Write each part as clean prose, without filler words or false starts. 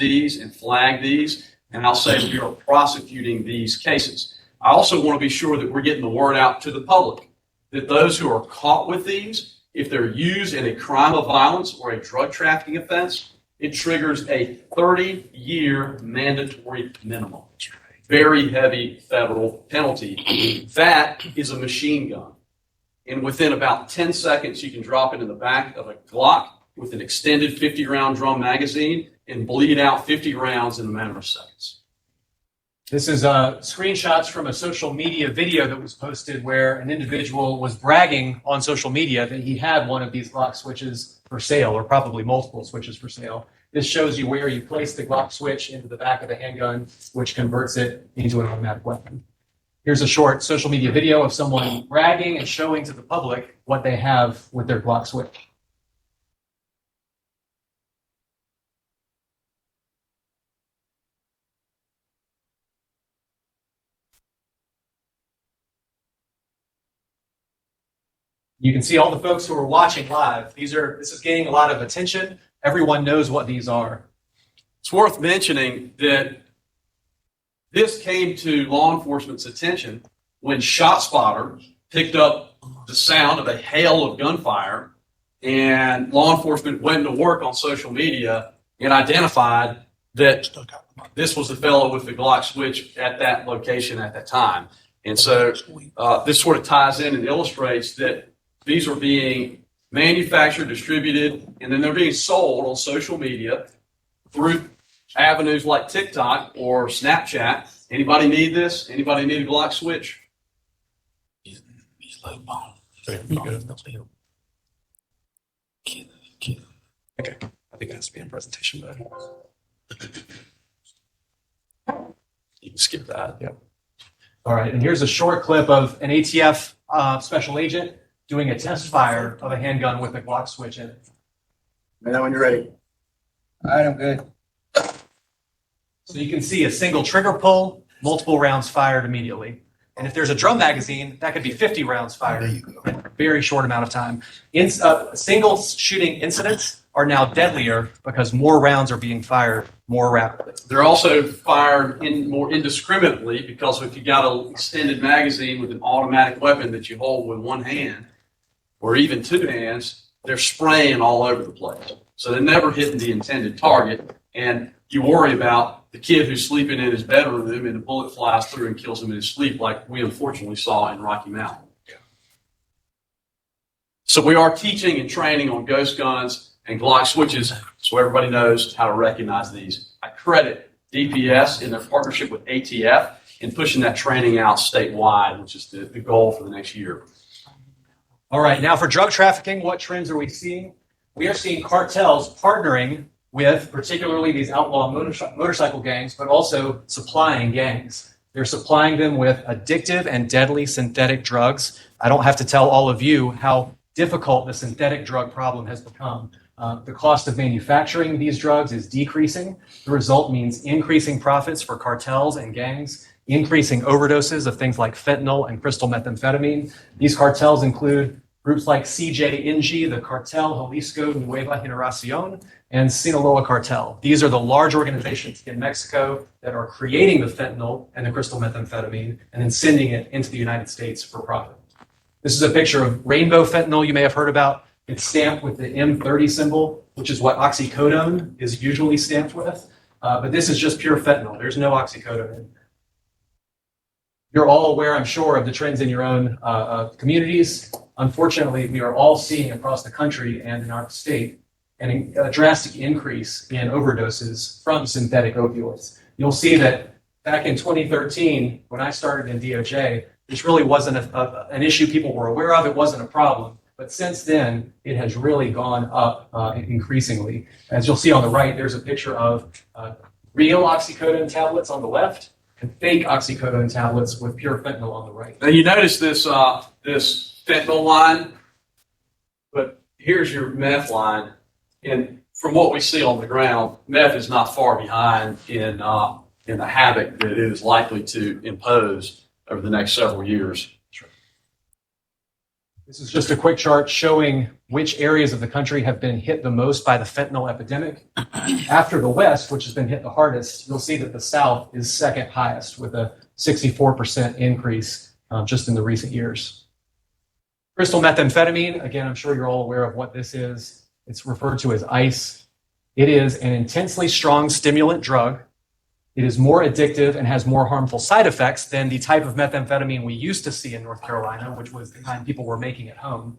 these and flag these, and I'll say we are prosecuting these cases. I also want to be sure that we're getting the word out to the public that those who are caught with these, if they're used in a crime of violence or a drug trafficking offense, it triggers a 30-year mandatory minimum. Very heavy federal penalty. That is a machine gun. And within about 10 seconds, you can drop it in the back of a Glock with an extended 50-round drum magazine and bleed out 50 rounds in a matter of seconds. This is screenshots from a social media video that was posted where an individual was bragging on social media that he had one of these Glock switches for sale, or probably multiple switches for sale. This shows you where you place the Glock switch into the back of the handgun, which converts it into an automatic weapon. Here's a short social media video of someone bragging and showing to the public what they have with their Glock switch. You can see all the folks who are watching live. This is gaining a lot of attention. Everyone knows what these are. It's worth mentioning that this came to law enforcement's attention when ShotSpotter picked up the sound of a hail of gunfire, and law enforcement went to work on social media and identified that this was the fellow with the Glock switch at that location at that time. And so this sort of ties in and illustrates that these are being manufactured, distributed, and then they're being sold on social media through avenues like TikTok or Snapchat. Anybody need this? Anybody need a Glock switch? Okay, I think it has to be in presentation mode. You can skip that. Yep. All right, and here's a short clip of an ATF special agent doing a test fire of a handgun with a Glock switch in it. Let me know when you're ready. All right, I'm good. So you can see a single trigger pull, multiple rounds fired immediately. And if there's a drum magazine, that could be 50 rounds fired in a very short amount of time. Single shooting incidents are now deadlier because more rounds are being fired more rapidly. They're also fired more indiscriminately because if you got an extended magazine with an automatic weapon that you hold with one hand or even two hands, they're spraying all over the place. So they're never hitting the intended target. And you worry about the kid who's sleeping in his bedroom and the bullet flies through and kills him in his sleep, like we unfortunately saw in Rocky Mountain. Yeah. So we are teaching and training on ghost guns and Glock switches so everybody knows how to recognize these. I credit DPS in their partnership with ATF in pushing that training out statewide, which is the goal for the next year. All right, now for drug trafficking, what trends are we seeing? We are seeing cartels partnering with particularly these outlaw motorcycle gangs, but also supplying gangs. They're supplying them with addictive and deadly synthetic drugs. I don't have to tell all of you how difficult the synthetic drug problem has become. The cost of manufacturing these drugs is decreasing. The result means increasing profits for cartels and gangs, increasing overdoses of things like fentanyl and crystal methamphetamine. These cartels include groups like CJNG, the Cartel Jalisco Nueva Generación, and Sinaloa Cartel. These are the large organizations in Mexico that are creating the fentanyl and the crystal methamphetamine and then sending it into the United States for profit. This is a picture of rainbow fentanyl you may have heard about. It's stamped with the M30 symbol, which is what oxycodone is usually stamped with. But this is just pure fentanyl. There's no oxycodone in. You're all aware, I'm sure, of the trends in your own communities. Unfortunately, we are all seeing across the country and in our state a drastic increase in overdoses from synthetic opioids. You'll see that back in 2013, when I started in DOJ, this really wasn't an issue people were aware of. It wasn't a problem. But since then, it has really gone up increasingly. As you'll see on the right, there's a picture of real oxycodone tablets on the left and fake oxycodone tablets with pure fentanyl on the right. Now you notice this fentanyl line, but here's your meth line. And from what we see on the ground, meth is not far behind in the havoc that it is likely to impose over the next several years. This is just a quick chart showing which areas of the country have been hit the most by the fentanyl epidemic. After the West, which has been hit the hardest, you'll see that the South is second highest with a 64% increase just in the recent years. Crystal methamphetamine, again, I'm sure you're all aware of what this is. It's referred to as ice. It is an intensely strong stimulant drug. It is more addictive and has more harmful side effects than the type of methamphetamine we used to see in North Carolina, which was the kind people were making at home.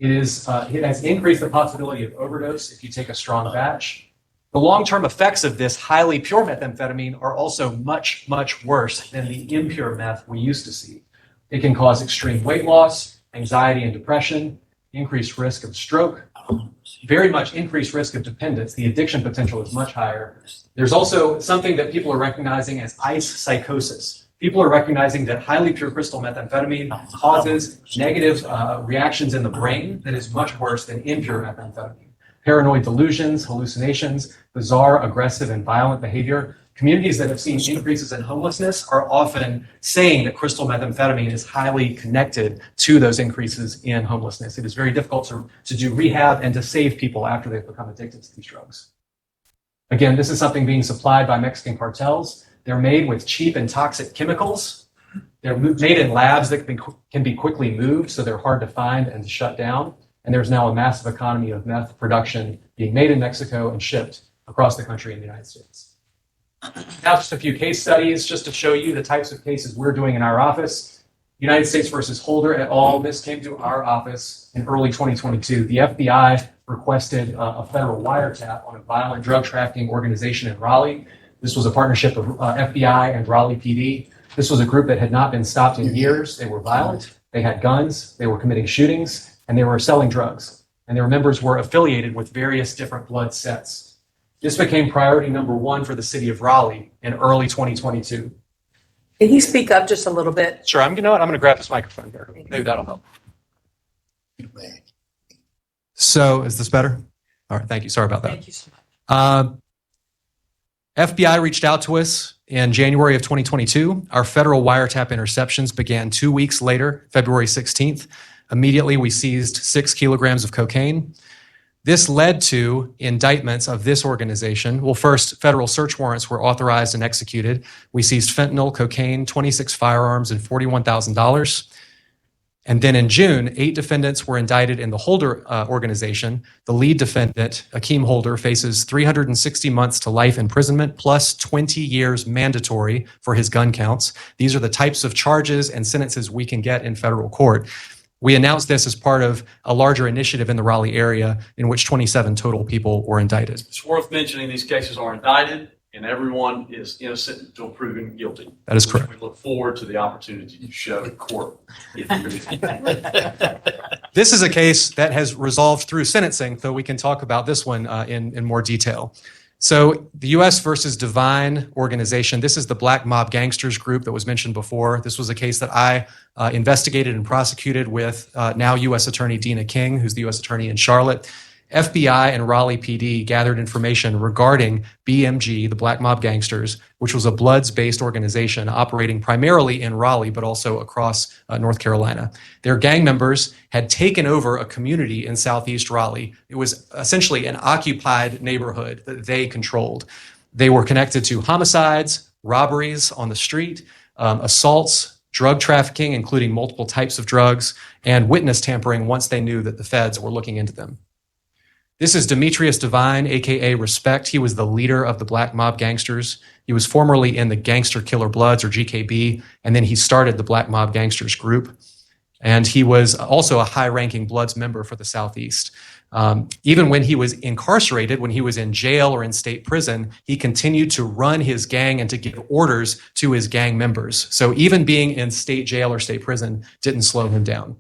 It has increased the possibility of overdose if you take a strong batch. The long-term effects of this highly pure methamphetamine are also much, much worse than the impure meth we used to see. It can cause extreme weight loss, anxiety and depression, increased risk of stroke, very much increased risk of dependence. The addiction potential is much higher. There's also something that people are recognizing as ice psychosis. People are recognizing that highly pure crystal methamphetamine causes negative reactions in the brain that is much worse than impure methamphetamine. Paranoid delusions, hallucinations, bizarre, aggressive, and violent behavior. Communities that have seen increases in homelessness are often saying that crystal methamphetamine is highly connected to those increases in homelessness. It is very difficult to do rehab and to save people after they've become addicted to these drugs. Again, this is something being supplied by Mexican cartels. They're made with cheap and toxic chemicals. They're made in labs that can be quickly moved, so they're hard to find and to shut down. And there's now a massive economy of meth production being made in Mexico and shipped across the country in the United States. Now just a few case studies just to show you the types of cases we're doing in our office. United States versus Holder et al. This came to our office in early 2022. The FBI requested a federal wiretap on a violent drug trafficking organization in Raleigh. This was a partnership of FBI and WRAL-TV. This was a group that had not been stopped in years. They were violent, they had guns, they were committing shootings, and they were selling drugs. And their members were affiliated with various different blood sets. This became priority number one for the city of Raleigh in early 2022. Can you speak up just a little bit? Sure, I'm going to grab this microphone here. Maybe that'll help. So is this better? All right, thank you. Sorry about that. Thank you so much. FBI reached out to us in January of 2022. Our federal wiretap interceptions began 2 weeks later, February 16th. Immediately, we seized 6 kilograms of cocaine. This led to indictments of this organization. Well, first, federal search warrants were authorized and executed. We seized fentanyl, cocaine, 26 firearms, and $41,000. And then in June, 8 defendants were indicted in the Holder organization. The lead defendant, Akeem Holder, faces 360 months to life imprisonment plus 20 years mandatory for his gun counts. These are the types of charges and sentences we can get in federal court. We announced this as part of a larger initiative in the Raleigh area in which 27 total people were indicted. It's worth mentioning these cases are indicted and everyone is innocent until proven guilty. That is correct. We look forward to the opportunity to show in court. This is a case that has resolved through sentencing, though we can talk about this one in more detail. So the U.S. versus Divine organization, this is the Black Mob Gangsters group that was mentioned before. This was a case that I investigated and prosecuted with now U.S. Attorney Dina King, who's the U.S. Attorney in Charlotte. FBI and Raleigh PD gathered information regarding BMG, the Black Mob Gangsters, which was a Bloods-based organization operating primarily in Raleigh, but also across North Carolina. Their gang members had taken over a community in southeast Raleigh. It was essentially an occupied neighborhood that they controlled. They were connected to homicides, robberies on the street, assaults, drug trafficking, including multiple types of drugs, and witness tampering once they knew that the feds were looking into them. This is Demetrius Divine, aka Respect. He was the leader of the Black Mob Gangsters. He was formerly in the Gangster Killer Bloods, or GKB, and then he started the Black Mob Gangsters group. And he was also a high-ranking Bloods member for the Southeast. Even when he was incarcerated, when he was in jail or in state prison, he continued to run his gang and to give orders to his gang members. So even being in state jail or state prison didn't slow him down.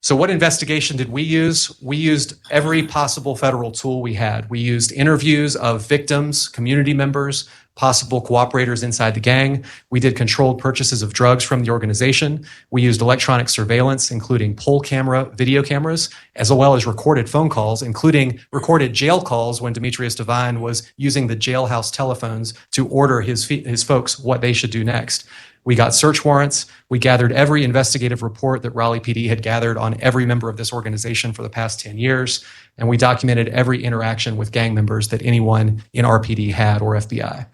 So what investigation did we use? We used every possible federal tool we had. We used interviews of victims, community members, possible cooperators inside the gang. We did controlled purchases of drugs from the organization. We used electronic surveillance, including poll camera, video cameras, as well as recorded phone calls, including recorded jail calls when Demetrius Divine was using the jailhouse telephones to order his folks what they should do next. We got search warrants. We gathered every investigative report that Raleigh PD had gathered on every member of this organization for the past 10 years. And we documented every interaction with gang members that anyone in RPD had or FBI.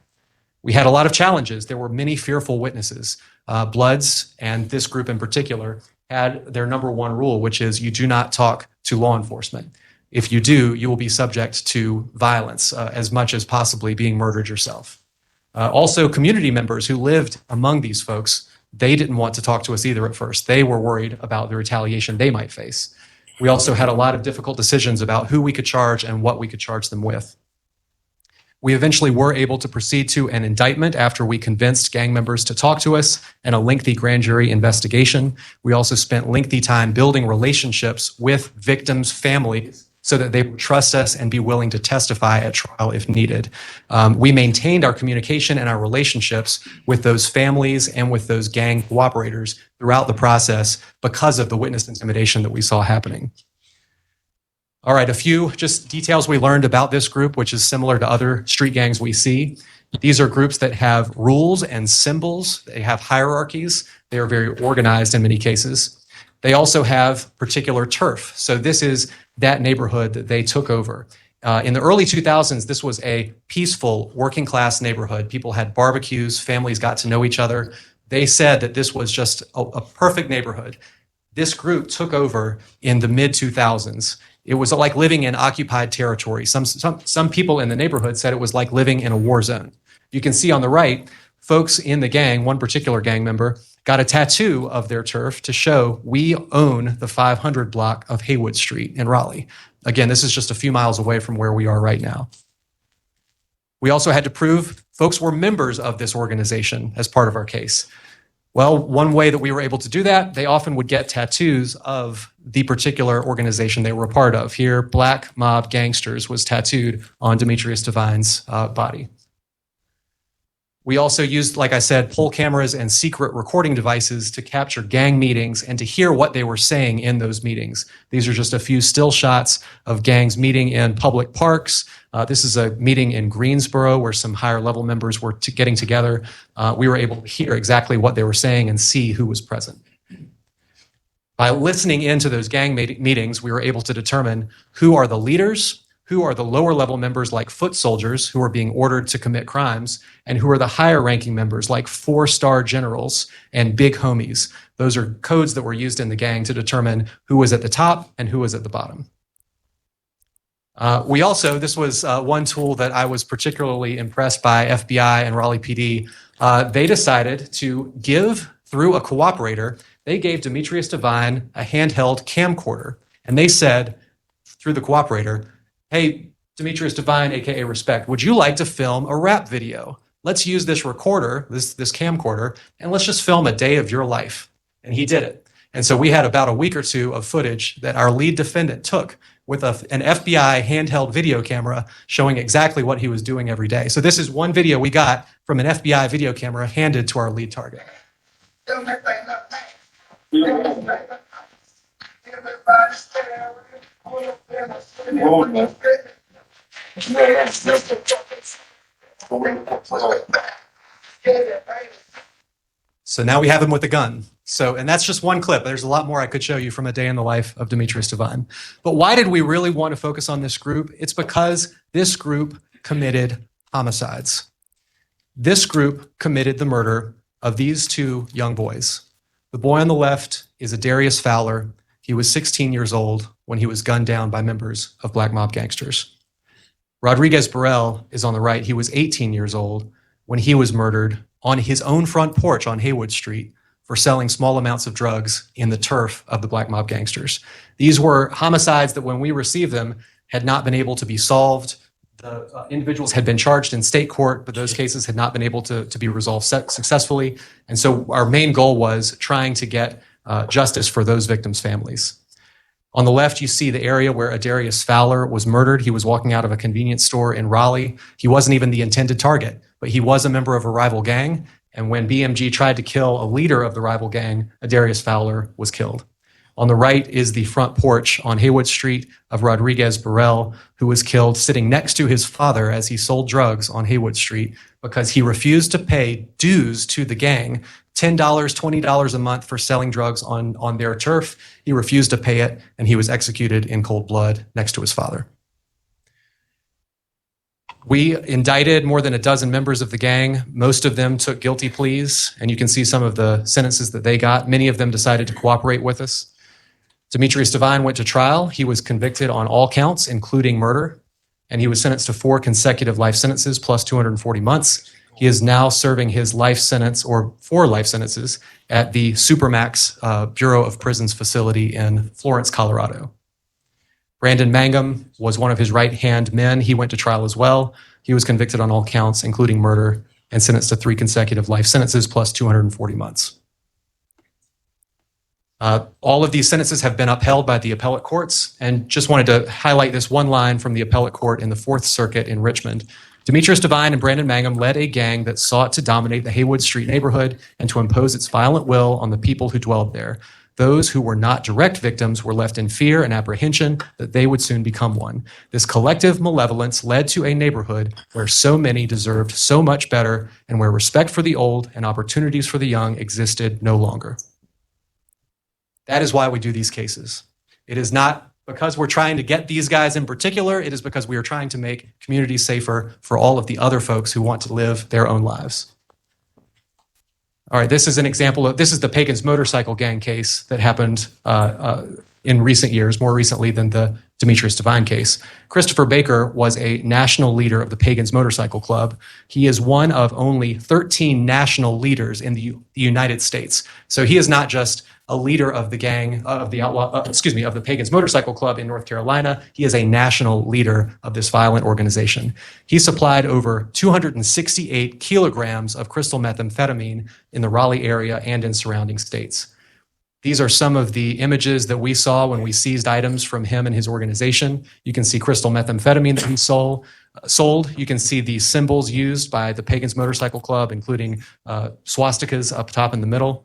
We had a lot of challenges. There were many fearful witnesses. Bloods, and this group in particular, had their number one rule, which is you do not talk to law enforcement. If you do, you will be subject to violence, as much as possibly being murdered yourself. Also, community members who lived among these folks, they didn't want to talk to us either at first. They were worried about the retaliation they might face. We also had a lot of difficult decisions about who we could charge and what we could charge them with. We eventually were able to proceed to an indictment after we convinced gang members to talk to us and a lengthy grand jury investigation. We also spent lengthy time building relationships with victims' families so that they would trust us and be willing to testify at trial if needed. We maintained our communication and our relationships with those families and with those gang cooperators throughout the process because of the witness intimidation that we saw happening. All right, a few just details we learned about this group, which is similar to other street gangs we see. These are groups that have rules and symbols. They have hierarchies. They are very organized in many cases. They also have particular turf. So this is that neighborhood that they took over. In the early 2000s, this was a peaceful working class neighborhood. People had barbecues, families got to know each other. They said that this was just a perfect neighborhood. This group took over in the mid 2000s. It was like living in occupied territory. Some people in the neighborhood said it was like living in a war zone. You can see on the right, folks in the gang, one particular gang member, got a tattoo of their turf to show we own the 500 block of Haywood Street in Raleigh. Again, this is just a few miles away from where we are right now. We also had to prove folks were members of this organization as part of our case. Well, one way that we were able to do that, they often would get tattoos of the particular organization they were a part of. Here, Black Mob Gangsters was tattooed on Demetrius Devine's body. We also used, like I said, poll cameras and secret recording devices to capture gang meetings and to hear what they were saying in those meetings. These are just a few still shots of gangs meeting in public parks. This is a meeting in Greensboro where some higher level members were getting together. We were able to hear exactly what they were saying and see who was present. By listening into those gang meetings, we were able to determine who are the leaders, who are the lower level members like foot soldiers who are being ordered to commit crimes, and who are the higher ranking members like 4-star generals and big homies. Those are codes that were used in the gang to determine who was at the top and who was at the bottom. We also, this was one tool that I was particularly impressed by FBI and Raleigh PD. They decided to give, through a cooperator, they gave Demetrius Devine a handheld camcorder. And they said, through the cooperator, hey, Demetrius Devine, AKA Respect, would you like to film a rap video? Let's use this recorder, this camcorder, and let's just film a day of your life. And he did it. And so we had about a week or two of footage that our lead defendant took with an FBI handheld video camera showing exactly what he was doing every day. So this is one video we got from an FBI video camera handed to our lead target. So now we have him with a gun. And that's just one clip. There's a lot more I could show you from a day in the life of Demetrius Devine. But why did we really want to focus on this group? It's because this group committed homicides. This group committed the murder of these two young boys. The boy on the left is Adarius Fowler. He was 16 years old when he was gunned down by members of Black Mob Gangsters. Rodriguez Burrell is on the right. He was 18 years old when he was murdered on his own front porch on Haywood Street for selling small amounts of drugs in the turf of the Black Mob Gangsters. These were homicides that when we received them had not been able to be solved. The individuals had been charged in state court, but those cases had not been able to be resolved successfully. And so our main goal was trying to get justice for those victims' families. On the left, you see the area where Adarius Fowler was murdered. He was walking out of a convenience store in Raleigh. He wasn't even the intended target, but he was a member of a rival gang. And when BMG tried to kill a leader of the rival gang, Adarius Fowler was killed. On the right is the front porch on Haywood Street of Rodriguez Burrell, who was killed sitting next to his father as he sold drugs on Haywood Street because he refused to pay dues to the gang $10, $20 a month for selling drugs on their turf. He refused to pay it, and he was executed in cold blood next to his father. We indicted more than a dozen members of the gang. Most of them took guilty pleas, and you can see some of the sentences that they got. Many of them decided to cooperate with us. Demetrius Devine went to trial. He was convicted on all counts, including murder, and he was sentenced to 4 consecutive life sentences plus 240 months. He is now serving his life sentence, or 4 life sentences, at the Supermax Bureau of Prisons facility in Florence, Colorado. Brandon Mangum was one of his right-hand men. He went to trial as well. He was convicted on all counts, including murder, and sentenced to 3 consecutive life sentences plus 240 months. All of these sentences have been upheld by the appellate courts, and just wanted to highlight this one line from the appellate court in the Fourth Circuit in Richmond. Demetrius Devine and Brandon Mangum led a gang that sought to dominate the Haywood Street neighborhood and to impose its violent will on the people who dwelled there. Those who were not direct victims were left in fear and apprehension that they would soon become one. This collective malevolence led to a neighborhood where so many deserved so much better and where respect for the old and opportunities for the young existed no longer. That is why we do these cases. It is not because we're trying to get these guys in particular. It is because we are trying to make communities safer for all of the other folks who want to live their own lives. All right, this is an example of, this is the Pagans motorcycle gang case that happened in recent years, more recently than the Demetrius Devine case. Christopher Baker was a national leader of the Pagans Motorcycle Club. He is one of only 13 national leaders in the United States. So he is not just a leader of the gang, of the Pagans Motorcycle Club in North Carolina. He is a national leader of this violent organization. He supplied over 268 kilograms of crystal methamphetamine in the Raleigh area and in surrounding states. These are some of the images that we saw when we seized items from him and his organization. You can see crystal methamphetamine that he sold. You can see the symbols used by the Pagans Motorcycle Club, including swastikas up top in the middle.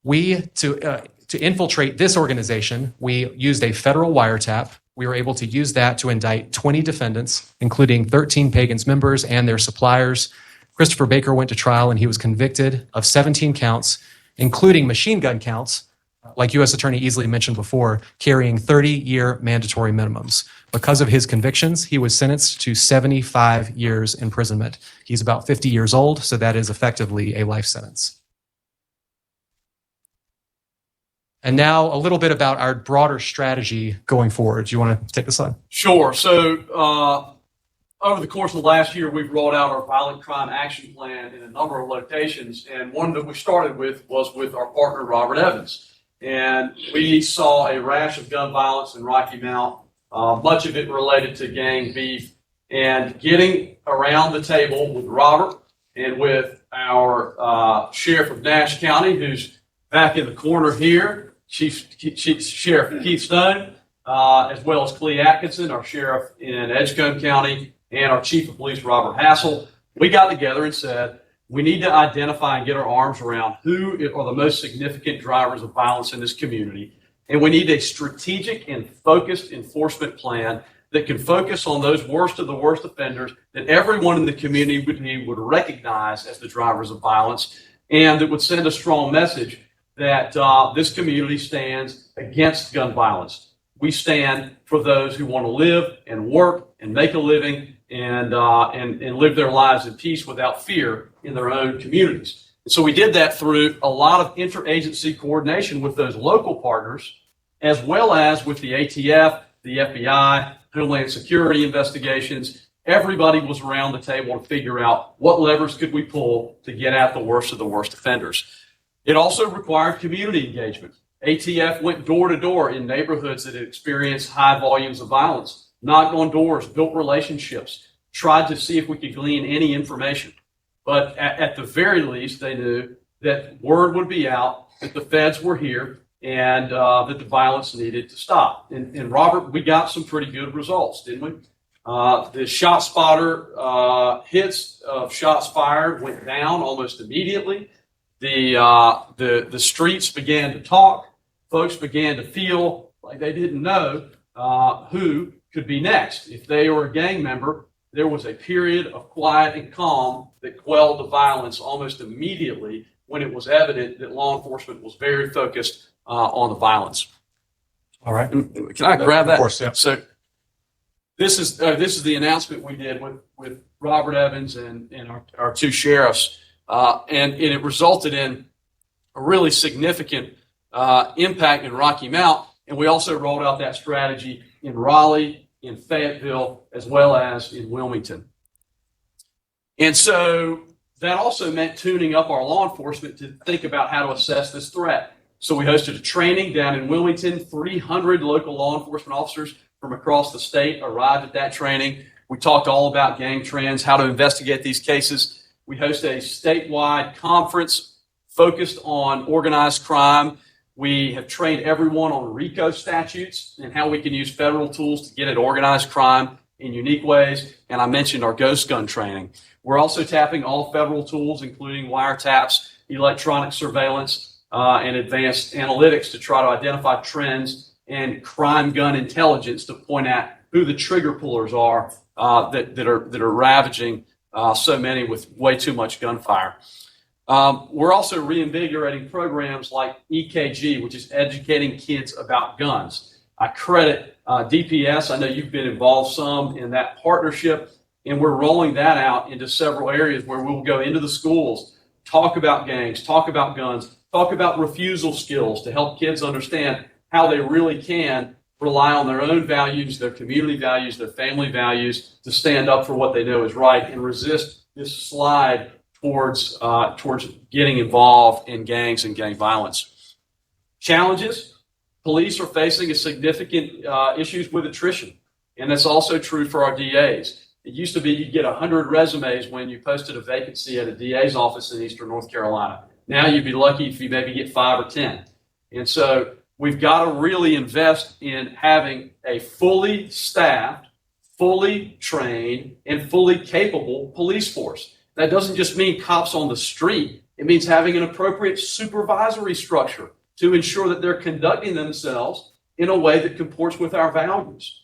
To infiltrate this organization, we used a federal wiretap. We were able to use that to indict 20 defendants, including 13 Pagans members and their suppliers. Christopher Baker went to trial and he was convicted of 17 counts, including machine gun counts, like U.S. Attorney Easley mentioned before, carrying 30-year mandatory minimums. Because of his convictions, he was sentenced to 75 years imprisonment. He's about 50 years old, so that is effectively a life sentence. And now a little bit about our broader strategy going forward. Do you want to take this slide? Sure. So over the course of the last year, we've rolled out our violent crime action plan in a number of locations. And one that we started with was with our partner, Robert Evans. And we saw a rash of gun violence in Rocky Mount, much of it related to gang beef. And getting around the table with Robert and with our sheriff of Nash County, who's back in the corner here, Sheriff Keith Stone, as well as Clee Atkinson, our sheriff in Edgecombe County, and our chief of police, Robert Hassel. We got together and said, we need to identify and get our arms around who are the most significant drivers of violence in this community. And we need a strategic and focused enforcement plan that can focus on those worst of the worst offenders that everyone in the community would recognize as the drivers of violence, and that would send a strong message that this community stands against gun violence. We stand for those who want to live and work and make a living and live their lives in peace without fear in their own communities. And so we did that through a lot of interagency coordination with those local partners, as well as with the ATF, the FBI, Homeland Security investigations. Everybody was around the table to figure out what levers could we pull to get at the worst of the worst offenders. It also required community engagement. ATF went door to door in neighborhoods that had experienced high volumes of violence, knocked on doors, built relationships, tried to see if we could glean any information. But at the very least, they knew that word would be out that the feds were here and that the violence needed to stop. And Robert, we got some pretty good results, didn't we? The shot spotter hits of shots fired went down almost immediately. The streets began to talk. Folks began to feel like they didn't know who could be next. If they were a gang member, there was a period of quiet and calm that quelled the violence almost immediately when it was evident that law enforcement was very focused on the violence. All right. Can I grab that? Of course, yeah. So this is the announcement we did with Robert Evans and our two sheriffs, and it resulted in a really significant impact in Rocky Mount. And we also rolled out that strategy in Raleigh, in Fayetteville, as well as in Wilmington. And so that also meant tuning up our law enforcement to think about how to assess this threat. So we hosted a training down in Wilmington. 300 local law enforcement officers from across the state arrived at that training. We talked all about gang trends, how to investigate these cases. We hosted a statewide conference focused on organized crime. We have trained everyone on RICO statutes and how we can use federal tools to get at organized crime in unique ways. And I mentioned our ghost gun training. We're also tapping all federal tools, including wiretaps, electronic surveillance, and advanced analytics to try to identify trends and crime gun intelligence to point at who the trigger pullers are that are ravaging so many with way too much gunfire. We're also reinvigorating programs like EKG, which is educating kids about guns. I credit DPS. I know you've been involved some in that partnership, and we're rolling that out into several areas where we'll go into the schools, talk about gangs, talk about guns, talk about refusal skills to help kids understand how they really can rely on their own values, their community values, their family values to stand up for what they know is right and resist this slide towards getting involved in gangs and gang violence. Challenges: police are facing a significant issues with attrition, and that's also true for our DAs. It used to be you'd get 100 resumes when you posted a vacancy at a DA's office in Eastern North Carolina. Now you'd be lucky if you maybe get 5 or 10. And so we've got to really invest in having a fully staffed, fully trained, and fully capable police force. That doesn't just mean cops on the street. It means having an appropriate supervisory structure to ensure that they're conducting themselves in a way that comports with our values.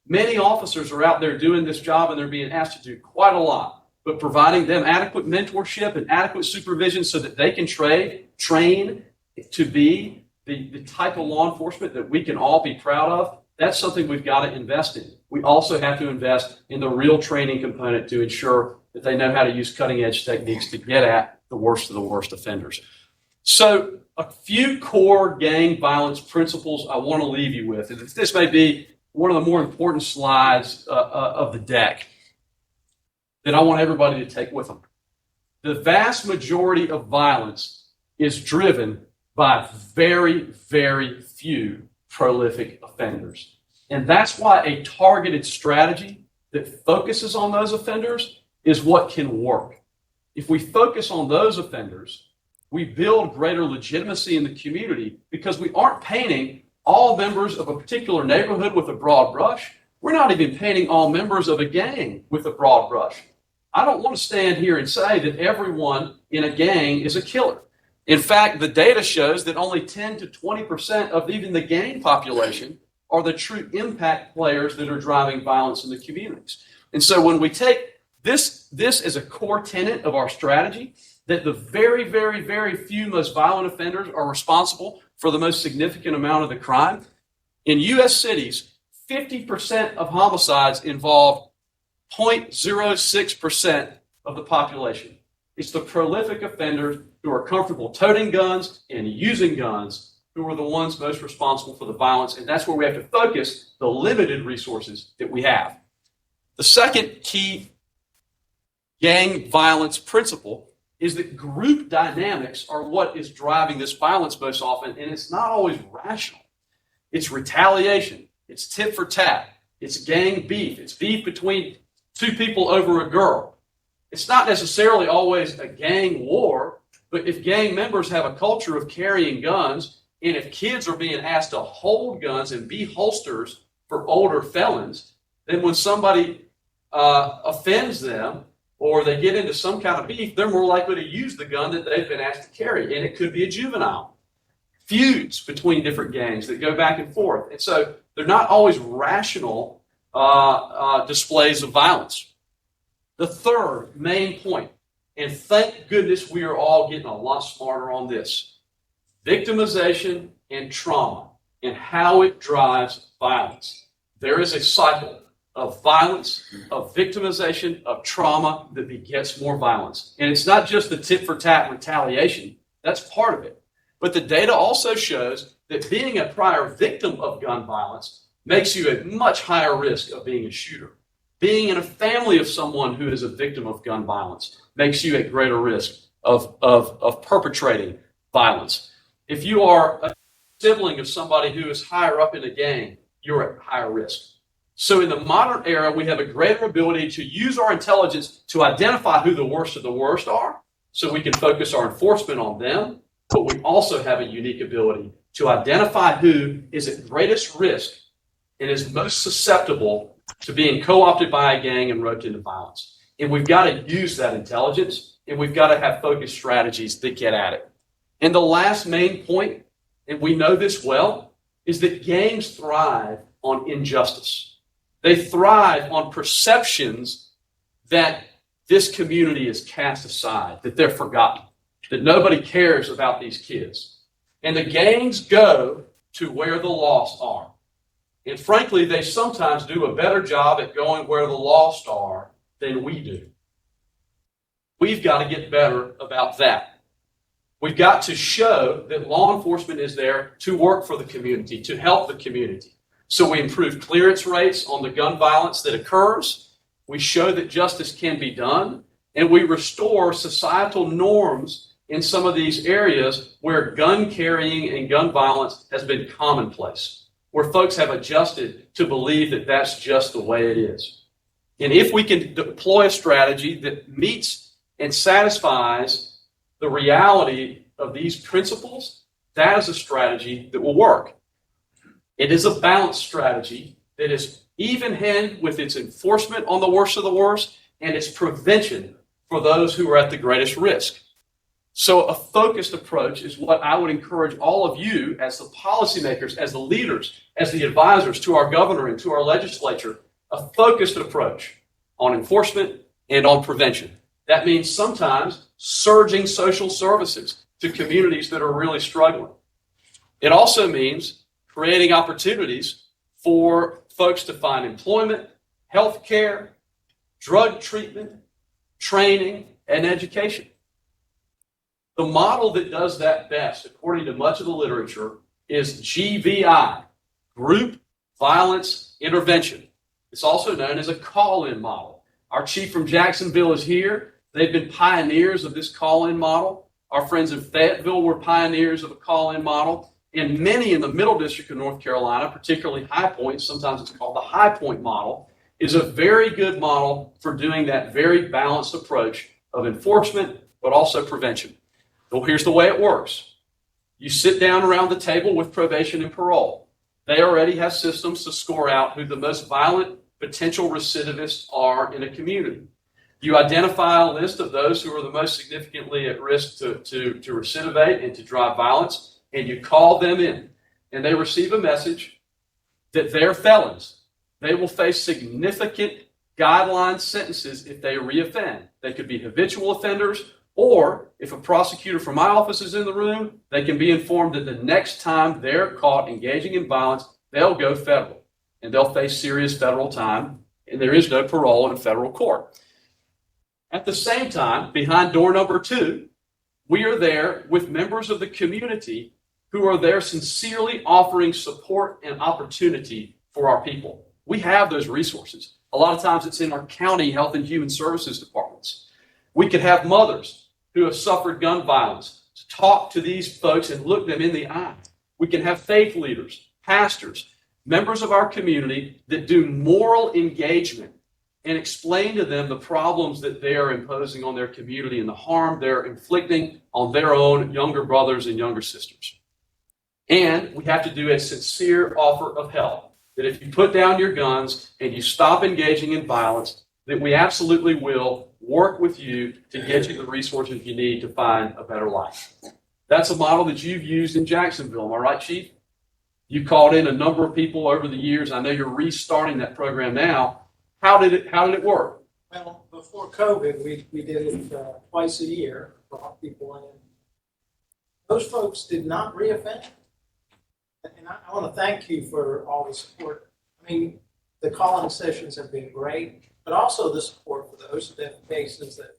Many officers are out there doing this job, and they're being asked to do quite a lot, but providing them adequate mentorship and adequate supervision so that they can train to be the type of law enforcement that we can all be proud of, that's something we've got to invest in. We also have to invest in the real training component to ensure that they know how to use cutting edge techniques to get at the worst of the worst offenders. So a few core gang violence principles I want to leave you with. And this may be one of the more important slides of the deck that I want everybody to take with them. The vast majority of violence is driven by very, very few prolific offenders. And that's why a targeted strategy that focuses on those offenders is what can work. If we focus on those offenders, we build greater legitimacy in the community because we aren't painting all members of a particular neighborhood with a broad brush. We're not even painting all members of a gang with a broad brush. I don't want to stand here and say that everyone in a gang is a killer. In fact, the data shows that only 10 to 20% of even the gang population are the true impact players that are driving violence in the communities. And so when we take this as a core tenet of our strategy, that the very, very, very few most violent offenders are responsible for the most significant amount of the crime. In U.S. cities, 50% of homicides involve 0.06% of the population. It's the prolific offenders who are comfortable toting guns and using guns who are the ones most responsible for the violence, and that's where we have to focus the limited resources that we have. The second key gang violence principle is that group dynamics are what is driving this violence most often, and it's not always rational. It's retaliation. It's tit for tat. It's gang beef. It's beef between two people over a girl. It's not necessarily always a gang war, but if gang members have a culture of carrying guns, and if kids are being asked to hold guns and be holsters for older felons, then when somebody offends them, or they get into some kind of beef, they're more likely to use the gun that they've been asked to carry, and it could be a juvenile. Feuds between different gangs that go back and forth. And so they're not always rational displays of violence. The third main point And thank goodness we are all getting a lot smarter on this. Victimization and trauma and how it drives violence. There is a cycle of violence, of victimization, of trauma that begets more violence. And it's not just the tit for tat retaliation. That's part of it. But the data also shows that being a prior victim of gun violence makes you at much higher risk of being a shooter. Being in a family of someone who is a victim of gun violence makes you at greater risk of perpetrating violence. If you are a sibling of somebody who is higher up in a gang, you're at higher risk. So in the modern era, we have a greater ability to use our intelligence to identify who the worst of the worst are, so we can focus our enforcement on them. But we also have a unique ability to identify who is at greatest risk and is most susceptible to being co-opted by a gang and roped into violence. And we've got to use that intelligence, and we've got to have focused strategies that get at it. And the last main point, and we know this well, is that gangs thrive on injustice. They thrive on perceptions that this community is cast aside, that they're forgotten, that nobody cares about these kids. And the gangs go to where the lost are. And frankly, they sometimes do a better job at going where the lost are than we do. We've got to get better about that. We've got to show that law enforcement is there to work for the community, to help the community. So we improve clearance rates on the gun violence that occurs. We show that justice can be done, and we restore societal norms in some of these areas where gun carrying and gun violence has been commonplace, where folks have adjusted to believe that that's just the way it is. And if we can deploy a strategy that meets and satisfies the reality of these principles, that is a strategy that will work. It is a balanced strategy that is even-handed with its enforcement on the worst of the worst and its prevention for those who are at the greatest risk. So a focused approach is what I would encourage all of you as the policymakers, as the leaders, as the advisors to our governor and to our legislature, a focused approach on enforcement and on prevention. That means sometimes surging social services to communities that are really struggling. It also means creating opportunities for folks to find employment, health care, drug treatment, training, and education. The model that does that best, according to much of the literature, is GVI, Group Violence Intervention. It's also known as a call-in model. Our chief from Jacksonville is here. They've been pioneers of this call-in model. Our friends in Fayetteville were pioneers of a call-in model. And many in the Middle District of North Carolina, particularly High Point, sometimes it's called the High Point model, is a very good model for doing that very balanced approach of enforcement, but also prevention. Well, here's the way it works. You sit down around the table with probation and parole. They already have systems to score out who the most violent potential recidivists are in a community. You identify a list of those who are the most significantly at risk to recidivate and to drive violence, and you call them in, and they receive a message that they're felons. They will face significant guideline sentences if they reoffend. They could be habitual offenders, or if a prosecutor from my office is in the room, they can be informed that the next time they're caught engaging in violence, they'll go federal, and they'll face serious federal time, and there is no parole in a federal court. At the same time, behind door number 2, we are there with members of the community who are there sincerely offering support and opportunity for our people. We have those resources. A lot of times it's in our county health and human services departments. We could have mothers who have suffered gun violence to talk to these folks and look them in the eye. We can have faith leaders, pastors, members of our community that do moral engagement and explain to them the problems that they are imposing on their community and the harm they're inflicting on their own younger brothers and younger sisters. And we have to do a sincere offer of help, that if you put down your guns and you stop engaging in violence, that we absolutely will work with you to get you the resources you need to find a better life. That's a model that you've used in Jacksonville. Am I right, Chief? You called in a number of people over the years. I know you're restarting that program now. How did it work? Well, before COVID, we did it twice a year, brought people in. Those folks did not reoffend. And I want to thank you for all the support. I mean, the call-in sessions have been great, but also the support for those cases that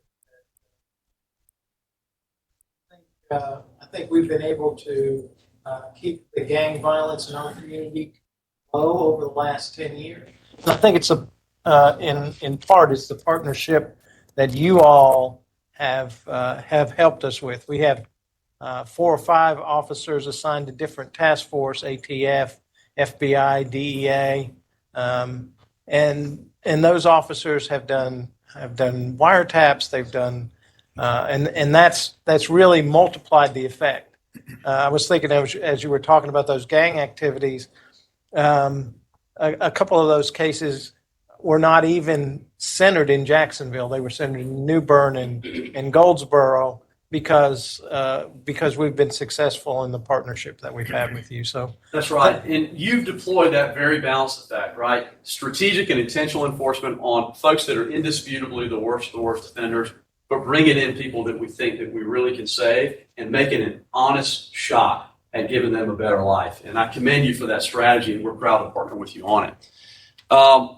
I think we've been able to keep the gang violence in our community low over the last 10 years. I think it's in part, it's the partnership that you all have helped us with. We have 4 or 5 officers assigned to different task force, ATF, FBI, DEA, and those officers have done wiretaps. They've done, and that's really multiplied the effect. I was thinking as you were talking about those gang activities, a couple of those cases were not even centered in Jacksonville. They were centered in New Bern and Goldsboro because we've been successful in the partnership that we've had with you. So that's right. And you've deployed that very balanced effect, right? Strategic and intentional enforcement on folks that are indisputably the worst offenders, but bringing in people that we think that we really can save and making an honest shot at giving them a better life. And I commend you for that strategy, and we're proud to partner with you on it.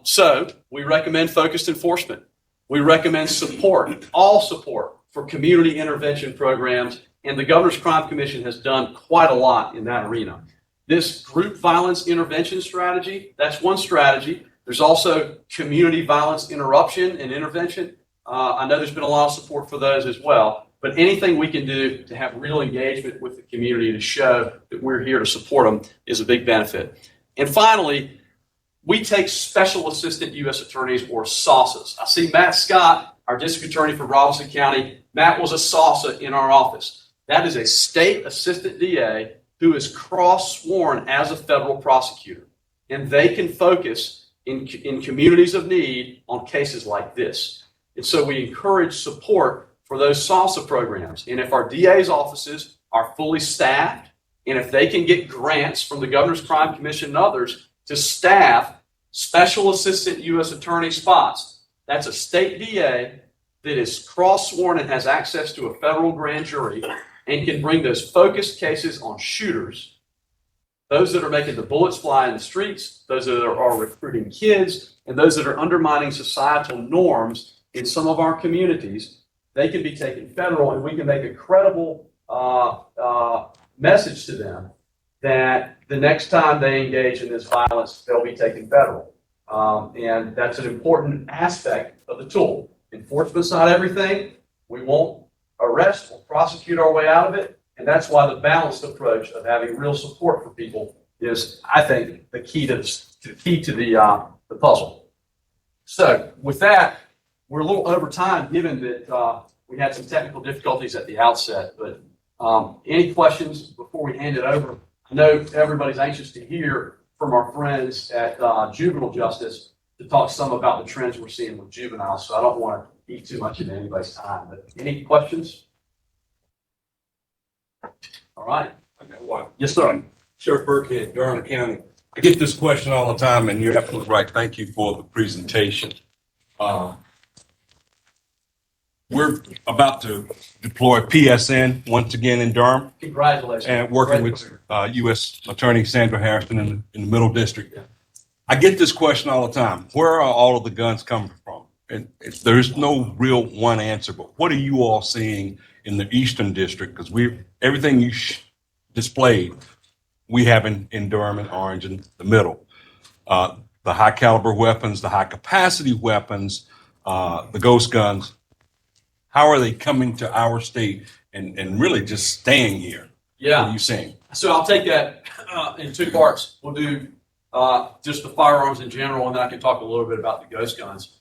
So we recommend focused enforcement. We recommend support, all support for community intervention programs, and the Governor's Crime Commission has done quite a lot in that arena. This group violence intervention strategy, that's one strategy. There's also community violence interruption and intervention. I know there's been a lot of support for those as well, but anything we can do to have real engagement with the community to show that we're here to support them is a big benefit. And finally, we take special assistant U.S. attorneys, or SASAs. I see Matt Scott, our district attorney for Robinson County. Matt was a SASA in our office. That is a state assistant DA who is cross-sworn as a federal prosecutor. And they can focus in communities of need on cases like this. And so we encourage support for those SASA programs. And if our DA's offices are fully staffed, and if they can get grants from the Governor's Crime Commission and others to staff special assistant U.S. attorney spots, that's a state DA that is cross-sworn and has access to a federal grand jury and can bring those focused cases on shooters, those that are making the bullets fly in the streets, those that are recruiting kids, and those that are undermining societal norms in some of our communities. They can be taken federal, and we can make a credible message to them that the next time they engage in this violence, they'll be taken federal. And that's an important aspect of the tool. Enforcement's not everything. We won't arrest or prosecute our way out of it. And that's why the balanced approach of having real support for people is, I think, the key to the puzzle. So with that, we're a little over time, given that we had some technical difficulties at the outset. But any questions before we hand it over? I know everybody's anxious to hear from our friends at Juvenile Justice to talk some about the trends we're seeing with Juvenile. So I don't want to eat too much of anybody's time. But any questions? All right. I got one. Yes, sir. Sheriff Burkhead, Durham County. I get this question all the time, and you're absolutely right. Thank you for the presentation. We're about to deploy PSN once again in Durham, Congratulations. and working with U.S. Attorney Sandra Harrison in the Middle District. Yeah. I get this question all the time. Where are all of the guns coming from? And there's no real one answer, but what are you all seeing in the Eastern District? Because everything you displayed, we have in Durham and Orange in the middle. The high caliber weapons, the high capacity weapons, the ghost guns. How are they coming to our state and really just staying here? Yeah. What are you saying? So I'll take that in two parts. We'll do just the firearms in general, and then I can talk a little bit about the ghost guns.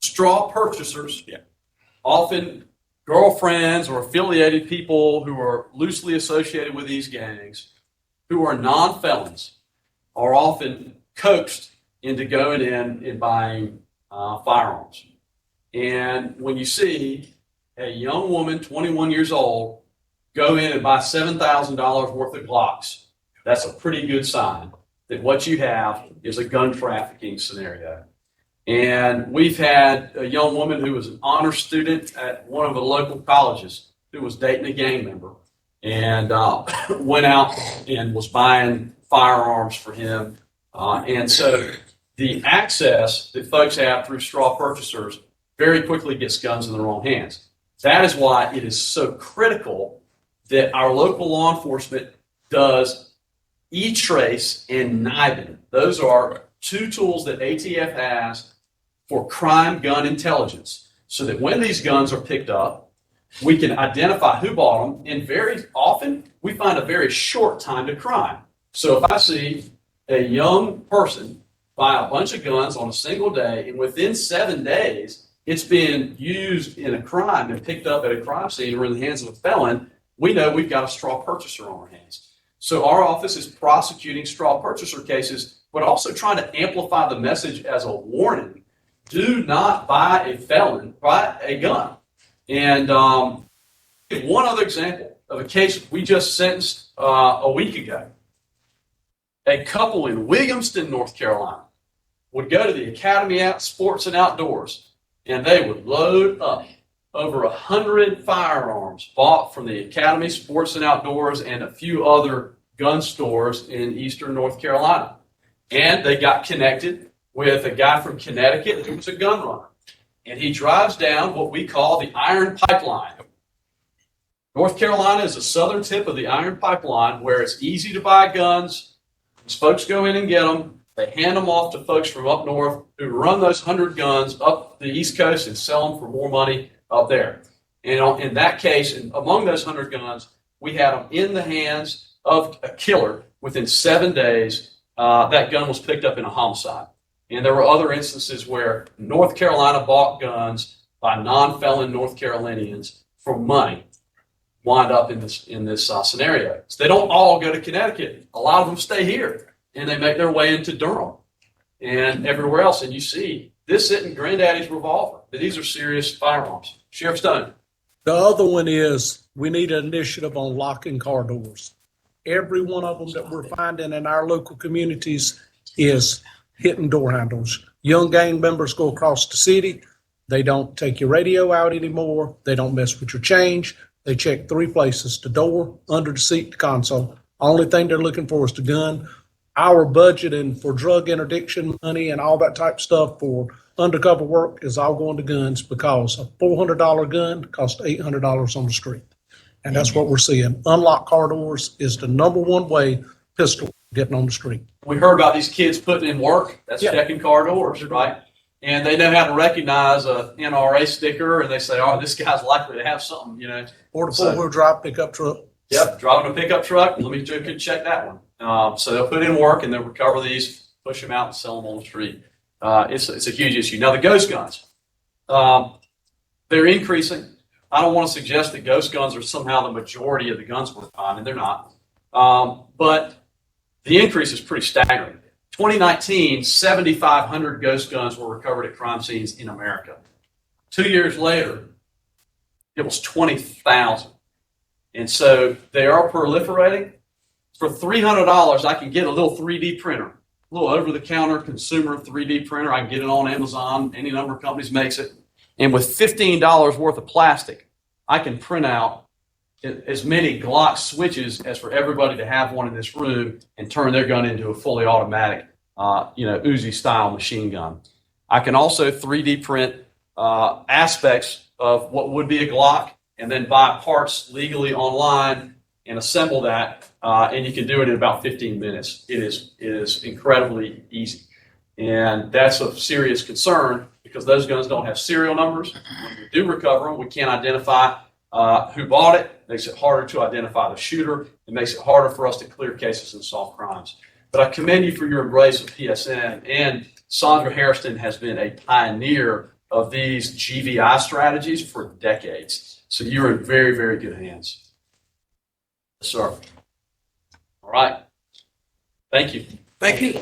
Straw purchasers, often girlfriends or affiliated people who are loosely associated with these gangs, who are non-felons, are often coaxed into going in and buying firearms. And when you see a young woman, 21 years old, go in and buy $7,000 worth of Glocks, that's a pretty good sign that what you have is a gun trafficking scenario. And we've had a young woman who was an honor student at one of the local colleges who was dating a gang member and went out and was buying firearms for him. And so the access that folks have through straw purchasers very quickly gets guns in the wrong hands. That is why it is so critical that our local law enforcement does e-trace and NIBIN. Those are two tools that ATF has for crime gun intelligence, so that when these guns are picked up, we can identify who bought them, and very often we find a very short time to crime. So if I see a young person buy a bunch of guns on a single day, and within 7 days, it's been used in a crime and picked up at a crime scene or in the hands of a felon, we know we've got a straw purchaser on our hands. So our office is prosecuting straw purchaser cases, but also trying to amplify the message as a warning. Do not buy a felon, buy a gun. And one other example of a case we just sentenced a week ago. A couple in Williamston, North Carolina, would go to the Academy Sports and Outdoors, and they would load up over 100 firearms bought from the Academy Sports and Outdoors and a few other gun stores in eastern North Carolina. And they got connected with a guy from Connecticut who was a gun runner. And he drives down what we call the Iron Pipeline. North Carolina is the southern tip of the Iron Pipeline, where it's easy to buy guns. These folks go in and get them. They hand them off to folks from up north who run those 100 guns up the East Coast and sell them for more money up there. And in that case, and among those 100 guns, we had them in the hands of a killer within 7 days. That gun was picked up in a homicide. And there were other instances where North Carolina bought guns by non-felon North Carolinians for money, wind up in this scenario. So they don't all go to Connecticut. A lot of them stay here, and they make their way into Durham and everywhere else. And you see this sitting Granddaddy's revolver. These are serious firearms. Sheriff Stone. The other one is we need an initiative on locking car doors. Every one of them that we're finding in our local communities is hitting door handles. Young gang members go across the city. They don't take your radio out anymore. They don't mess with your change. They check 3 places: the door, under the seat, the console. Only thing they're looking for is the gun. Our budgeting for drug interdiction money and all that type of stuff for undercover work is all going to guns, because a $400 gun costs $800 on the street. And that's what we're seeing. Unlocked car doors is the number one way pistol getting on the street. We heard about these kids putting in work. That's Yeah. checking car doors, right? And they know how to recognize a NRA sticker, and they say, "Oh, this guy's likely to have something," you know. Or the four-wheel drive pickup truck. Yep, driving a pickup truck. Let me check that one. So they'll put in work and they'll recover these, push them out, and sell them on the street. It's a huge issue. Now the ghost guns, they're increasing. I don't want to suggest that ghost guns are somehow the majority of the guns we're finding. They're not. But the increase is pretty staggering. 2019, 7,500 ghost guns were recovered at crime scenes in America. 2 years later, it was 20,000. And so they are proliferating. For $300, I can get a little 3D printer, a little over-the-counter consumer 3D printer. I can get it on Amazon. Any number of companies makes it. And with $15 worth of plastic, I can print out as many Glock switches as for everybody to have one in this room and turn their gun into a fully automatic, Uzi-style machine gun. I can also 3D print aspects of what would be a Glock and then buy parts legally online and assemble that, and you can do it in about 15 minutes. It is incredibly easy. And that's of serious concern because those guns don't have serial numbers. When we do recover them, we can't identify who bought it. It makes it harder to identify the shooter. It makes it harder for us to clear cases and solve crimes. But I commend you for your embrace of PSN. And Sandra Hairston has been a pioneer of these GVI strategies for decades. So you're in very, very good hands. Yes, sir. All right. Thank you. Thank you.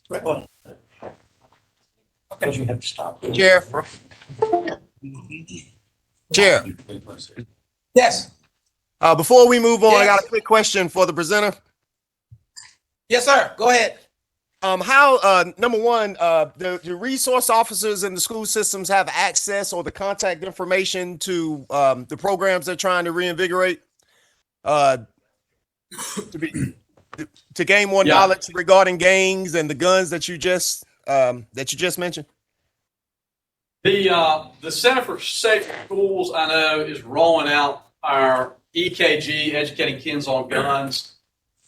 Because you have to stop. Sheriff. Sheriff. Yes. Before we move on, I got Yes. a quick question for the presenter. Yes, sir. Go ahead. Number one, the resource officers in the school systems have access or the contact information to the programs they're trying to reinvigorate, to gain more Yeah. knowledge regarding gangs and the guns that you just mentioned. The Center for Safe Schools, I know, is rolling out our EKG, Educating Kids on Guns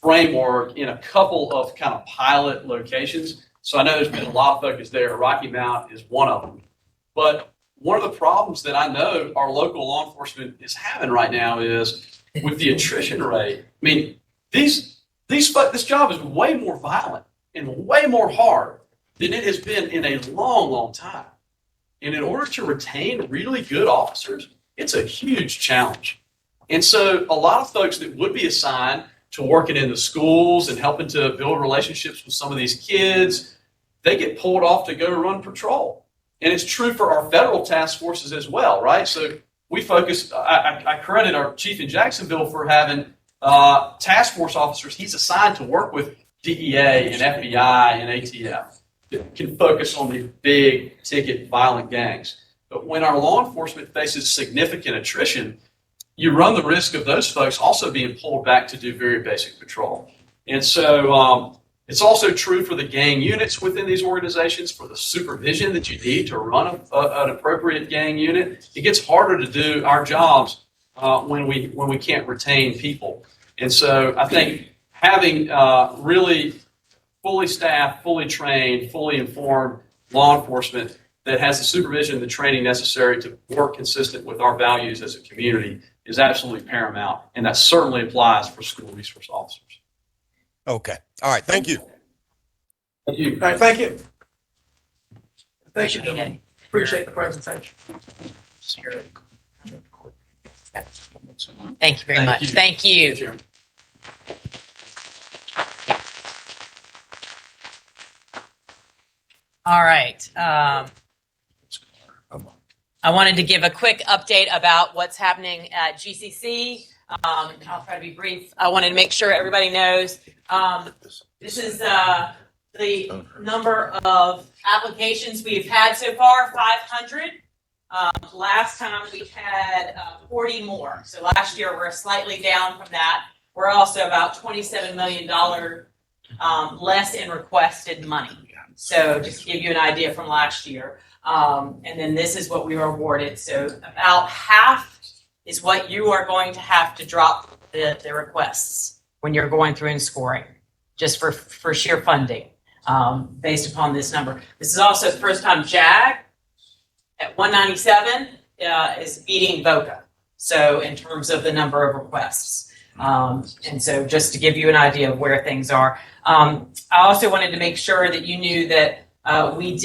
framework in a couple of kind of pilot locations. So I know there's been a lot of focus there. Rocky Mount is one of them. But one of the problems that I know our local law enforcement is having right now is with the attrition rate. I mean, this job is way more violent and way more hard than it has been in a long, long time. And in order to retain really good officers, it's a huge challenge. And so a lot of folks that would be assigned to working in the schools and helping to build relationships with some of these kids, they get pulled off to go run patrol. And it's true for our federal task forces as well, right? So we focus, I credit our chief in Jacksonville for having task force officers he's assigned to work with DEA and FBI and ATF that can focus on the big ticket violent gangs. But when our law enforcement faces significant attrition, you run the risk of those folks also being pulled back to do very basic patrol. And so it's also true for the gang units within these organizations, for the supervision that you need to run an appropriate gang unit. It gets harder to do our jobs when we can't retain people. And so I think having really fully staffed, fully trained, fully informed law enforcement that has the supervision and the training necessary to work consistent with our values as a community is absolutely paramount. And that certainly applies for school resource officers. Okay. All right. Thank you. Thank you. All right, thank you. Thank you, gentlemen. Appreciate the presentation. Thank you very much. Thank you. Chairman. All right. I wanted to give a quick update about what's happening at GCC. I'll try to be brief. I wanted to make sure everybody knows. This is the number of applications we've had so far, 500. Last time we had 40 more. So last year we're slightly down from that. We're also about $27 million less in requested money. So just to give you an idea from last year. And then this is what we were awarded. So about half is what you are going to have to drop the requests when you're going through and scoring, just for sheer funding, based upon this number. This is also the first time JAG at 197 is beating VOCA. So in terms of the number of requests. And so just to give you an idea of where things are. I also wanted to make sure that you knew that we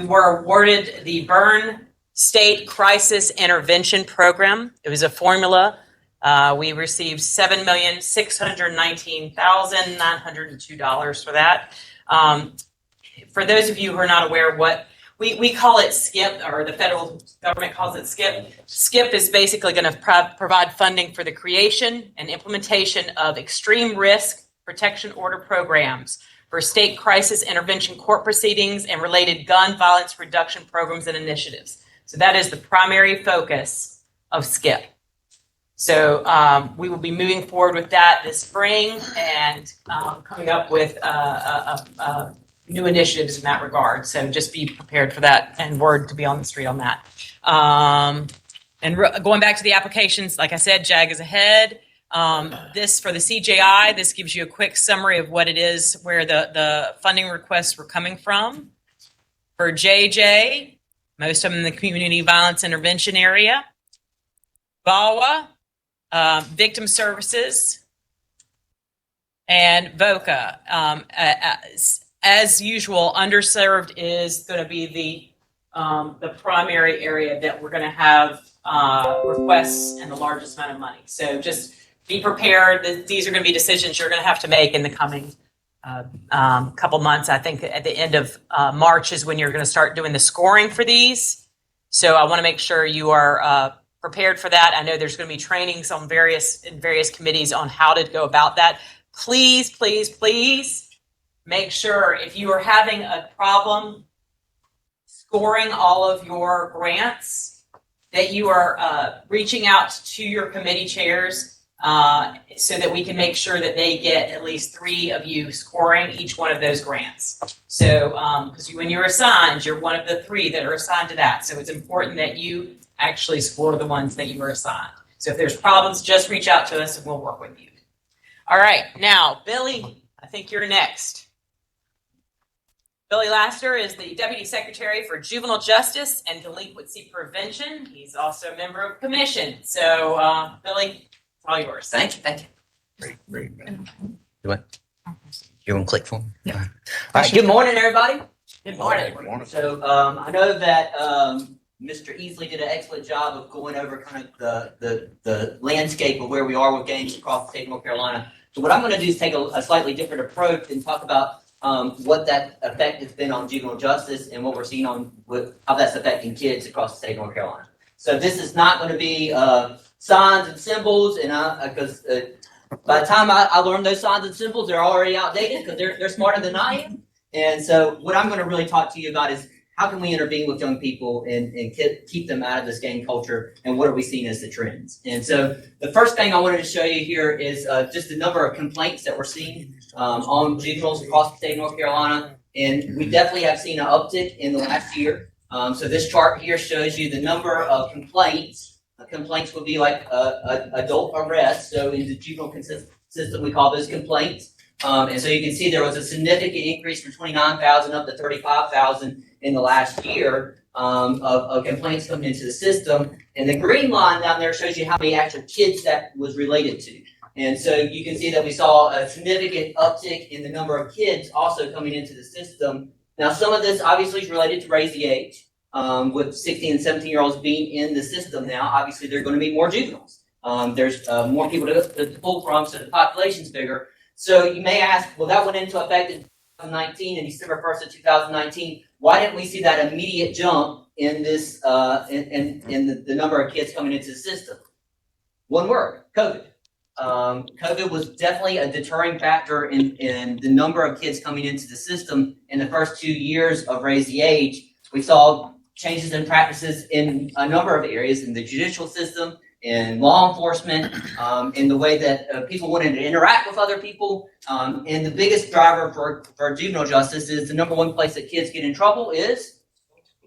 were awarded the Byrne State Crisis Intervention Program. It was a formula. We received $7,619,902 for that. For those of you who are not aware, what we call it SCIP, or the federal government calls it SCIP. SCIP is basically going to provide funding for the creation and implementation of extreme risk protection order programs for state crisis intervention court proceedings and related gun violence reduction programs and initiatives. So that is the primary focus of SCIP. So we will be moving forward with that this spring and coming up with new initiatives in that regard. So just be prepared for that and word to be on the street on that. Going back to the applications, like I said, JAG is ahead. This for the CJI, this gives you a quick summary of what it is, where the funding requests were coming from. For JJ, most of them in the community violence intervention area. VAWA, victim services, and VOCA. As usual, underserved is going to be the primary area that we're going to have requests and the largest amount of money. So just be prepared that these are going to be decisions you're going to have to make in the coming couple months. I think at the end of March is when you're going to start doing the scoring for these. So I want to make sure you are prepared for that. I know there's going to be trainings on in various committees on how to go about that. Please, please, please make sure if you are having a problem scoring all of your grants, that you are reaching out to your committee chairs so that we can make sure that they get at least 3 of you scoring each one of those grants. So, because when you're assigned, you're one of the 3 that are assigned to that. So it's important that you actually score the ones that you were assigned. So if there's problems, just reach out to us and we'll work with you. All right, now, Billy, I think you're next. Billy Laster is the Deputy Secretary for Juvenile Justice and Delinquency Prevention. He's also a member of commission. So, Billy, it's all yours. Thank you. Great. You want to click for me? Yeah. All right. Good morning, everybody. Good morning. So I know that Mr. Easley did an excellent job of going over kind of the landscape of where we are with gangs across the state of North Carolina. So what I'm going to do is take a slightly different approach and talk about what that effect has been on juvenile justice and what we're seeing on how that's affecting kids across the state of North Carolina. So this is not going to be signs and symbols, and because by the time I learned those signs and symbols, they're already outdated because they're smarter than I am. And so what I'm going to really talk to you about is how can we intervene with young people and keep them out of this gang culture, and what are we seeing as the trends? And so the first thing I wanted to show you here is just the number of complaints that we're seeing on juveniles across the state of North Carolina. And we definitely have seen an uptick in the last year. So this chart here shows you the number of complaints. Complaints would be like adult arrests. So in the juvenile system, we call those complaints. And so you can see there was a significant increase from 29,000 up to 35,000 in the last year of complaints coming into the system. And the green line down there shows you how many actual kids that was related to. And so you can see that we saw a significant uptick in the number of kids also coming into the system. Now, some of this obviously is related to raise the age. With 16 and 17-year-olds being in the system now, obviously there are going to be more juveniles. There's more people to pull from, so the population's bigger. So you may ask, well, that went into effect in 2019, and December 1st of 2019. Why didn't we see that immediate jump in this in the number of kids coming into the system? One word: COVID. COVID was definitely a deterring factor in the number of kids coming into the system in the first 2 years of Raise the Age. We saw changes in practices in a number of areas in the judicial system, in law enforcement, in the way that people wanted to interact with other people. And the biggest driver for juvenile justice is the number one place that kids get in trouble is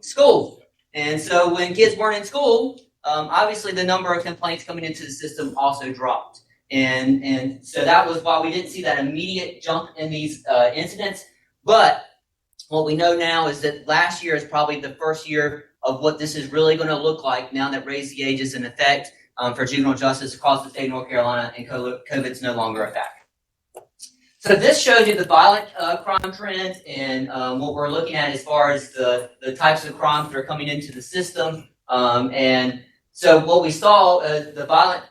school. And so when kids weren't in school, obviously the number of complaints coming into the system also dropped. And so that was why we didn't see that immediate jump in these incidents. But what we know now is that last year is probably the first year of what this is really going to look like now that Raise the Age is in effect for juvenile justice across the state of North Carolina, and COVID's no longer a factor. So this shows you the violent crime trends and what we're looking at as far as the types of crimes that are coming into the system. And so what we saw, the violent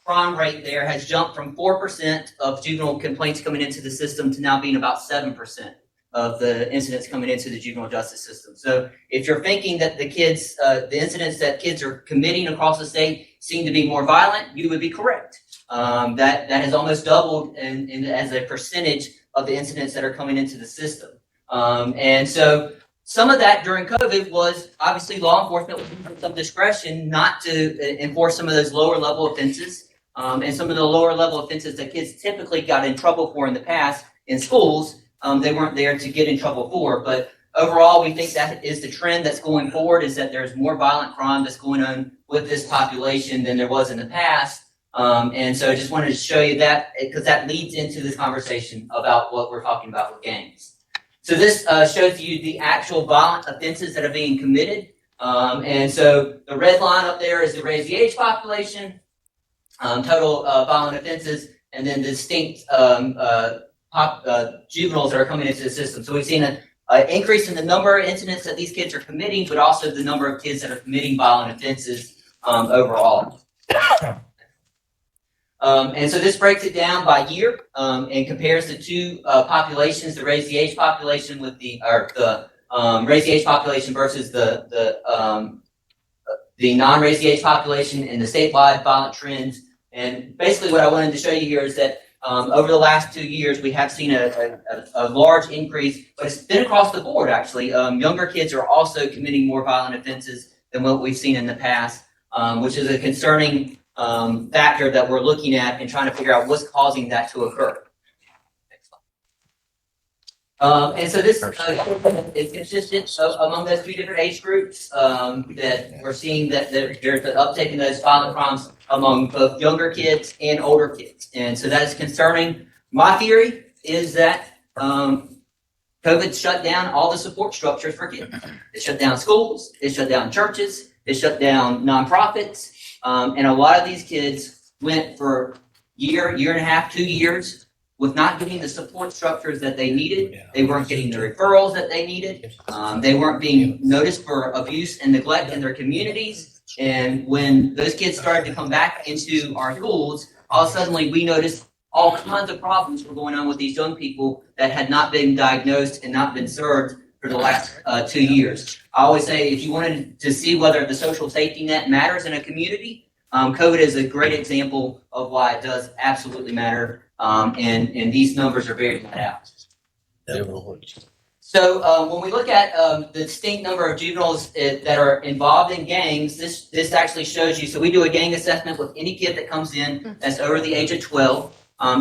crime rate there has jumped from 4% of juvenile complaints coming into the system to now being about 7% of the incidents coming into the juvenile justice system. So if you're thinking that the incidents that kids are committing across the state seem to be more violent, you would be correct. That has almost doubled as a percentage of the incidents that are coming into the system. And so some of that during COVID was obviously law enforcement with some discretion not to enforce some of those lower level offenses. And some of the lower level offenses that kids typically got in trouble for in the past in schools, they weren't there to get in trouble for. But overall, we think that is the trend that's going forward, is that there's more violent crime that's going on with this population than there was in the past. And so I just wanted to show you that because that leads into this conversation about what we're talking about with gangs. So this shows you the actual violent offenses that are being committed. And so the red line up there is the Raise the Age population, total violent offenses, and then distinct juveniles that are coming into the system. So we've seen an increase in the number of incidents that these kids are committing, but also the number of kids that are committing violent offenses overall. And so this breaks it down by year and compares the two populations: the Raise the Age population with Raise the Age population versus the the non-raised age population and the statewide violent trends. And basically what I wanted to show you here is that over the last 2 years, we have seen a large increase, but it's been across the board, actually. Younger kids are also committing more violent offenses than what we've seen in the past, which is a concerning factor that we're looking at and trying to figure out what's causing that to occur. And so this is consistent among those 3 different age groups, that we're seeing that there's an uptick in those violent crimes among both younger kids and older kids. And so that is concerning. My theory is that COVID shut down all the support structures for kids. It shut down schools, it shut down churches, it shut down nonprofits, and a lot of these kids went for year and a half, 2 years with not getting the support structures that they needed. They weren't getting the referrals that they needed. They weren't being noticed for abuse and neglect in their communities. And when those kids started to come back into our schools, all of a sudden we noticed all kinds of problems were going on with these young people that had not been diagnosed and not been served for the last 2 years. I always say, if you wanted to see whether the social safety net matters in a community, COVID is a great example of why it does absolutely matter. And these numbers are very flat out. So when we look at the distinct number of juveniles that are involved in gangs, this actually shows you. So we do a gang assessment with any kid that comes in that's over the age of 12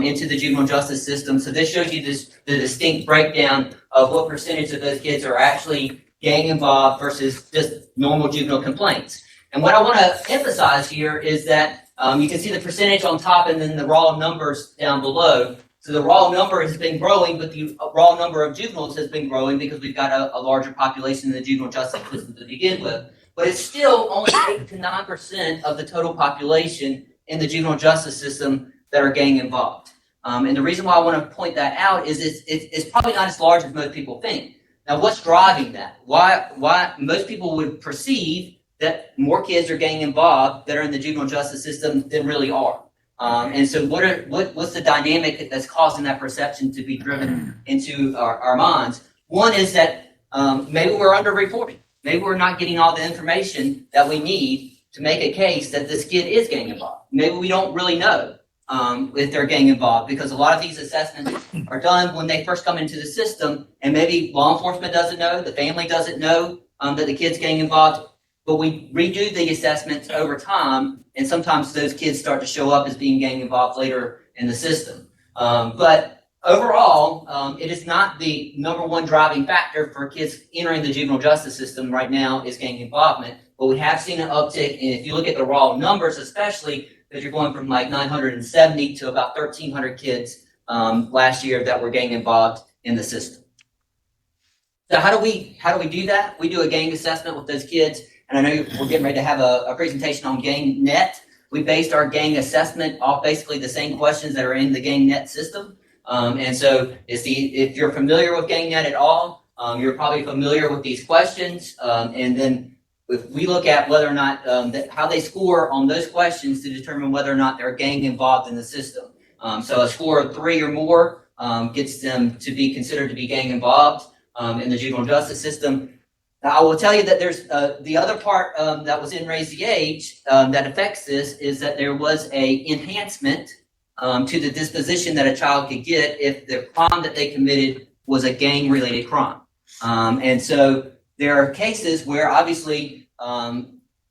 into the juvenile justice system. So this shows you the distinct breakdown of what percentage of those kids are actually gang involved versus just normal juvenile complaints. And what I want to emphasize here is that you can see the percentage on top and then the raw numbers down below. So the raw number has been growing, but the raw number of juveniles has been growing because we've got a larger population in the juvenile justice system to begin with. But it's still only 8 to 9% of the total population in the juvenile justice system that are gang involved. And the reason why I want to point that out is it's probably not as large as most people think. Now, what's driving that? Why most people would perceive that more kids are gang involved that are in the juvenile justice system than really are. And so what's the dynamic that's causing that perception to be driven into our minds? One is that maybe we're underreporting. Maybe we're not getting all the information that we need to make a case that this kid is gang involved. Maybe we don't really know if they're gang involved, because a lot of these assessments are done when they first come into the system, and maybe law enforcement doesn't know, the family doesn't know that the kid's gang involved. But we redo the assessments over time, and sometimes those kids start to show up as being gang involved later in the system. But overall, it is not the #1 driving factor for kids entering the juvenile justice system right now is gang involvement. But we have seen an uptick, and if you look at the raw numbers, especially, that you're going from like 970 to about 1,300 kids last year that were gang involved in the system. So how do we do that? We do a gang assessment with those kids. And I know we're getting ready to have a presentation on Gangnet. We based our gang assessment off basically the same questions that are in the Gangnet system. And so if you're familiar with Gangnet at all, you're probably familiar with these questions. And then if we look at whether or not how they score on those questions to determine whether or not they're gang involved in the system. So a score of 3 or more gets them to be considered to be gang involved in the juvenile justice system. Now, I will tell you that there's the other part that was in Raise the Age that affects this is that there was a enhancement to the disposition that a child could get if the crime that they committed was a gang-related crime. And so there are cases where obviously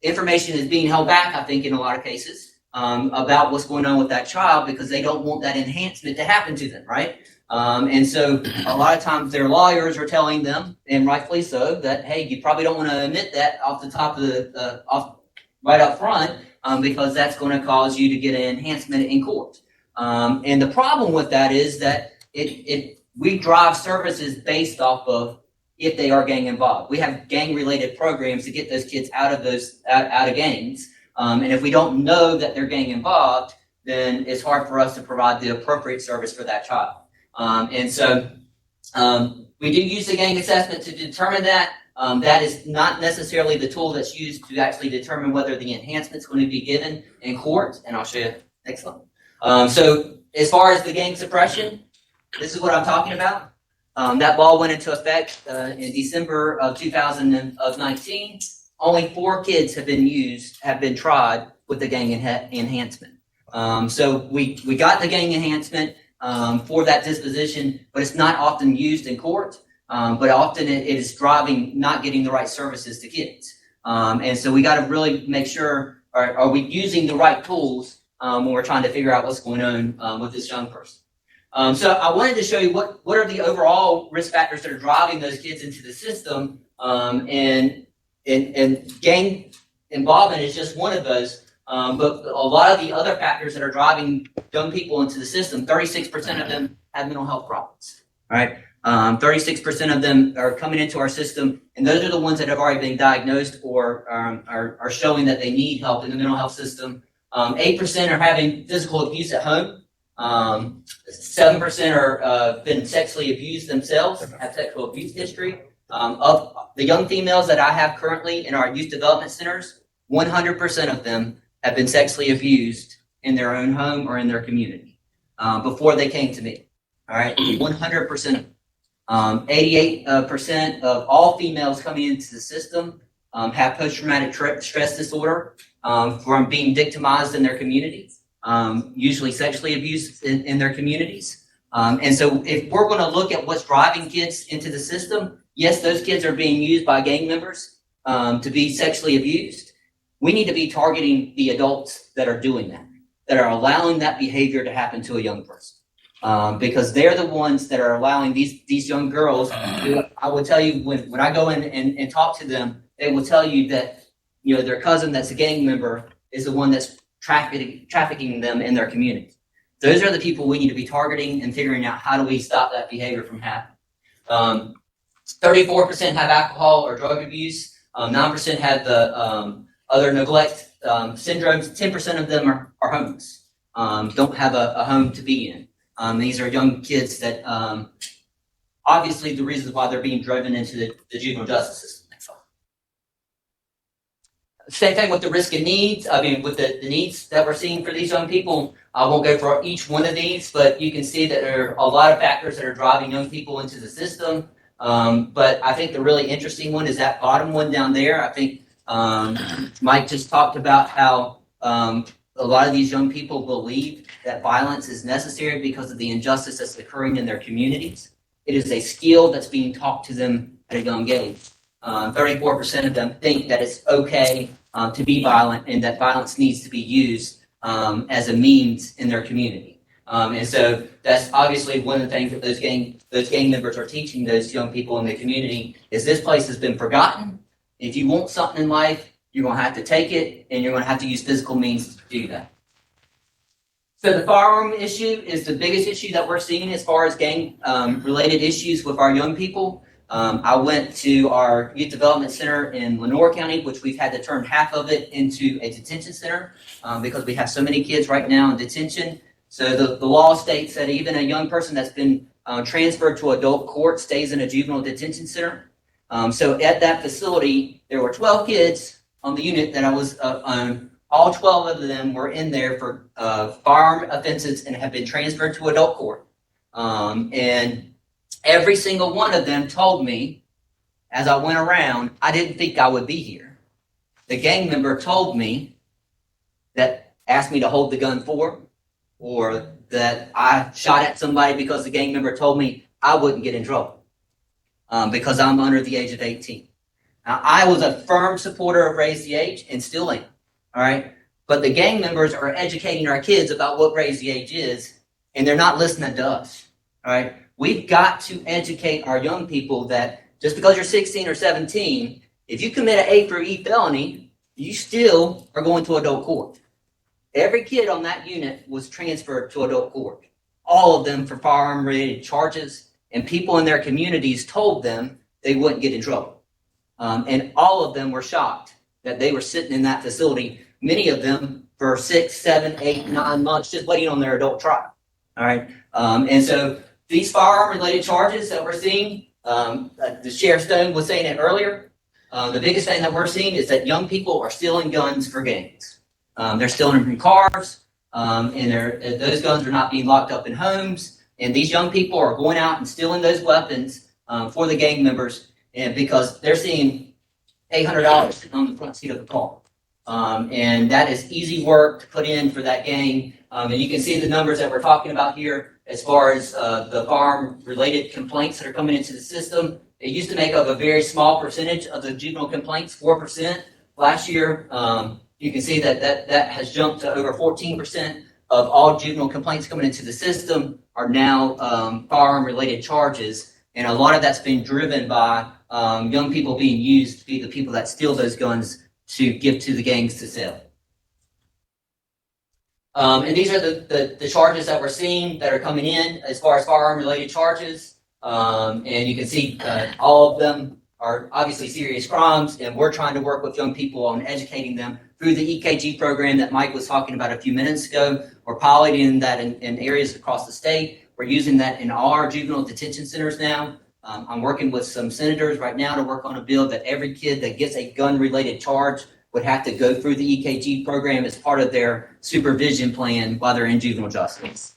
information is being held back, I think, in a lot of cases about what's going on with that child because they don't want that enhancement to happen to them, right? And so a lot of times their lawyers are telling them, and rightfully so, that, hey, you probably don't want to admit that off the top of right up front because that's going to cause you to get an enhancement in court. And the problem with that is that we drive services based off of if they are gang involved. We have gang related programs to get those kids out of gangs. And if we don't know that they're gang involved, then it's hard for us to provide the appropriate service for that child. And so we do use the gang assessment to determine that. That is not necessarily the tool that's used to actually determine whether the enhancement is going to be given in court. And I'll show you next slide. So as far as the gang suppression, this is what I'm talking about. That law went into effect in December of 2019. only 4 kids have been tried with the gang enhancement. So we got the gang enhancement for that disposition, but it's not often used in court. But often it is driving not getting the right services to kids. And so we got to really make sure, are we using the right tools when we're trying to figure out what's going on with this young person. So I wanted to show you what are the overall risk factors that are driving those kids into the system. And gang involvement is just one of those. But a lot of the other factors that are driving young people into the system, 36% of them have mental health problems, right? 36% of them are coming into our system, and those are the ones that have already been diagnosed or are showing that they need help in the mental health system. 8% are having physical abuse at home. 7% are been sexually abused themselves, have sexual abuse history. Of the young females that I have currently in our youth development centers, 100% of them have been sexually abused in their own home or in their community before they came to me. All right, 100%. 88% of all females coming into the system have post-traumatic stress disorder from being victimized in their communities, usually sexually abused in their communities. And so if we're going to look at what's driving kids into the system, yes, those kids are being used by gang members to be sexually abused. We need to be targeting the adults that are doing that are allowing that behavior to happen to a young person. Because they're the ones that are allowing these young girls. I will tell you when I go in and talk to them, they will tell you that their cousin that's a gang member is the one that's trafficking them in their community. Those are the people we need to be targeting and figuring out how do we stop that behavior from happening. 34% have alcohol or drug abuse. 9% have the other neglect syndromes. 10% of them are homeless. Don't have a home to be in. These are young kids that obviously the reasons why they're being driven into the juvenile justice system. Next slide. Same thing with the risk and needs. I mean, with the needs that we're seeing for these young people, I won't go for each one of these, but you can see that there are a lot of factors that are driving young people into the system. But I think the really interesting one is that bottom one down there. I think Mike just talked about how a lot of these young people believe that violence is necessary because of the injustice that's occurring in their communities. It is a skill that's being taught to them at a young age. 34% of them think that it's okay to be violent and that violence needs to be used as a means in their community. And so that's obviously one of the things that those gang members are teaching those young people in the community is this place has been forgotten. If you want something in life, you're going to have to take it, and you're going to have to use physical means to do that. So the firearm issue is the biggest issue that we're seeing as far as gang related issues with our young people. I went to our youth development center in Lenore County, which we've had to turn half of it into a detention center because we have so many kids right now in detention. So the law states that even a young person that's been transferred to adult court stays in a juvenile detention center. So at that facility, there were 12 kids on the unit that I was on. All 12 of them were in there for firearm offenses and have been transferred to adult court. And every single one of them told me, as I went around, I didn't think I would be here. The gang member told me that asked me to hold the gun for, or that I shot at somebody because the gang member told me I wouldn't get in trouble because I'm under the age of 18. Now, I was a firm supporter of raise the age and still am. All right. But the gang members are educating our kids about what raise the age is, and they're not listening to us. All right. We've got to educate our young people that just because you're 16 or 17, if you commit an A through E felony, you still are going to adult court. Every kid on that unit was transferred to adult court, all of them for firearm related charges, and people in their communities told them they wouldn't get in trouble. And all of them were shocked that they were sitting in that facility, many of them for 6, 7, 8, 9 months, just waiting on their adult trial. All right. And so these firearm related charges that we're seeing, the Sheriff Stone was saying it earlier. The biggest thing that we're seeing is that young people are stealing guns for gangs. They're stealing them from cars, and those guns are not being locked up in homes. And these young people are going out and stealing those weapons for the gang members, and because they're seeing $800 sitting on the front seat of the car. And that is easy work to put in for that gang. And you can see the numbers that we're talking about here as far as the firearm-related complaints that are coming into the system. It used to make up a very small percentage of the juvenile complaints, 4%. Last year, you can see that has jumped to over 14% of all juvenile complaints coming into the system are now firearm-related charges. And a lot of that's been driven by young people being used to be the people that steal those guns to give to the gangs to sell. And these are the charges that we're seeing that are coming in as far as firearm-related charges. And you can see all of them are obviously serious crimes, and we're trying to work with young people on educating them through the EKG program that Mike was talking about a few minutes ago. We're piloting that in areas across the state. We're using that in all our juvenile detention centers now. I'm working with some senators right now to work on a bill that every kid that gets a gun-related charge would have to go through the EKG program as part of their supervision plan while they're in juvenile justice.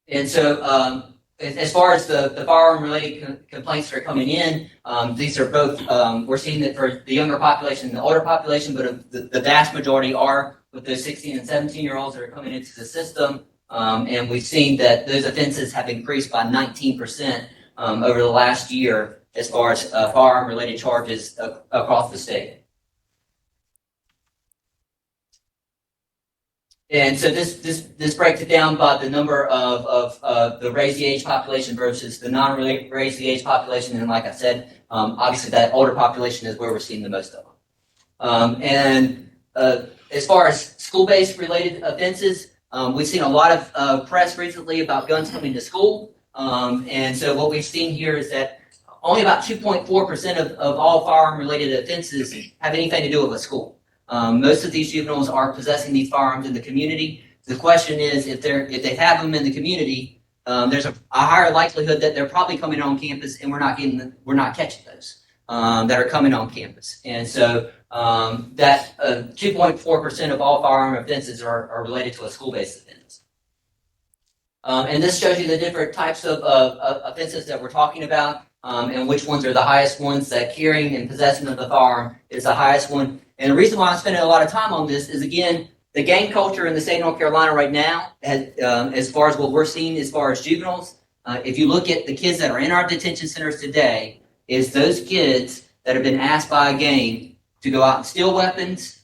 And so as far as the firearm-related complaints that are coming in, these are both, we're seeing that for the younger population and the older population, but the vast majority are with those 16 and 17-year-olds that are coming into the system. And we've seen that those offenses have increased by 19% over the last year as far as firearm-related charges across the state. And so this breaks it down by the number of the raised the age population versus the non-raised the age population. And like I said, obviously that older population is where we're seeing the most of them. And as far as school-based related offenses, we've seen a lot of press recently about guns coming to school. And so what we've seen here is that only about 2.4% of all firearm-related offenses have anything to do with a school. Most of these juveniles are possessing these firearms in the community. The question is, if they have them in the community, there's a higher likelihood that they're probably coming on campus, and we're not catching those that are coming on campus. And so that 2.4% of all firearm offenses are related to a school-based offense. And this shows you the different types of offenses that we're talking about, and which ones are the highest ones. That carrying and possession of the firearm is the highest one. And the reason why I'm spending a lot of time on this is, again, the gang culture in the state of North Carolina right now, as far as what we're seeing as far as juveniles, if you look at the kids that are in our detention centers today, is those kids that have been asked by a gang to go out and steal weapons,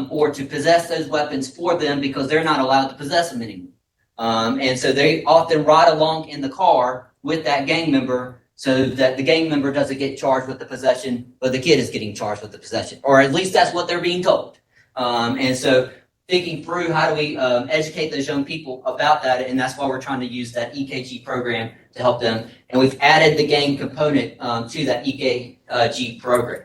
or to possess those weapons for them because they're not allowed to possess them anymore. And so they often ride along in the car with that gang member so that the gang member doesn't get charged with the possession, but the kid is getting charged with the possession, or at least that's what they're being told. And so thinking through how do we educate those young people about that, and that's why we're trying to use that EKG program to help them. And we've added the gang component to that EKG program.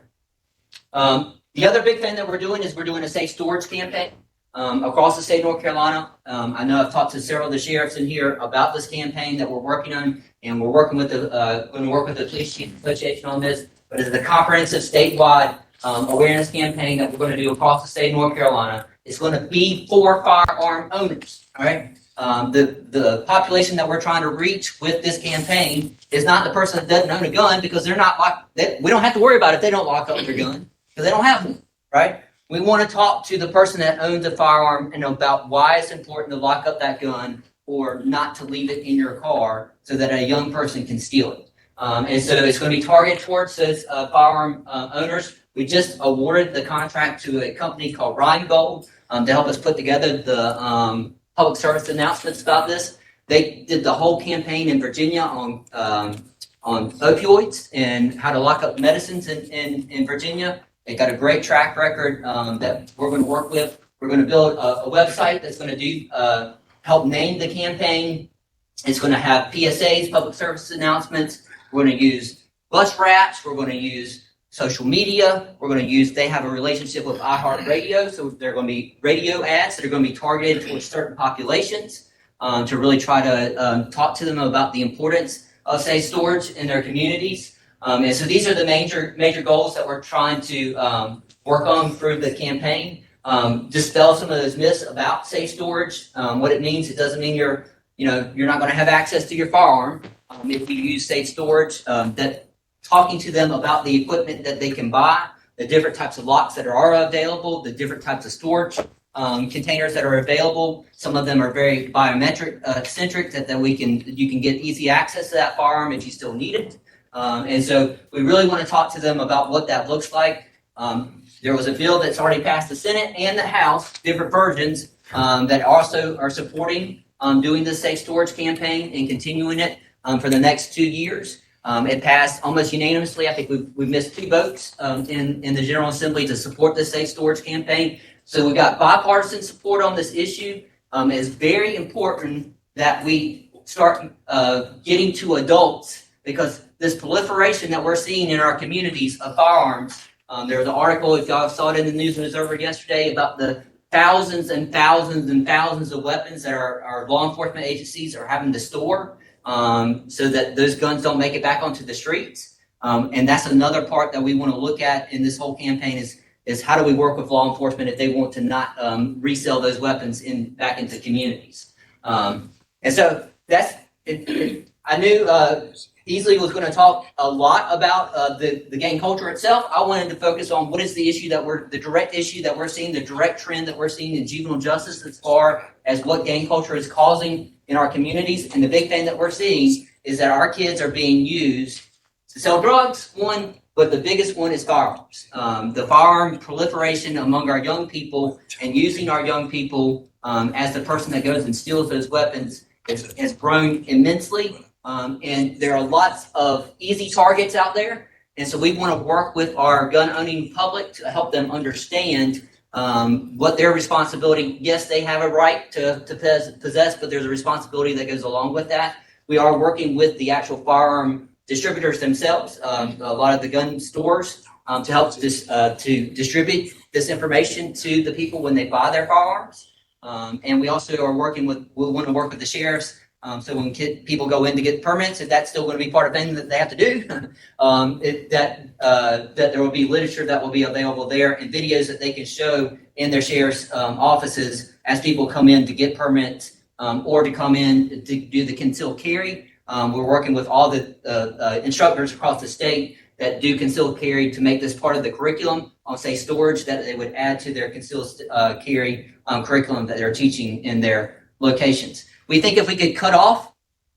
The other big thing that we're doing is we're doing a safe storage campaign across the state of North Carolina. I know I've talked to several of the sheriffs in here about this campaign that we're working on, and we're working with going to work with the Police Chiefs Association on this. But it's a comprehensive statewide awareness campaign that we're going to do across the state of North Carolina. It's going to be for firearm owners. All right. The population that we're trying to reach with this campaign is not the person that doesn't own a gun, because they're not we don't have to worry about it if they don't lock up their gun, because they don't have one. Right. We want to talk to the person that owns a firearm and about why it's important to lock up that gun or not to leave it in your car so that a young person can steal it. And so it's going to be targeted towards those firearm owners. We just awarded the contract to a company called Rheingold to help us put together the public service announcements about this. They did the whole campaign in Virginia on opioids and how to lock up medicines in Virginia. They got a great track record that we're going to work with. We're going to build a website that's going to do help name the campaign. It's going to have PSAs, public service announcements. We're going to use bus wraps. We're going to use social media. We're going to use, they have a relationship with iHeartRadio, so they're going to be radio ads that are going to be targeted towards certain populations to really try to talk to them about the importance of safe storage in their communities. And so these are the major goals that we're trying to work on through the campaign. Dispel some of those myths about safe storage, what it means. It doesn't mean you're not going to have access to your firearm if you use safe storage. That talking to them about the equipment that they can buy, the different types of locks that are available, the different types of storage containers that are available. Some of them are very biometric centric that you can get easy access to that firearm if you still need it. And so we really want to talk to them about what that looks like. There was a bill that's already passed the Senate and the House, different versions, that also are supporting doing the safe storage campaign and continuing it for the next 2 years. It passed almost unanimously. I think we missed 2 votes in the General Assembly to support the safe storage campaign. So we got bipartisan support on this issue. It's very important that we start getting to adults, because this proliferation that we're seeing in our communities of firearms. There was an article, if y'all saw it in the News and Observer yesterday, about the thousands and thousands and thousands of weapons that our law enforcement agencies are having to store so that those guns don't make it back onto the streets. And that's another part that we want to look at in this whole campaign is how do we work with law enforcement if they want to not resell those weapons back into communities. And so that's it. I knew Easley was going to talk a lot about the gang culture itself. I wanted to focus on what is the issue the direct issue that we're seeing, the direct trend that we're seeing in juvenile justice as far as what gang culture is causing in our communities. And the big thing that we're seeing is that our kids are being used to sell drugs, one, but the biggest one is firearms. The firearm proliferation among our young people and using our young people as the person that goes and steals those weapons has grown immensely. And there are lots of easy targets out there. And so we want to work with our gun owning public to help them understand what their responsibility. Yes, they have a right to possess, but there's a responsibility that goes along with that. We are working with the actual firearm distributors themselves, a lot of the gun stores, to help to distribute this information to the people when they buy their firearms. And we also are we want to work with the sheriffs. So when people go in to get permits, if that's still going to be part of things that they have to do, that there will be literature that will be available there and videos that they can show in their sheriff's offices as people come in to get permits or to come in to do the concealed carry. We're working with all the instructors across the state that do concealed carry to make this part of the curriculum on, say, storage, that they would add to their concealed carry curriculum that they're teaching in their locations. We think if we could cut off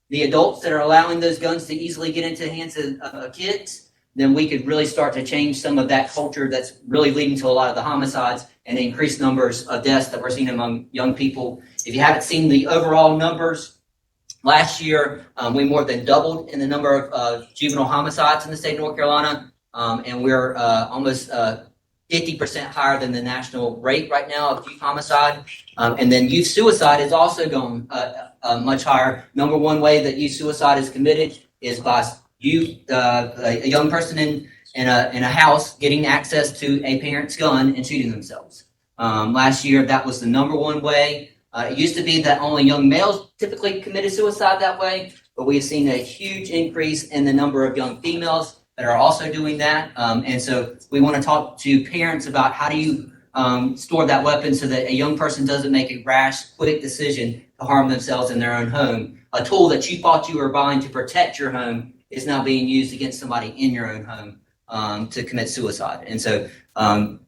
the adults that are allowing those guns to easily get into the hands of kids, then we could really start to change some of that culture that's really leading to a lot of the homicides and the increased numbers of deaths that we're seeing among young people. If you haven't seen the overall numbers, last year we more than doubled in the number of juvenile homicides in the state of North Carolina, and we're almost 50% higher than the national rate right now of youth homicide. And then youth suicide is also going much higher. Number one way that youth suicide is committed is by a young person in a house getting access to a parent's gun and shooting themselves. Last year, that was the number one way. It used to be that only young males typically committed suicide that way, but we've seen a huge increase in the number of young females that are also doing that. And so we want to talk to parents about how do you store that weapon so that a young person doesn't make a rash, quick decision to harm themselves in their own home. A tool that you thought you were buying to protect your home is now being used against somebody in your own home to commit suicide. And so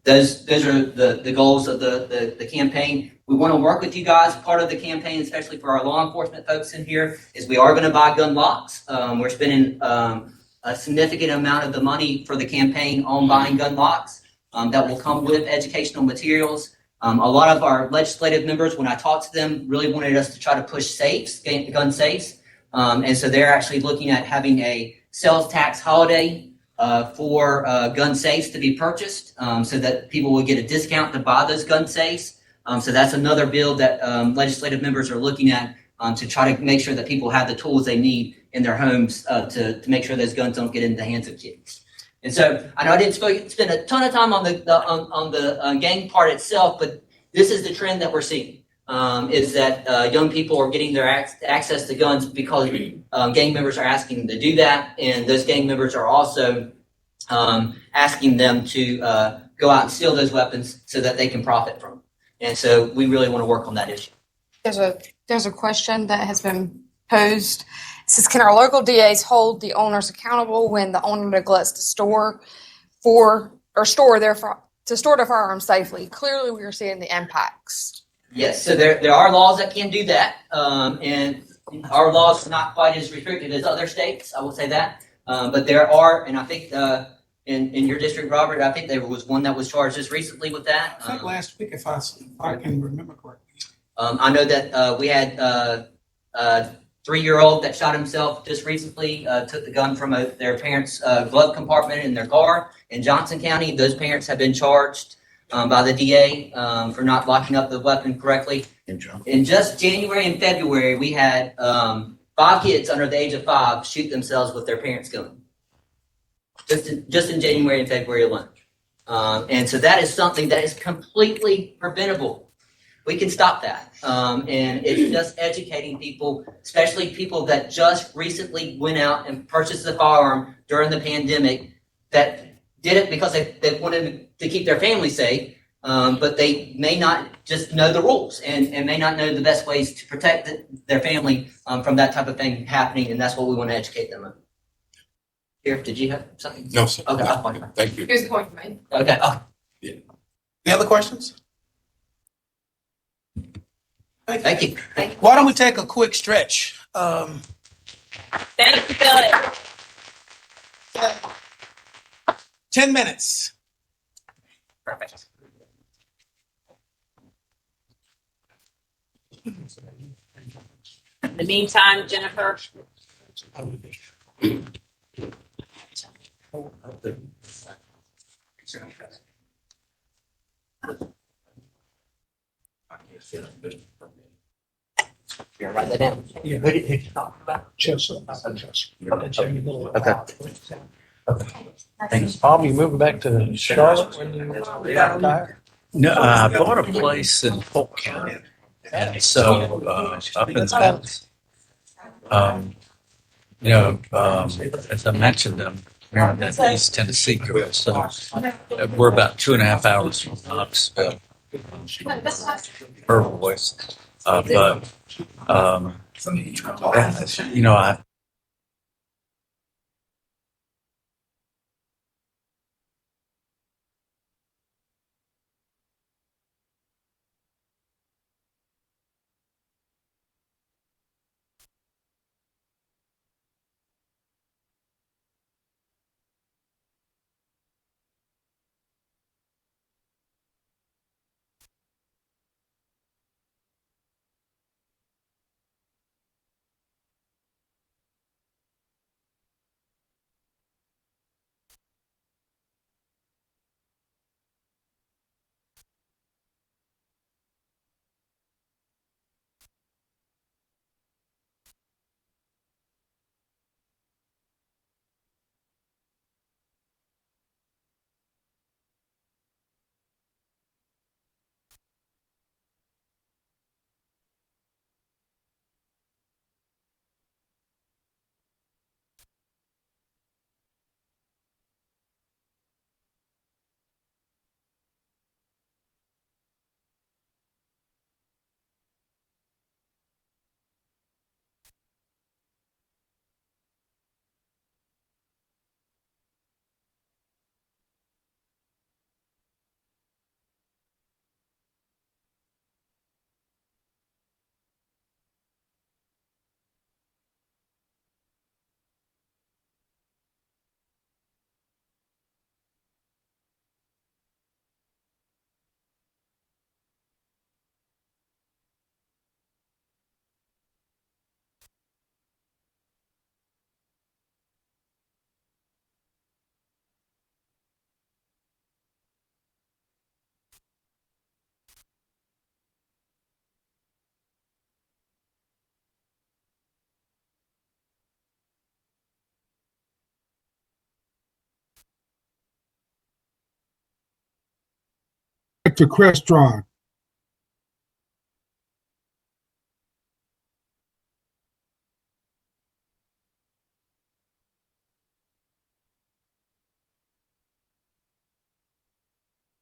those are the goals of the campaign. We want to work with you guys. Part of the campaign, especially for our law enforcement folks in here, is we are going to buy gun locks. We're spending a significant amount of the money for the campaign on buying gun locks that will come with educational materials. A lot of our legislative members, when I talked to them, really wanted us to try to push safes, gun safes. And so they're actually looking at having a sales tax holiday for gun safes to be purchased so that people will get a discount to buy those gun safes. So that's another bill that legislative members are looking at to try to make sure that people have the tools they need in their homes to make sure those guns don't get into the hands of kids. And so I know I didn't spend a ton of time on the gang part itself, but this is the trend that we're seeing, is that young people are getting their access to guns because gang members are asking them to do that, and those gang members are also asking them to go out and steal those weapons so that they can profit from them. And so we really want to work on that issue. There's a question that has been posed. It says, can our local DAs hold the owners accountable when the owner neglects to store their firearms safely? Clearly, we are seeing the impacts. Yes, so there are laws that can do that, and our laws are not quite as restricted as other states, I will say that. But there are, and I think in your district, Robert, I think there was one that was charged just recently with that. I think last week, if I can remember correctly. I know that we had a 3-year-old that shot himself just recently, took the gun from their parents' glove compartment in their car in Johnson County. Those parents have been charged by the DA for not locking up the weapon correctly. In just January and February, we had 5 kids under the age of 5 shoot themselves with their parents' gun. Just in January and February alone. And so that is something that is completely preventable. We can stop that. And it's just educating people, especially people that just recently went out and purchased a firearm during the pandemic, that did it because they wanted to keep their family safe, but they may not just know the rules and may not know the best ways to protect their family from that type of thing happening, and that's what we want to educate them on. Here, did you have something? No, sir. Okay, I'll find it. Thank you. Here's the point made. Okay. Any other questions? Thank you. Why don't we take a quick stretch? Thank you, Philip. 10 minutes. Perfect. In the meantime, Jennifer. You're gonna write that down. Yeah. Who did you talk about? Chelsea. Okay. Thanks. Bob, you moving back to Charlotte when you retire? No, I bought a place in Polk County, and so up in the as I mentioned, I'm in East Tennessee, so we're about 2.5 hours from Knoxville. Her voice, but I. To Crestron.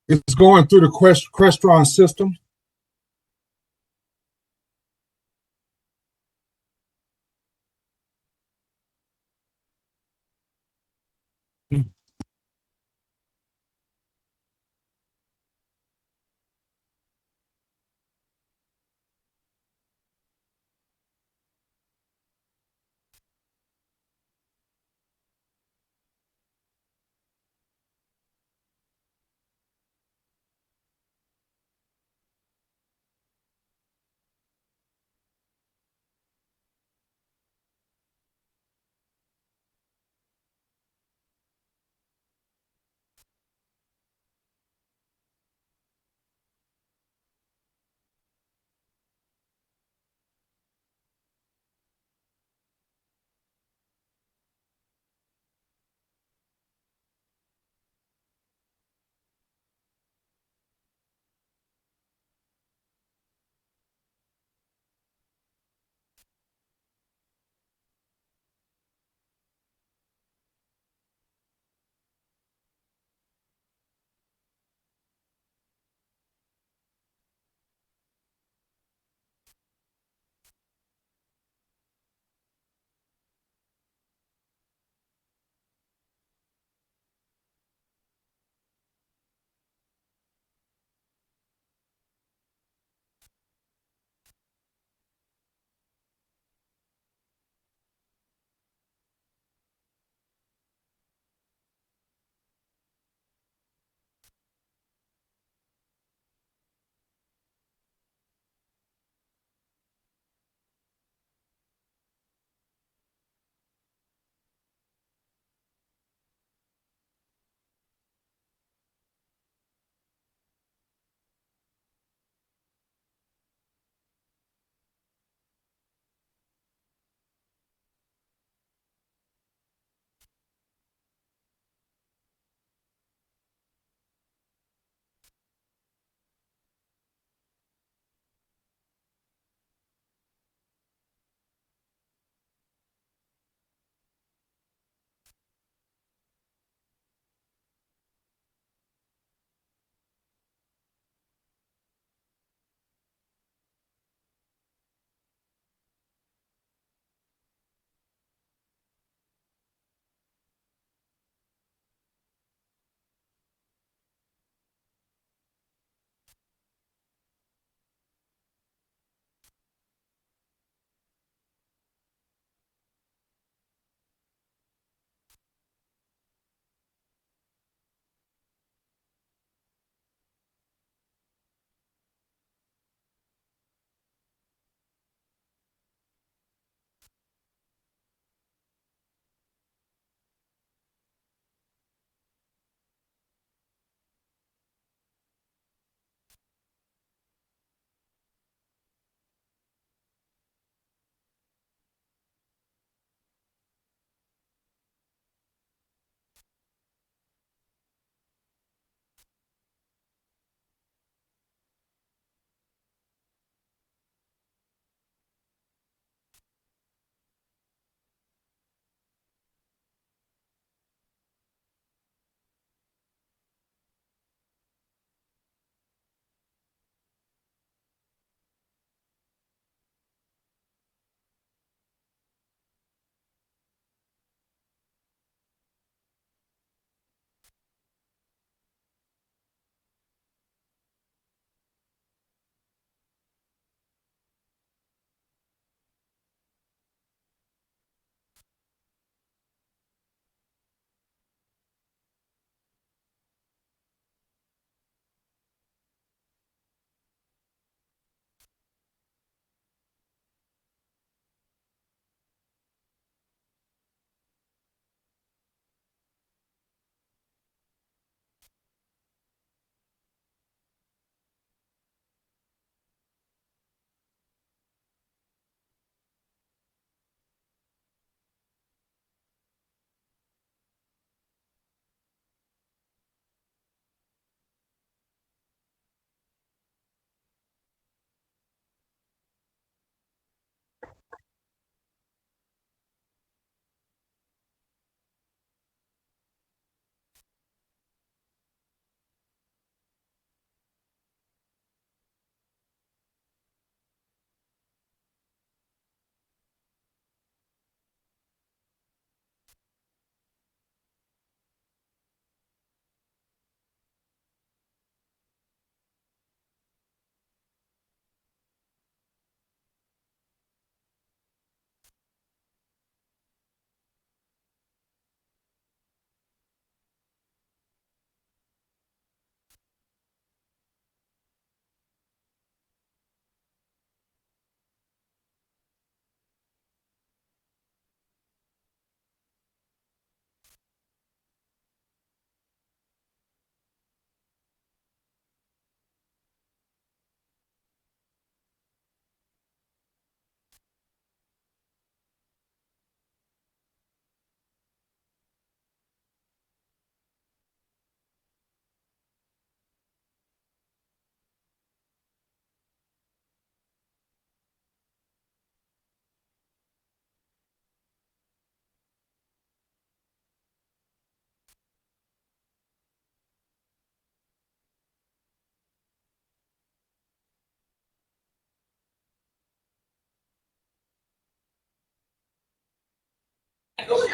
It's going through the Crestron system.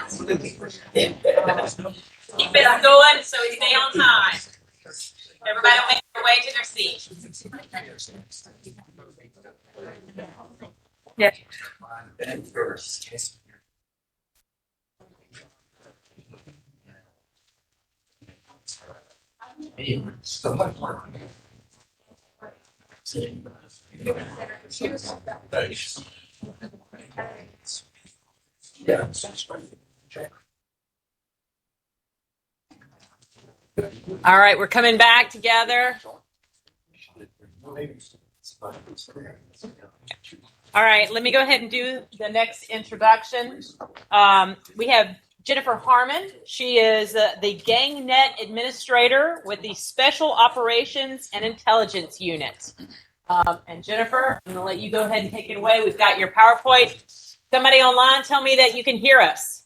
Keep it going so we stay on time. Everybody will make their way to their seat. Yeah. All right, we're coming back together. All right, let me go ahead and do the next introduction. We have Jennifer Harmon. She is the Gangnet administrator with the Special Operations and Intelligence Unit. And Jennifer, I'm going to let you go ahead and take it away. We've got your PowerPoint. Somebody online, tell me that you can hear us.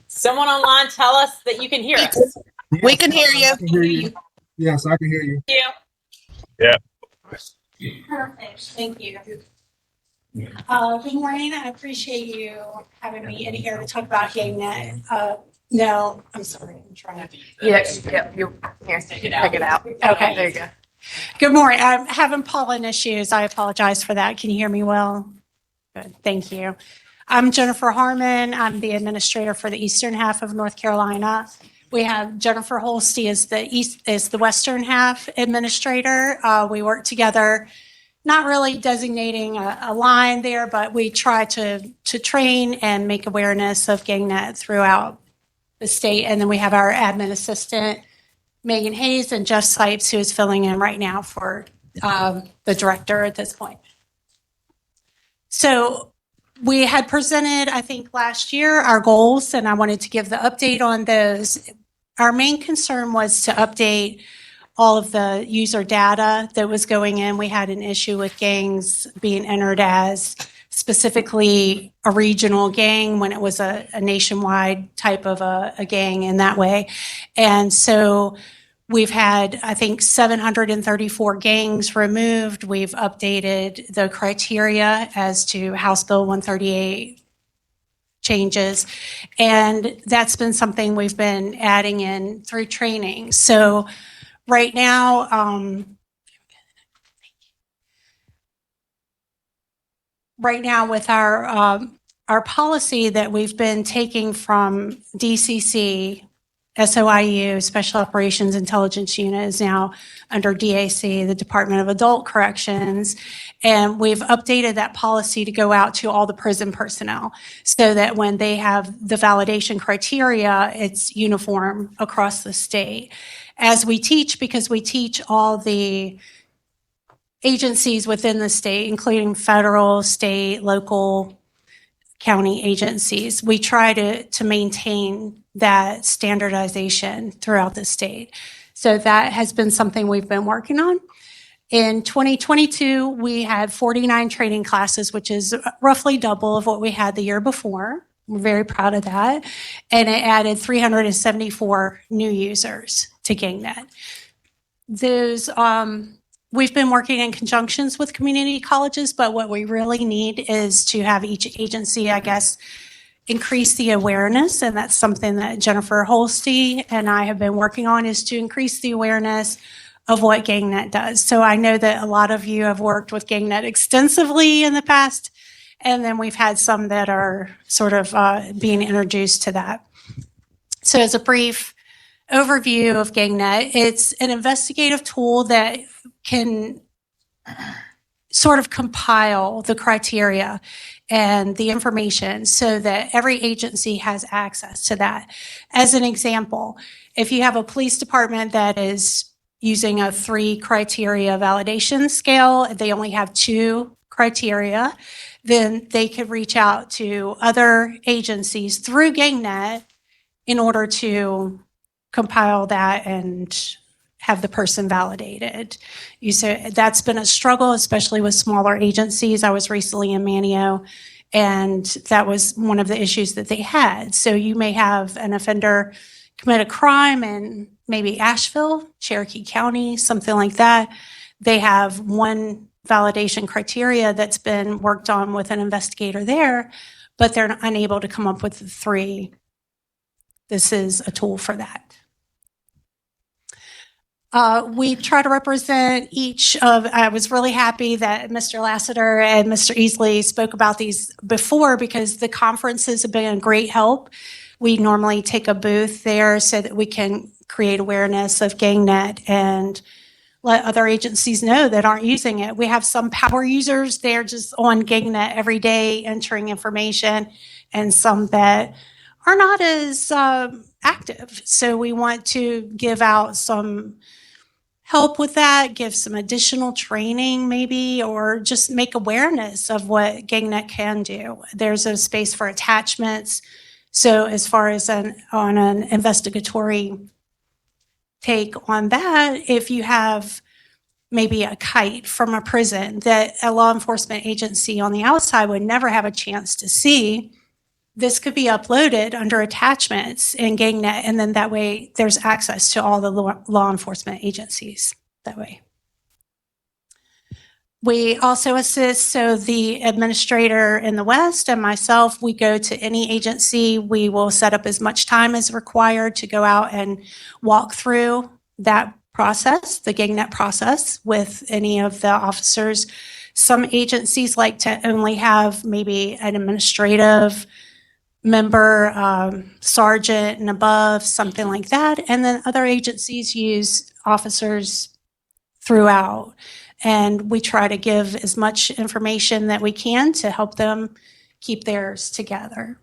Someone online, tell us that you can hear us. We can hear you. I can hear you. Yes, I can hear you. Thank you. Perfect, thank you. Good morning, I appreciate you having me in here to talk about Gangnet. No, I'm sorry, I'm trying to. Yes, yeah, you're here. Take it out. Take it out. Okay. There you go. Good morning, I'm having pollen issues, I apologize for that. Can you hear me well? Good, thank you. I'm Jennifer Harmon, I'm the administrator for the eastern half of North Carolina. We have Jennifer Holsty is the western half administrator. We work together, not really designating a line there, but we try to train and make awareness of Gangnet throughout the state. And then we have our admin assistant, Megan Hayes, and Jeff Sipes, who is filling in right now for the director at this point. So we had presented, I think, last year our goals, and I wanted to give the update on those. Our main concern was to update all of the user data that was going in. We had an issue with gangs being entered as specifically a regional gang when it was a nationwide type of a gang in that way. And so we've had, I think, 734 gangs removed. We've updated the criteria as to House Bill 138 changes. And that's been something we've been adding in through training. So right now, with our policy that we've been taking from DCC, SOIU, Special Operations Intelligence Unit, is now under DAC, the Department of Adult Corrections. And we've updated that policy to go out to all the prison personnel so that when they have the validation criteria, it's uniform across the state. As we teach, because we teach all the agencies within the state, including federal, state, local, county agencies, we try to maintain that standardization throughout the state. So that has been something we've been working on. In 2022, we had 49 training classes, which is roughly double of what we had the year before. We're very proud of that. And it added 374 new users to Gangnet. Those, we've been working in conjunctions with community colleges, but what we really need is to have each agency, I guess, increase the awareness. And that's something that Jennifer Holsty and I have been working on, is to increase the awareness of what Gangnet does. So I know that a lot of you have worked with Gangnet extensively in the past, and then we've had some that are sort of being introduced to that. So as a brief overview of Gangnet, it's an investigative tool that can sort of compile the criteria and the information so that every agency has access to that. As an example, if you have a police department that is using a 3 criteria validation scale, they only have 2 criteria, then they could reach out to other agencies through Gangnet in order to compile that and have the person validated. You said that's been a struggle, especially with smaller agencies. I was recently in Manio, and that was one of the issues that they had. So you may have an offender commit a crime in maybe Asheville, Cherokee County, something like that. They have one validation criteria that's been worked on with an investigator there, but they're unable to come up with the 3. This is a tool for that. We try to represent each of, I was really happy that Mr. Lassiter and Mr. Easley spoke about these before, because the conferences have been a great help. We normally take a booth there so that we can create awareness of Gangnet and let other agencies know that aren't using it. We have some power users, they're just on Gangnet every day entering information, and some that are not as active. So we want to give out some help with that, give some additional training maybe, or just make awareness of what Gangnet can do. There's a space for attachments. So as far as on an investigatory take on that, if you have maybe a kite from a prison that a law enforcement agency on the outside would never have a chance to see, this could be uploaded under attachments in Gangnet, and then that way there's access to all the law enforcement agencies that way. We also assist, so the administrator in the West and myself, we go to any agency. We will set up as much time as required to go out and walk through that process, the Gangnet process, with any of the officers. Some agencies like to only have maybe an administrative member, sergeant and above, something like that. And then other agencies use officers throughout. And we try to give as much information that we can to help them keep theirs together.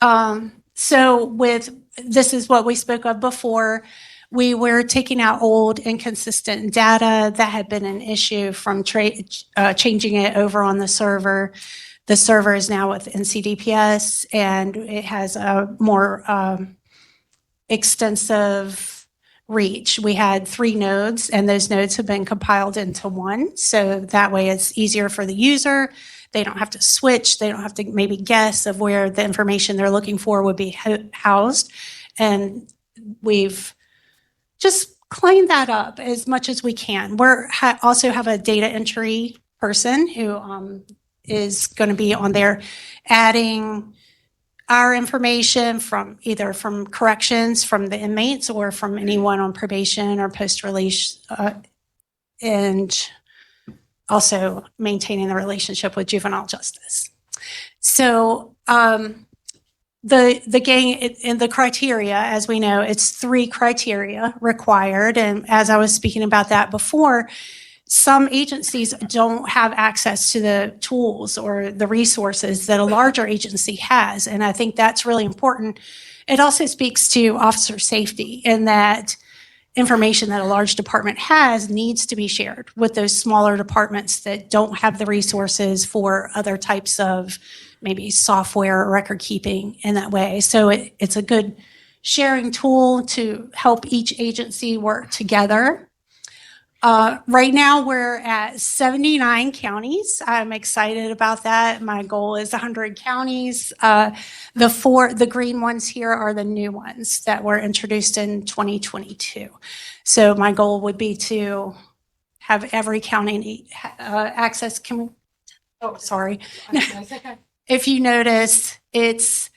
So with, this is what we spoke of before. We were taking out old inconsistent data that had been an issue from changing it over on the server. The server is now with NCDPS, and it has a more extensive reach. We had 3 nodes, and those nodes have been compiled into 1. So that way it's easier for the user. They don't have to switch. They don't have to maybe guess of where the information they're looking for would be housed. And we've just cleaned that up as much as we can. We're also have a data entry person who is going to be on there adding our information from either from corrections from the inmates or from anyone on probation or post-release, and also maintaining the relationship with juvenile justice. So the gang in the criteria, as we know, it's 3 criteria required. And as I was speaking about that before, some agencies don't have access to the tools or the resources that a larger agency has. And I think that's really important. It also speaks to officer safety, in that information that a large department has needs to be shared with those smaller departments that don't have the resources for other types of maybe software or record keeping in that way. So it's a good sharing tool to help each agency work together. Right now we're at 79 counties. I'm excited about that. My goal is 100 counties. The green ones here are the new ones that were introduced in 2022. So my goal would be to have every county access. Sorry. If you notice, it's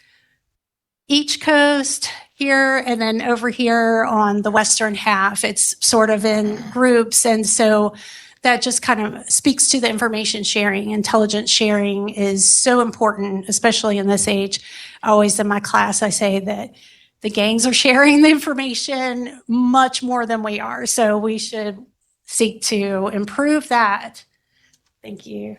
each coast here, and then over here on the western half, it's sort of in groups. And so that just kind of speaks to the information sharing. Intelligence sharing is so important, especially in this age. Always in my class, I say that the gangs are sharing the information much more than we are. So we should seek to improve that. Thank you.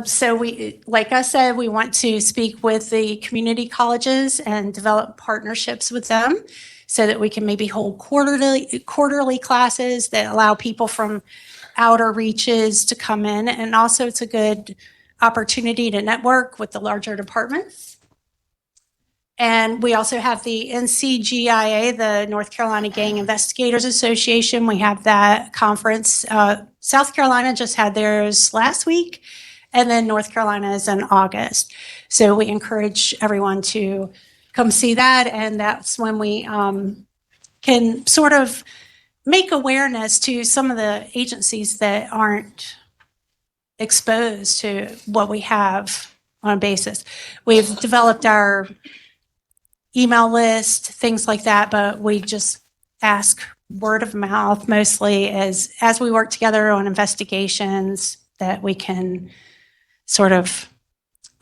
So we, like I said, we want to speak with the community colleges and develop partnerships with them so that we can maybe hold quarterly classes that allow people from outer reaches to come in. And also it's a good opportunity to network with the larger departments. And we also have the NCGIA, the North Carolina Gang Investigators Association. We have that conference. South Carolina just had theirs last week. And then North Carolina is in August. So we encourage everyone to come see that. And that's when we can sort of make awareness to some of the agencies that aren't exposed to what we have on a basis. We've developed our email list, things like that, but we just ask word of mouth mostly as we work together on investigations that we can sort of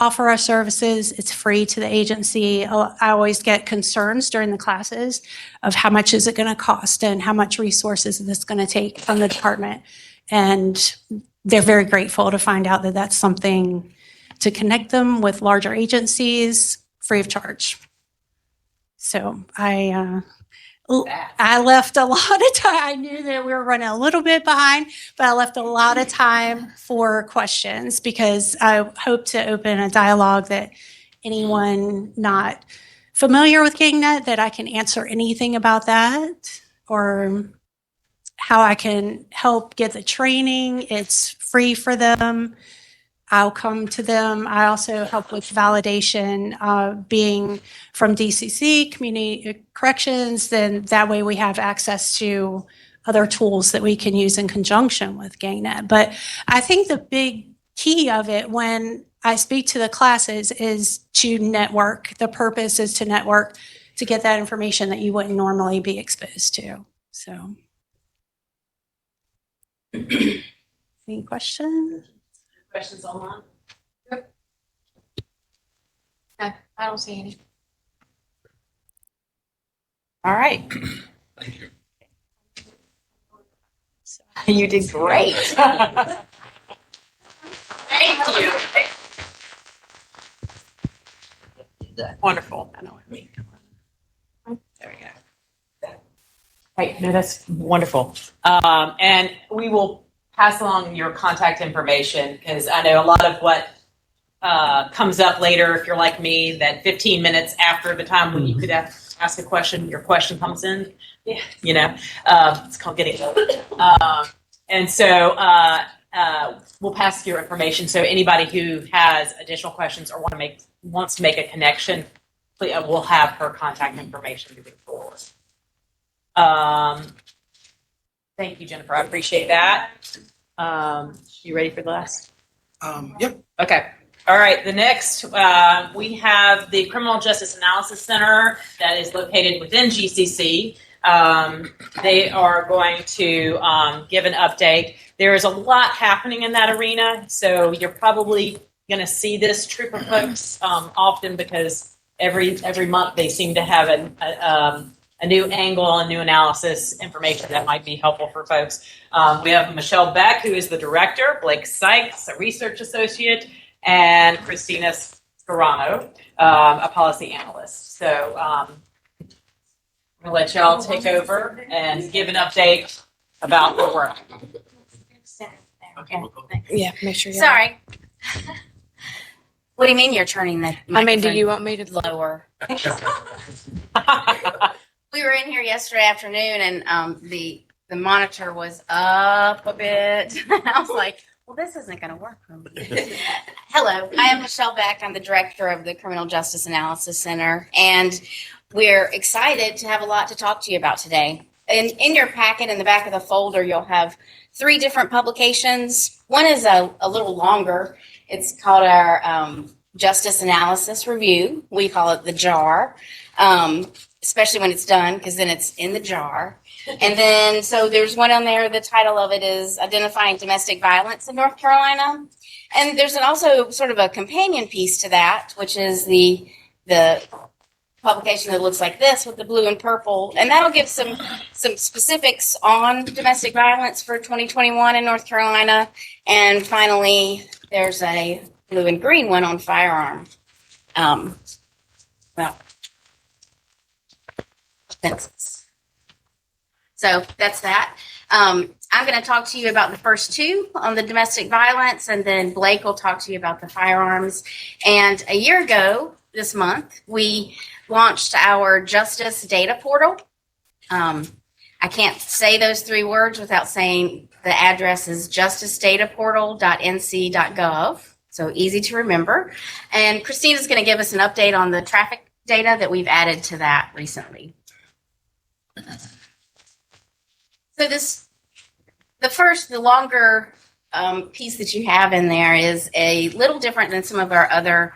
offer our services. It's free to the agency. I always get concerns during the classes of how much is it going to cost and how much resources is this going to take from the department. And they're very grateful to find out that that's something to connect them with larger agencies free of charge. So I left a lot of time. I knew that we were running a little bit behind, but I left a lot of time for questions because I hope to open a dialogue that anyone not familiar with Gangnet, that I can answer anything about that or how I can help get the training. It's free for them. I'll come to them. I also help with validation, being from DCC, Community Corrections, then that way we have access to other tools that we can use in conjunction with Gangnet. But I think the big key of it when I speak to the classes is to network. The purpose is to network to get that information that you wouldn't normally be exposed to. So, any questions? Questions online? No, I don't see any. All right. Thank you. You did great. Thank you. Wonderful. I know what I mean. There we go. Right, no, that's wonderful. And we will pass along your contact information because I know a lot of what comes up later, if you're like me, that 15 minutes after the time when you could ask a question, your question comes in. Yeah. You know, it's called getting old. And so we'll pass your information. So anybody who has additional questions or wants to make a connection, we'll have her contact information moving forward. Thank you, Jennifer. I appreciate that. You ready for the last? Yep. Okay. All right. The next, we have the Criminal Justice Analysis Center that is located within GCC. They are going to give an update. There is a lot happening in that arena, so you're probably going to see this troop of folks often because every month they seem to have a new angle and new analysis information that might be helpful for folks. We have Michelle Beck, who is the director, Blake Sykes, a research associate, and Christina Scarano, a policy analyst. So I'm going to let y'all take over and give an update about the work. Okay. Yeah, make sure. Sorry. What do you mean you're turning the do you want me to lower? We were in here yesterday afternoon and the monitor was up a bit. I was like, well, this isn't going to work for me. Hello, I am Michelle Beck. I'm the director of the Criminal Justice Analysis Center, and we're excited to have a lot to talk to you about today. In your packet, in the back of the folder, you'll have 3 different publications. One is a little longer. It's called our Justice Analysis Review. We call it the JAR. Especially when it's done, because then it's in the jar. And then, so there's one on there, the title of it is Identifying Domestic Violence in North Carolina. And there's also sort of a companion piece to that, which is the publication that looks like this with the blue and purple. And that'll give some specifics on domestic violence for 2021 in North Carolina. And finally, there's a blue and green one on firearm. So that's that. I'm going to talk to you about the first 2 on the domestic violence, and then Blake will talk to you about the firearms. And a year ago this month, we launched our Justice Data Portal. I can't say those 3 words without saying the address is justicedataportal.nc.gov. So easy to remember. And Christina's going to give us an update on the traffic data that we've added to that recently. So the longer piece that you have in there is a little different than some of our other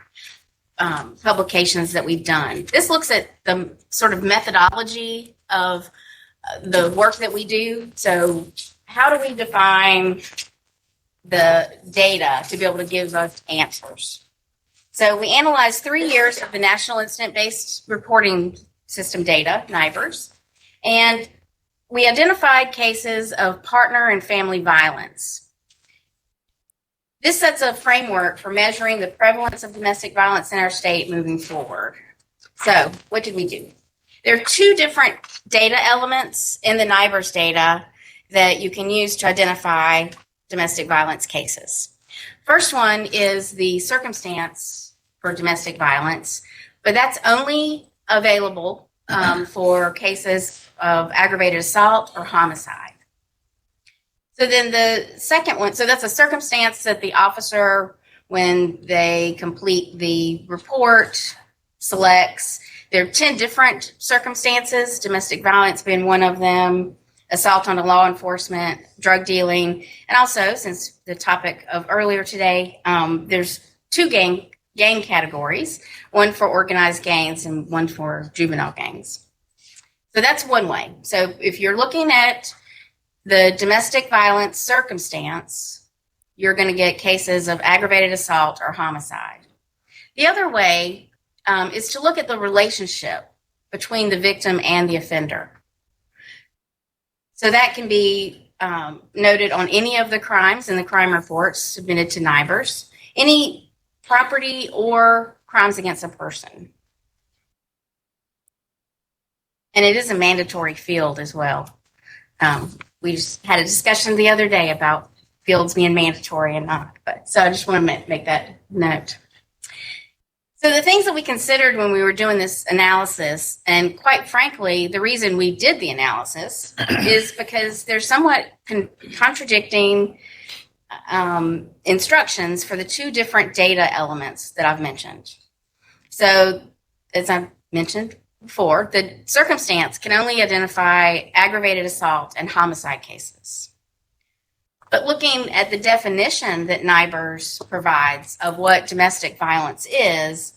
publications that we've done. This looks at the sort of methodology of the work that we do. So how do we define the data to be able to give us answers? So we analyzed 3 years of the National Incident-Based Reporting System data, NIBRS, and we identified cases of partner and family violence. This sets a framework for measuring the prevalence of domestic violence in our state moving forward. So what did we do? There are 2 different data elements in the NIBRS data that you can use to identify domestic violence cases. First one is the circumstance for domestic violence, but that's only available for cases of aggravated assault or homicide. So then the second one, so that's a circumstance that the officer, when they complete the report, selects. There are 10 different circumstances, domestic violence being one of them, assault on a law enforcement, drug dealing, and also, since the topic of earlier today, there's 2 gang categories, one for organized gangs and one for juvenile gangs. So that's one way. So if you're looking at the domestic violence circumstance, you're going to get cases of aggravated assault or homicide. The other way is to look at the relationship between the victim and the offender. So that can be noted on any of the crimes in the crime reports submitted to NIBRS, any property or crimes against a person. And it is a mandatory field as well. We just had a discussion the other day about fields being mandatory and not, but so I just want to make that note. So the things that we considered when we were doing this analysis, and quite frankly, the reason we did the analysis is because there's somewhat contradicting instructions for the 2 different data elements that I've mentioned. So as I mentioned before, the circumstance can only identify aggravated assault and homicide cases. But looking at the definition that NIBRS provides of what domestic violence is,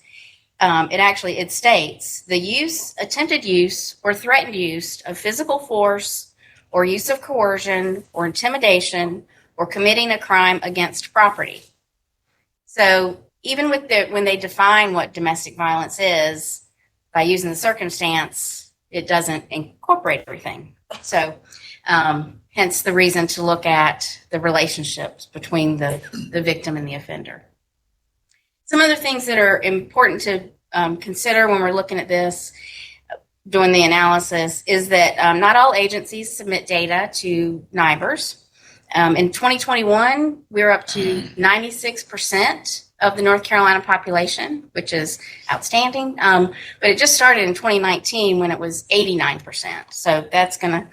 it states the use, attempted use, or threatened use of physical force or use of coercion or intimidation or committing a crime against property. So even with when they define what domestic violence is, by using the circumstance, it doesn't incorporate everything. So hence the reason to look at the relationships between the victim and the offender. Some other things that are important to consider when we're looking at this, doing the analysis, is that not all agencies submit data to NIBRS. In 2021, we're up to 96% of the North Carolina population, which is outstanding. But it just started in 2019 when it was 89%. So that's going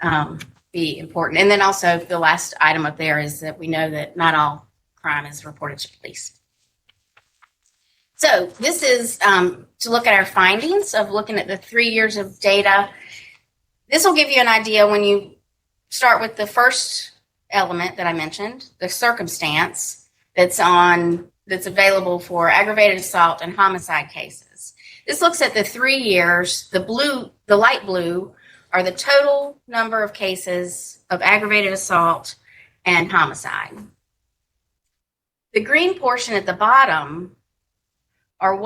to be important. And then also the last item up there is that we know that not all crime is reported to police. So this is to look at our findings of looking at the 3 years of data. This will give you an idea when you start with the first element that I mentioned, the circumstance that's available for aggravated assault and homicide cases. This looks at the 3 years. The light blue are the total number of cases of aggravated assault and homicide. The green portion at the bottom are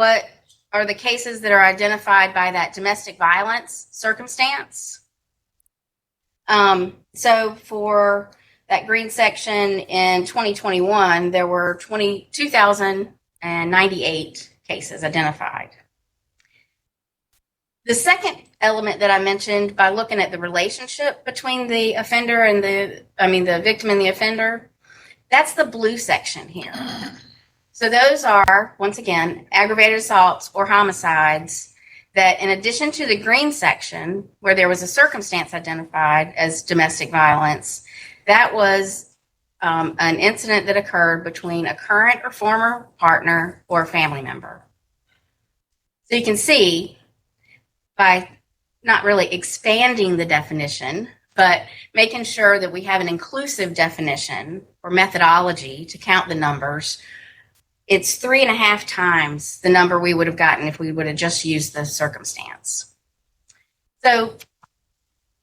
the cases that are identified by that domestic violence circumstance. So for that green section in 2021, there were 2,098 cases identified. The second element that I mentioned, by looking at the relationship between the offender and the victim and the offender, that's the blue section here. So those are, once again, aggravated assaults or homicides that, in addition to the green section, where there was a circumstance identified as domestic violence, that was an incident that occurred between a current or former partner or a family member. So you can see, by not really expanding the definition, but making sure that we have an inclusive definition or methodology to count the numbers, it's 3.5 times the number we would have gotten if we would have just used the circumstance. So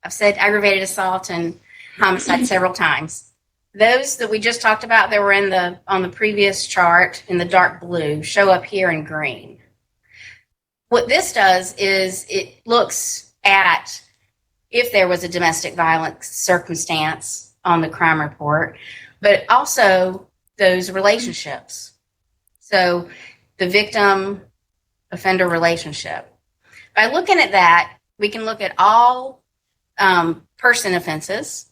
I've said aggravated assault and homicide several times. Those that we just talked about that were on the previous chart in the dark blue show up here in green. What this does is it looks at if there was a domestic violence circumstance on the crime report, but also those relationships. So the victim offender relationship. By looking at that, we can look at all person offenses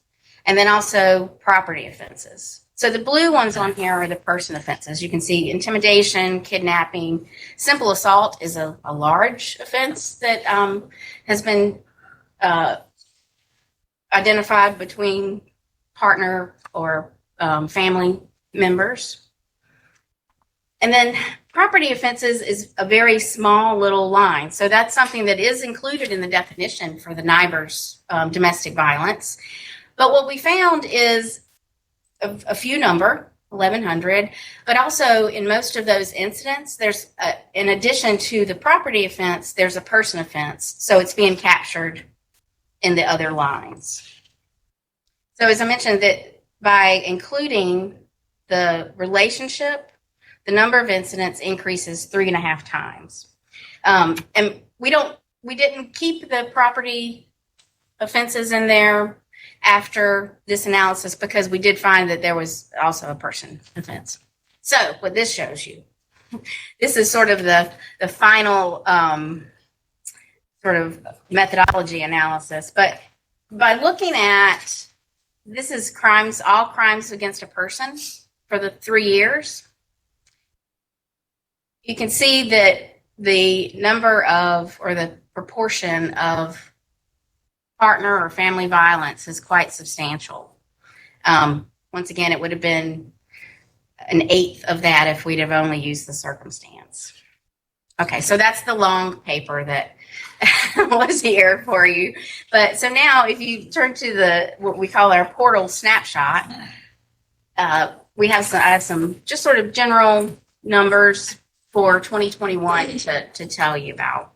and then also property offenses. So the blue ones on here are the person offenses. You can see intimidation, kidnapping. Simple assault is a large offense that has been identified between partner or family members. And then property offenses is a very small little line. So that's something that is included in the definition for the NIBRS domestic violence. But what we found is a few number, 1,100, but also in most of those incidents, there's, in addition to the property offense, there's a person offense. So it's being captured in the other lines. So as I mentioned, that by including the relationship, the number of incidents increases 3.5 times. And we didn't keep the property offenses in there after this analysis because we did find that there was also a person offense. So what this shows you, this is sort of the final sort of methodology analysis. But by looking at, this is crimes, all crimes against a person for the 3 years. You can see that the number of, or the proportion of partner or family violence is quite substantial. Once again, it would have been 1/8 of that if we'd have only used the circumstance. Okay, so that's the long paper that was here for you. But so now if you turn to what we call our portal snapshot, I have some just sort of general numbers for 2021 to tell you about.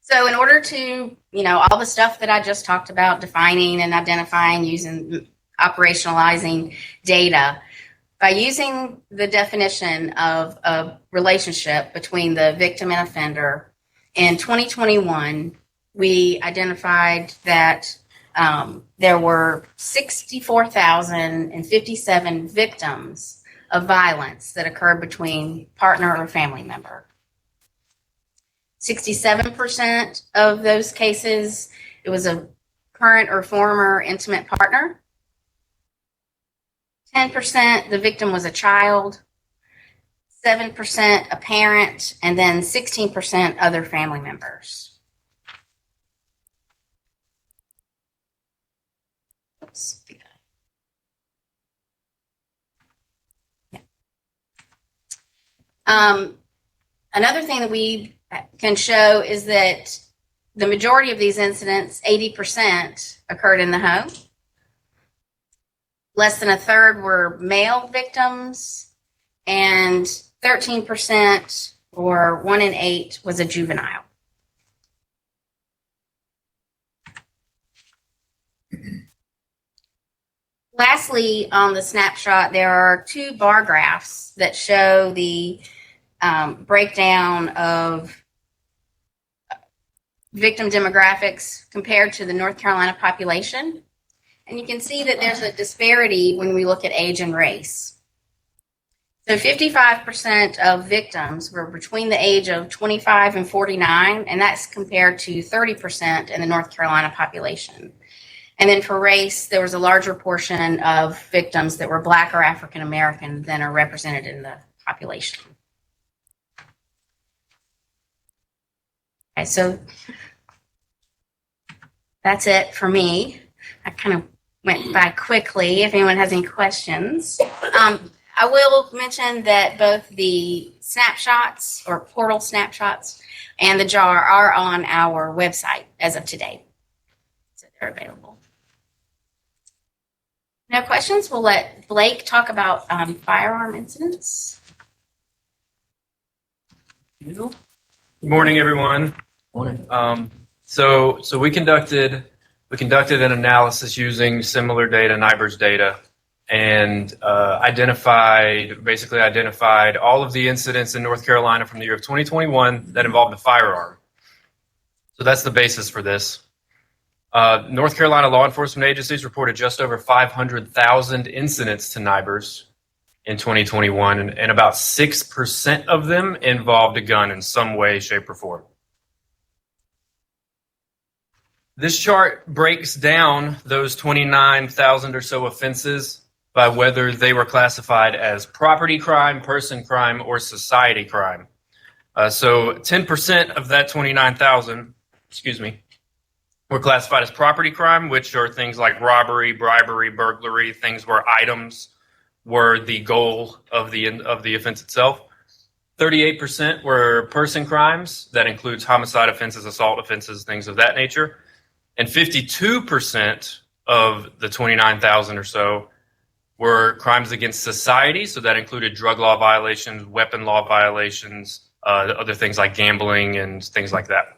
So in order to, all the stuff that I just talked about, defining and identifying, using, operationalizing data, by using the definition of a relationship between the victim and offender, in 2021, we identified that there were 64,057 victims of violence that occurred between partner or family member. 67% of those cases, it was a current or former intimate partner. 10%, the victim was a child. 7% a parent, and then 16% other family members. Oops. Yeah. Another thing that we can show is that the majority of these incidents, 80%, occurred in the home. Less than 1/3 were male victims, and 13%, or 1 in 8, was a juvenile. Lastly, on the snapshot, there are 2 bar graphs that show the breakdown of victim demographics compared to the North Carolina population. And you can see that there's a disparity when we look at age and race. So 55% of victims were between the age of 25 and 49, and that's compared to 30% in the North Carolina population. And then for race, there was a larger portion of victims that were Black or African American than are represented in the population. Okay, so that's it for me. I kind of went by quickly. If anyone has any questions, I will mention that both the snapshots or portal snapshots and the JAR are on our website as of today. So they're available. No questions? We'll let Blake talk about firearm incidents. Good morning, everyone. Morning. So we conducted an analysis using similar data, NIBRS data, and identified all of the incidents in North Carolina from the year of 2021 that involved a firearm. So that's the basis for this. North Carolina law enforcement agencies reported just over 500,000 incidents to NIBRS in 2021, and about 6% of them involved a gun in some way, shape, or form. This chart breaks down those 29,000 or so offenses by whether they were classified as property crime, person crime, or society crime. So 10% of that 29,000, were classified as property crime, which are things like robbery, bribery, burglary, things where items were the goal of the offense itself. 38% were person crimes. That includes homicide offenses, assault offenses, things of that nature. And 52% of the 29,000 or so were crimes against society. So that included drug law violations, weapon law violations, other things like gambling and things like that.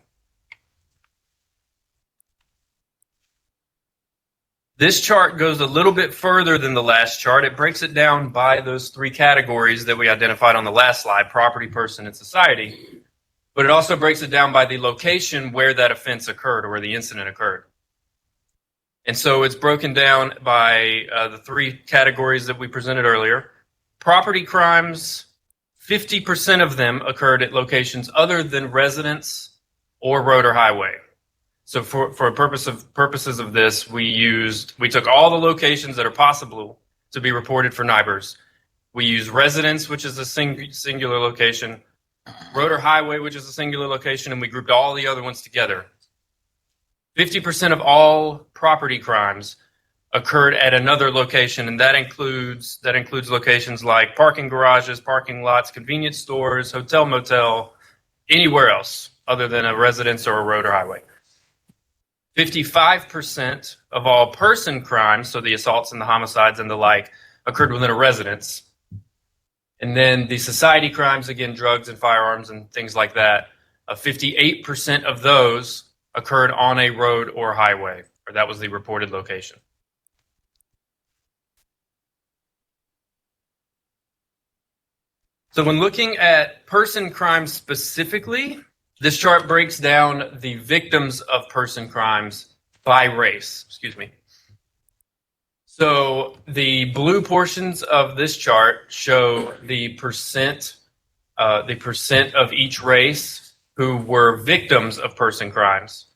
This chart goes a little bit further than the last chart. It breaks it down by those three categories that we identified on the last slide: property, person, and society. But it also breaks it down by the location where that offense occurred or where the incident occurred. And so it's broken down by the three categories that we presented earlier. Property crimes, 50% of them occurred at locations other than residence or road or highway. So for purposes of this, we took all the locations that are possible to be reported for NIBRS. We used residence, which is a singular location, road or highway, which is a singular location, and we grouped all the other ones together. 50% of all property crimes occurred at another location, and that includes locations like parking garages, parking lots, convenience stores, hotel, motel, anywhere else other than a residence or a road or highway. 55% of all person crimes, so the assaults and the homicides and the like, occurred within a residence. And then the society crimes, again, drugs and firearms and things like that, 58% of those occurred on a road or highway, or that was the reported location. So when looking at person crimes specifically, this chart breaks down the victims of person crimes by race. So the blue portions of this chart show the percent of each race who were victims of person crimes.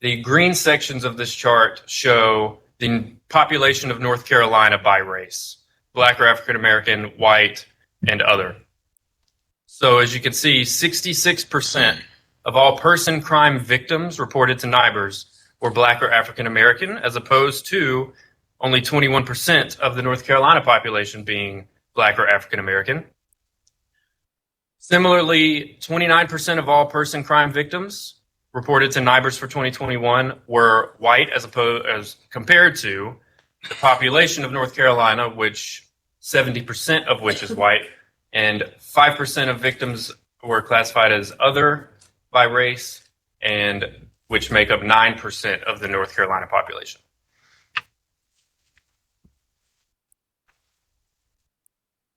The green sections of this chart show the population of North Carolina by race: Black or African American, white, and other. So as you can see, 66% of all person crime victims reported to NIBRS were Black or African American, as opposed to only 21% of the North Carolina population being Black or African American. Similarly, 29% of all person crime victims reported to NIBRS for 2021 were white, as compared to the population of North Carolina, which 70% of which is white, and 5% of victims were classified as other by race, and which make up 9% of the North Carolina population.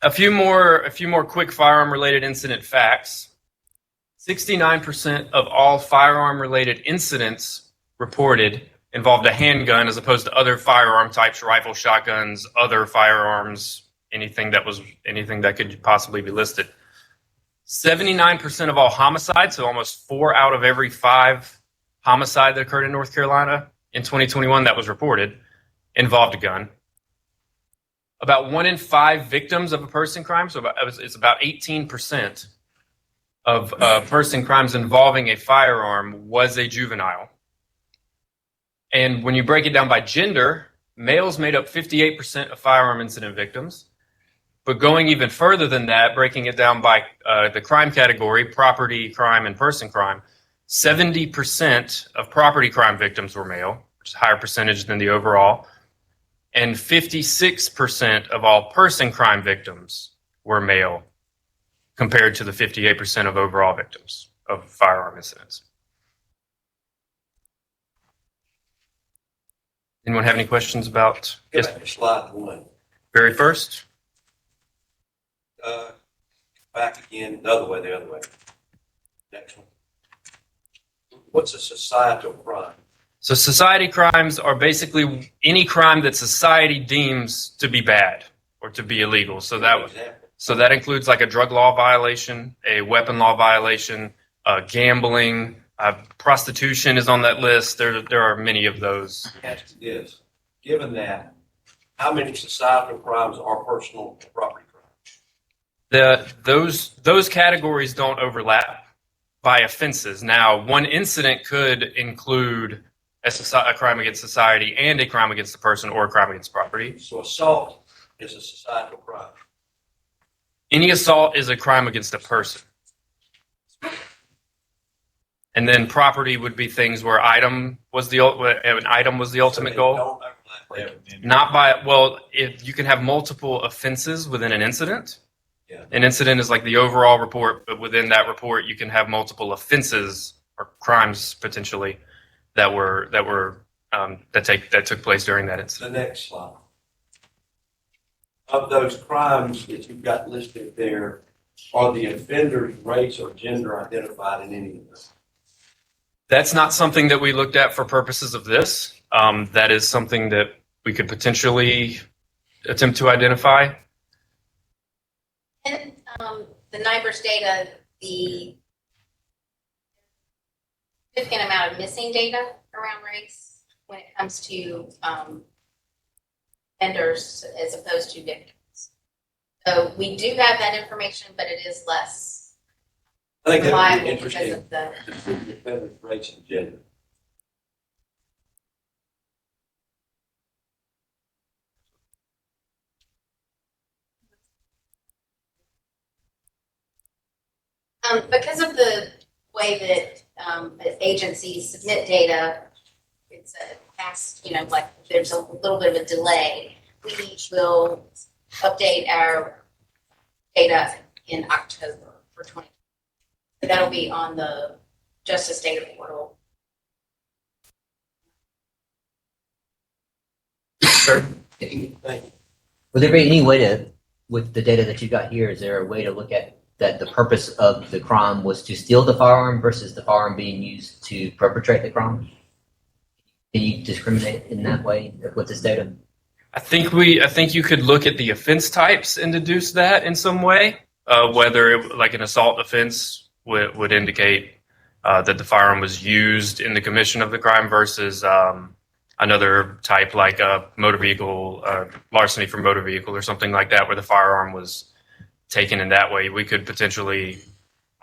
A few more quick firearm-related incident facts. 69% of all firearm-related incidents reported involved a handgun, as opposed to other firearm types: rifle, shotguns, other firearms, anything that could possibly be listed. 79% of all homicides, so almost 4 out of every 5 homicide that occurred in North Carolina in 2021 that was reported, involved a gun. About 1 in 5 victims of a person crime, so it's about 18% of person crimes involving a firearm, was a juvenile. And when you break it down by gender, males made up 58% of firearm incident victims. But going even further than that, breaking it down by the crime category: property crime and person crime, 70% of property crime victims were male, which is a higher percentage than the overall. And 56% of all person crime victims were male, compared to the 58% of overall victims of firearm incidents. Anyone have any questions about? Yes, Slide 1. very first. Back again, the other way. Next one. What's a societal crime? So society crimes are basically any crime that society deems to be bad or to be illegal. So that includes like a drug law violation, a weapon law violation, gambling, prostitution is on that list. There are many of those. Ask this. Given that, how many societal crimes are personal property crimes? Those categories don't overlap by offenses. Now, one incident could include a crime against society and a crime against the person or a crime against property. So assault is a societal crime. Any assault is a crime against a person. And then property would be things where an item was the ultimate goal. Not by, well, if you can have multiple offenses within an incident. Yeah. An incident is like the overall report, but within that report, you can have multiple offenses or crimes potentially that took place during that incident. The next slide. Of those crimes that you've got listed there, are the offenders' race or gender identified in any of them? That's not something that we looked at for purposes of this. That is something that we could potentially attempt to identify. And the NIBRS data, the significant amount of missing data around race when it comes to offenders as opposed to victims. So we do have that information, but it is less I think that would be reliable interesting. because of the. The offenders' race and gender. Because of the way that agencies submit data, it's a past, like there's a little bit of a delay. We will update our data in October for 2020. That'll be on the Justice Data Portal. Sure. Thank you. Would there be any way to, with the data that you got here, is there a way to look at that the purpose of the crime was to steal the firearm versus the firearm being used to perpetrate the crime? Can you discriminate in that way with this data? I think you could look at the offense types and deduce that in some way, whether like an assault offense would indicate that the firearm was used in the commission of the crime versus another type like a motor vehicle, larceny from motor vehicle or something like that, where the firearm was taken in that way. We could potentially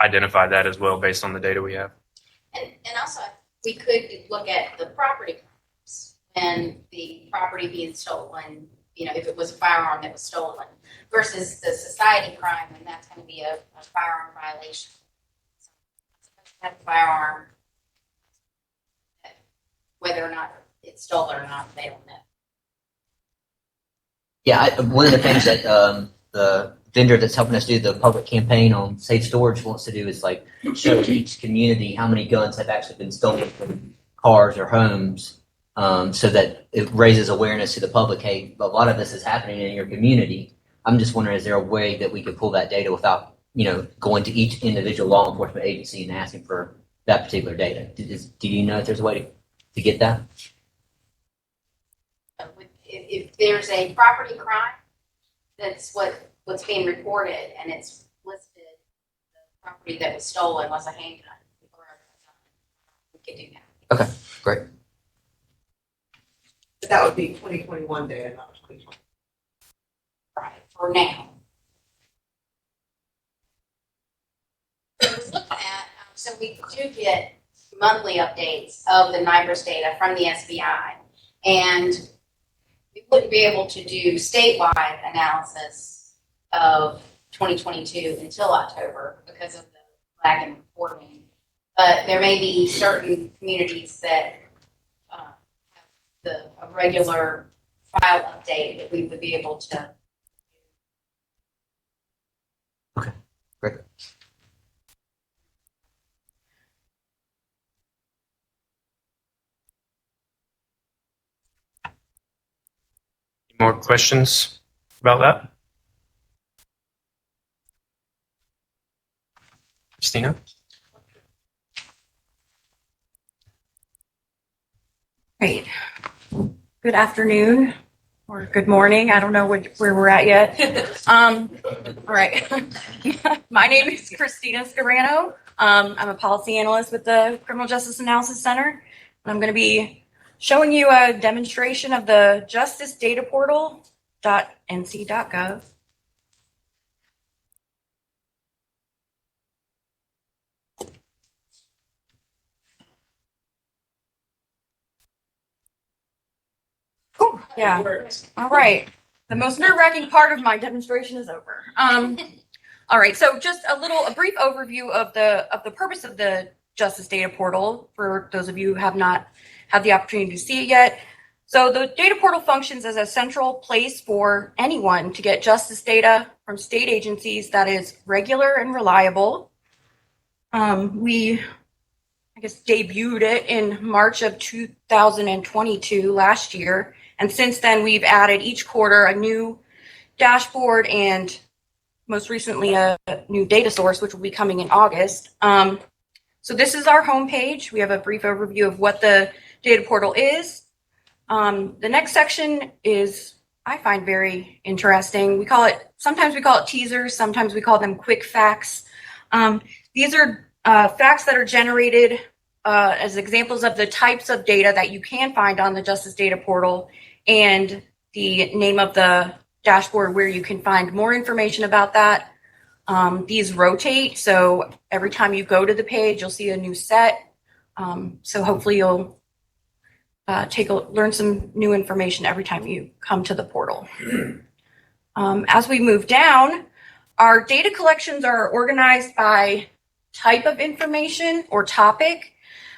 identify that as well based on the data we have. And also, we could look at the property crimes and the property being stolen, if it was a firearm that was stolen, versus the society crime, and that's going to be a firearm violation. So, have a firearm, whether or not it's stolen or not, they don't know. Yeah, one of the things that the vendor that's helping us do the public campaign on safe storage wants to do is like show each community how many guns have actually been stolen from cars or homes, so that it raises awareness to the public. Hey, a lot of this is happening in your community. I'm just wondering, is there a way that we could pull that data without, going to each individual law enforcement agency and asking for that particular data? Do you know if there's a way to get that? If there's a property crime, that's what's being reported, and it's listed, the property that was stolen was a handgun or a gun, we could do that. Okay, great. But that would be 2021 data, not 2020. Right, for now. So we do get monthly updates of the NIBRS data from the SBI, and we wouldn't be able to do statewide analysis of 2022 until October because of the lag in reporting. But there may be certain communities that have a regular file update that we would be able to. Great. More questions about that? Christina? Great. Good afternoon or good morning. I don't know where we're at yet. All right. My name is Christina Scarano. I'm a policy analyst with the Criminal Justice Analysis Center. And I'm going to be showing you a demonstration of the Justice Data Portal.nc.gov. Yeah. All right. The most nerve-wracking part of my demonstration is over. All right. So just a brief overview of the purpose of the Justice Data Portal for those of you who have not had the opportunity to see it yet. So the data portal functions as a central place for anyone to get justice data from state agencies that is regular and reliable. We debuted it in March of 2022 last year. And since then, we've added each quarter a new dashboard and most recently a new data source, which will be coming in August. So this is our homepage. We have a brief overview of what the data portal is. The next section is, I find, very interesting. Sometimes we call it teasers, sometimes we call them quick facts. These are facts that are generated as examples of the types of data that you can find on the Justice Data Portal and the name of the dashboard where you can find more information about that. These rotate, so every time you go to the page, you'll see a new set. So hopefully you'll learn some new information every time you come to the portal. As we move down, our data collections are organized by type of information or topic.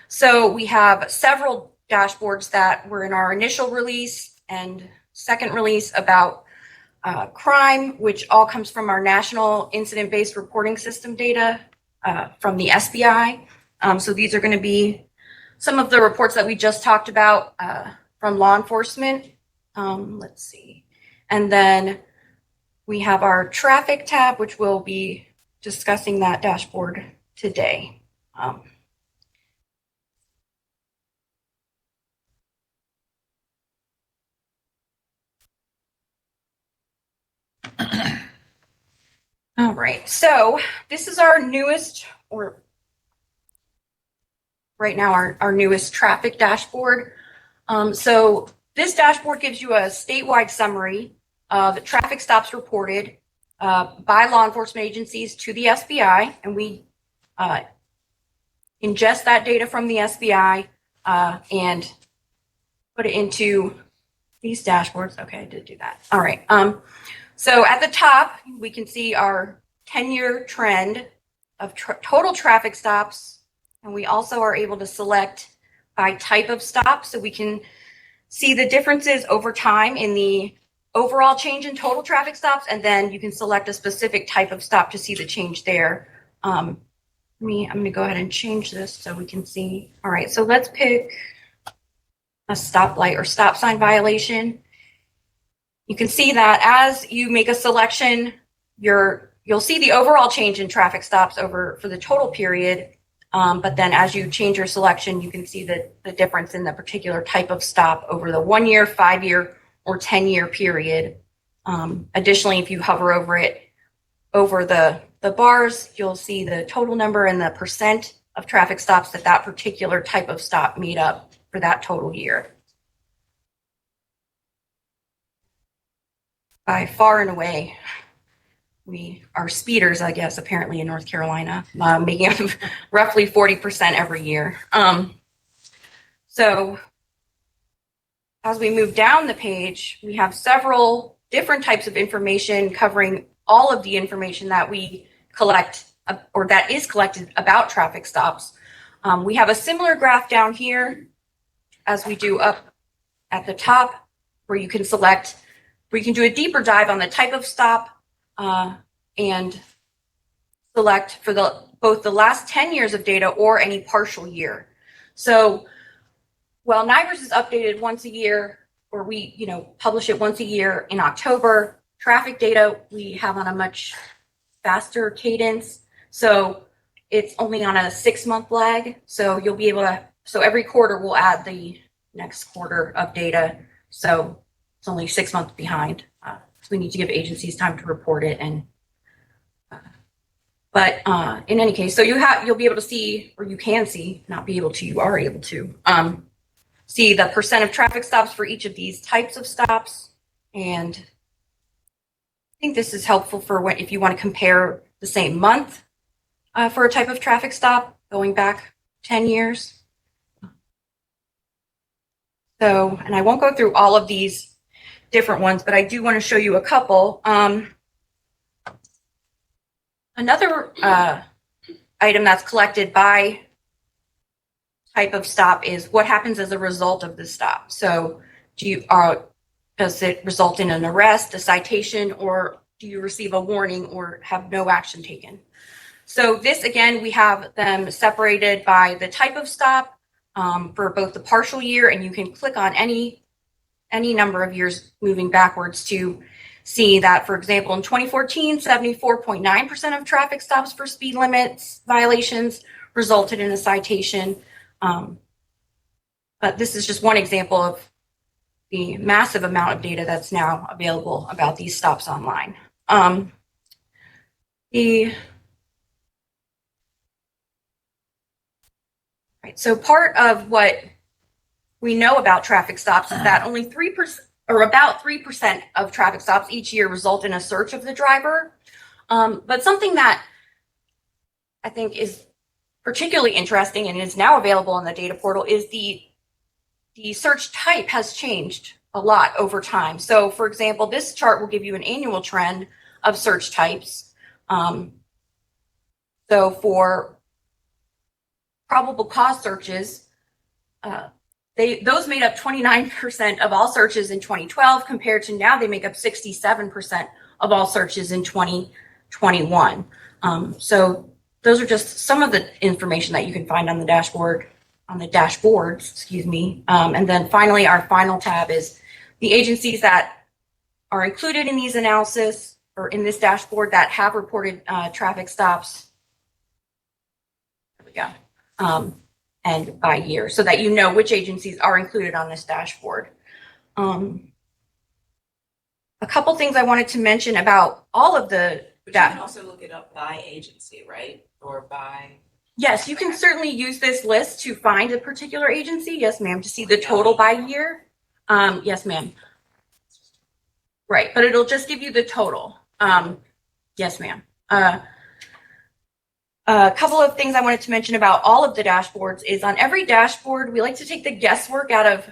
So we have several dashboards that were in our initial release and second release about crime, which all comes from our National Incident-Based Reporting System data from the SBI. So these are going to be some of the reports that we just talked about from law enforcement. Let's see. And then we have our traffic tab, which we'll be discussing that dashboard today. All right, so this is our newest, or right now our newest traffic dashboard. So this dashboard gives you a statewide summary of traffic stops reported by law enforcement agencies to the SBI, and we ingest that data from the SBI and put it into these dashboards. Okay, I did do that. All right. So at the top, we can see our 10-year trend of total traffic stops, and we also are able to select by type of stop, so we can see the differences over time in the overall change in total traffic stops, and then you can select a specific type of stop to see the change there. I'm going to go ahead and change this so we can see. All right, so let's pick a stoplight or stop sign violation. You can see that as you make a selection, you'll see the overall change in traffic stops for the total period. But then as you change your selection, you can see the difference in the particular type of stop over the 1 year, 5 year, or 10-year period. Additionally, if you hover over it, over the bars, you'll see the total number and the percent of traffic stops that particular type of stop made up for that total year. By far and away, we are speeders, I guess, apparently in North Carolina, making up roughly 40% every year. So as we move down the page, we have several different types of information covering all of the information that we collect or that is collected about traffic stops. We have a similar graph down here as we do up at the top where you can select, where you can do a deeper dive on the type of stop and select for both the last 10 years of data or any partial year. So while NIVERS is updated once a year, or we publish it once a year in October, traffic data we have on a much faster cadence. So it's only on a 6-month lag. So you'll be able to, so every quarter we'll add the next quarter of data. So it's only 6 months behind. So we need to give agencies time to report it. And but in any case, so you'll be able to see, or you can see, not be able to, you are able to see the percent of traffic stops for each of these types of stops. And I think this is helpful for if you want to compare the same month for a type of traffic stop going back 10 years. So, and I won't go through all of these different ones, but I do want to show you a couple. Another item that's collected by type of stop is what happens as a result of the stop. So does it result in an arrest, a citation, or do you receive a warning or have no action taken? So this, again, we have them separated by the type of stop for both the partial year, and you can click on any number of years moving backwards to see that, for example, in 2014, 74.9% of traffic stops for speed limits violations resulted in a citation. But this is just one example of the massive amount of data that's now available about these stops online. So part of what we know about traffic stops is that only 3%, or about 3% of traffic stops each year result in a search of the driver. But something that I think is particularly interesting and is now available in the data portal is the search type has changed a lot over time. So for example, this chart will give you an annual trend of search types. So for probable cause searches, those made up 29% of all searches in 2012 compared to now they make up 67% of all searches in 2021. So those are just some of the information that you can find on the dashboards, excuse me. And then finally, our final tab is the agencies that are included in these analysis or in this dashboard that have reported traffic stops. There we go. And by year, so that you know which agencies are included on this dashboard. A couple things I wanted to mention about all of the But you can also look it up by agency, right? Or by. Yes, you can certainly use this list to find a particular agency. Yes, ma'am. To see the total by year. Yes, ma'am. Right, but it'll just give you the total. Yes, ma'am. A couple of things I wanted to mention about all of the dashboards is on every dashboard, we like to take the guesswork out of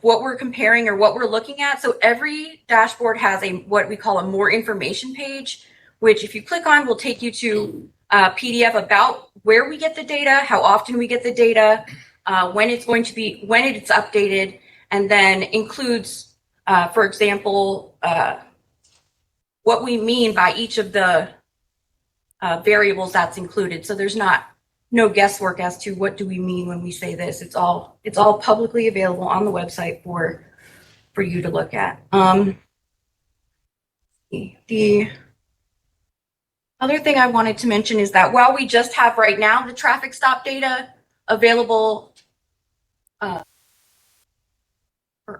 what we're comparing or what we're looking at. So every dashboard has what we call a more information page, which if you click on will take you to a PDF about where we get the data, how often we get the data, when it's updated, and then includes, for example, what we mean by each of the variables that's included. So there's no guesswork as to what do we mean when we say this. It's all publicly available on the website for you to look at. The other thing I wanted to mention is that while we just have right now the traffic stop data available or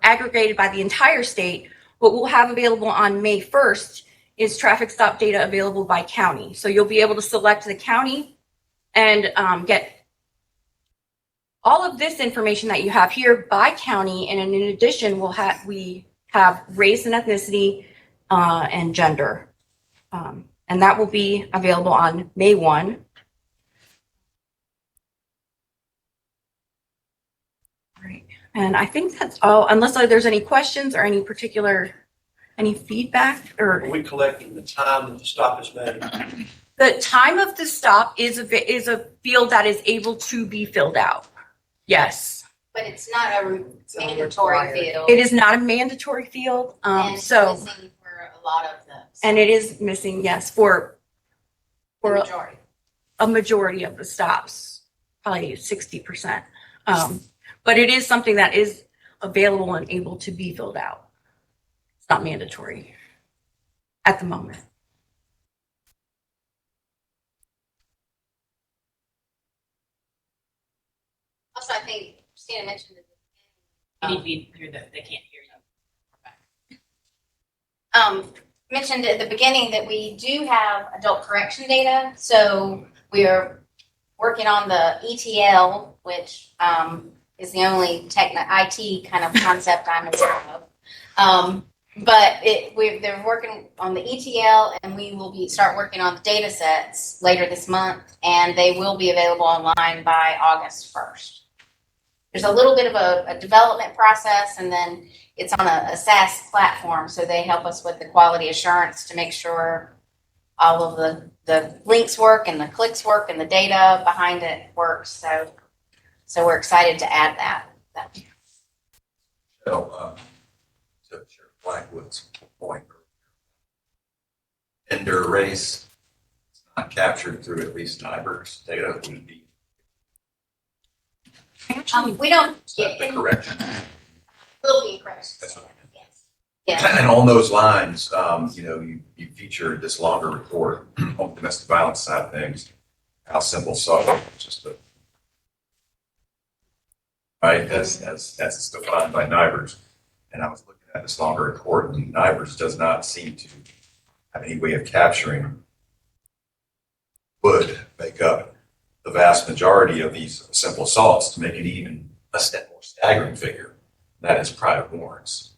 aggregated by the entire state, what we'll have available on May 1st is traffic stop data available by county. So you'll be able to select the county and get all of this information that you have here by county. And in addition, we have race and ethnicity and gender. And that will be available on May 1. All right. And I think that's all, unless there's any questions or any feedback or. Are we collecting the time that the stop is made? The time of the stop is a field that is able to be filled out. Yes. But it's not a mandatory field. It is not a mandatory field. And it's So, missing for a lot of those. and it is missing, yes, for The majority. a majority of the stops, probably 60%. But it is something that is available and able to be filled out. It's not mandatory at the moment. Also, I think Christina mentioned it. You need to be here that they can't hear you. Mentioned at the beginning that we do have adult correction data. So we are working on the ETL, which is the only IT kind of concept I'm aware of. But they're working on the ETL, and we will start working on the data sets later this month, and they will be available online by August 1st. There's a little bit of a development process, and then it's on a SaaS platform, so they help us with the quality assurance to make sure all of the links work and the clicks work and the data behind it works. So we're excited to add that. So, to Sheriff Blackwood's point, gender, race, it's not captured through at least NIBR's data. Would be We don't the correction. will be correct. That's what I meant. Yes. Yes. And on those lines, you featured this longer report on the domestic violence side of things. How simple so just a right as it's defined by NIBR's. And I was looking at this longer report, and NIBR's does not seem to have any way of capturing would make up the vast majority of these simple assaults to make it even a step more staggering figure. That is private warrants.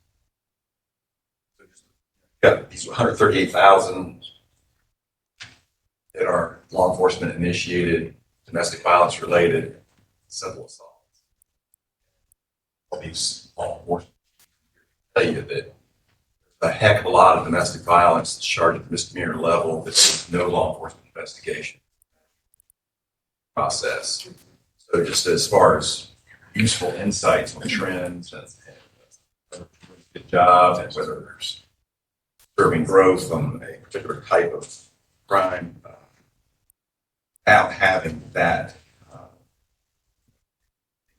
So just got these 138,000 that are law enforcement initiated, domestic violence related, simple assaults. All these law enforcement tell you that there's a heck of a lot of domestic violence charged at the misdemeanor level that's no law enforcement investigation process. So just as far as useful insights on trends and good job and whether there's curbing growth on a particular type of crime, without having that,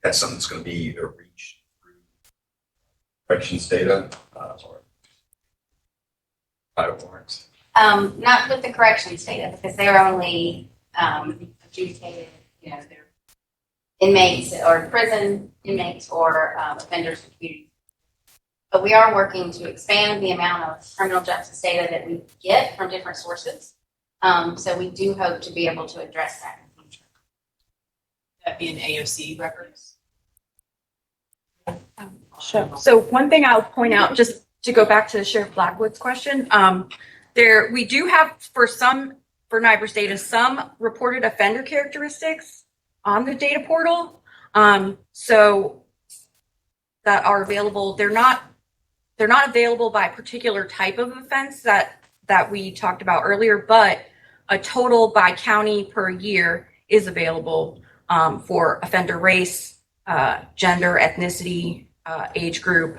that's something that's going to be reached through corrections data or private warrants. Not with the corrections data, because they're only adjudicated, they're inmates or prison inmates or offenders in community. But we are working to expand the amount of criminal justice data that we get from different sources. So we do hope to be able to address that in the future. That be an AOC records. Sure. So one thing I'll point out, just to go back to Sheriff Blackwood's question, we do have for NIBR's data, some reported offender characteristics on the data portal. So that are available. They're not available by particular type of offense that we talked about earlier, but a total by county per year is available for offender race, gender, ethnicity, age group.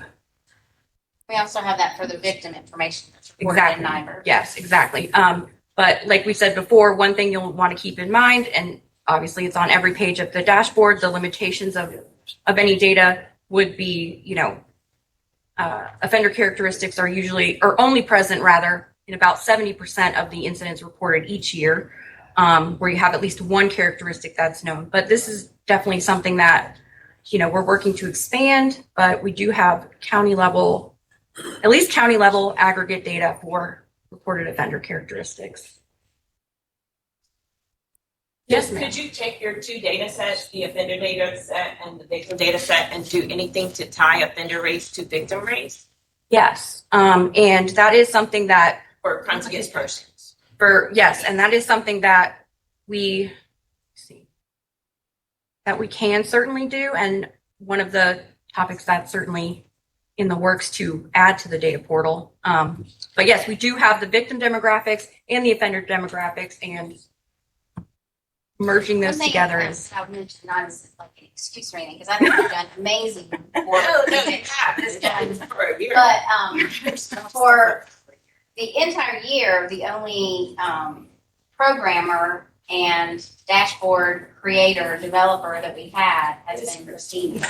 We also have that for the victim information that's reported in NIBR. Yes, exactly. But like we said before, one thing you'll want to keep in mind, and obviously it's on every page of the dashboard, the limitations of any data would be, offender characteristics are only present rather in about 70% of the incidents reported each year, where you have at least one characteristic that's known. But this is definitely something that, we're working to expand, but we do have at least county level aggregate data for reported offender characteristics. Yes, could you take your two data sets, the offender data set and the victim data set, and do anything to tie offender race to victim race? Yes, and that is something that for crimes against persons. And that is something that we can certainly do, and one of the topics that's certainly in the works to add to the data portal. But yes, we do have the victim demographics and the offender demographics, and merging those One thing together is. I would mention, not as like an excuse or anything, because I think you've done amazing work. But for the entire year, the only programmer and dashboard creator, developer that we had has been Christina.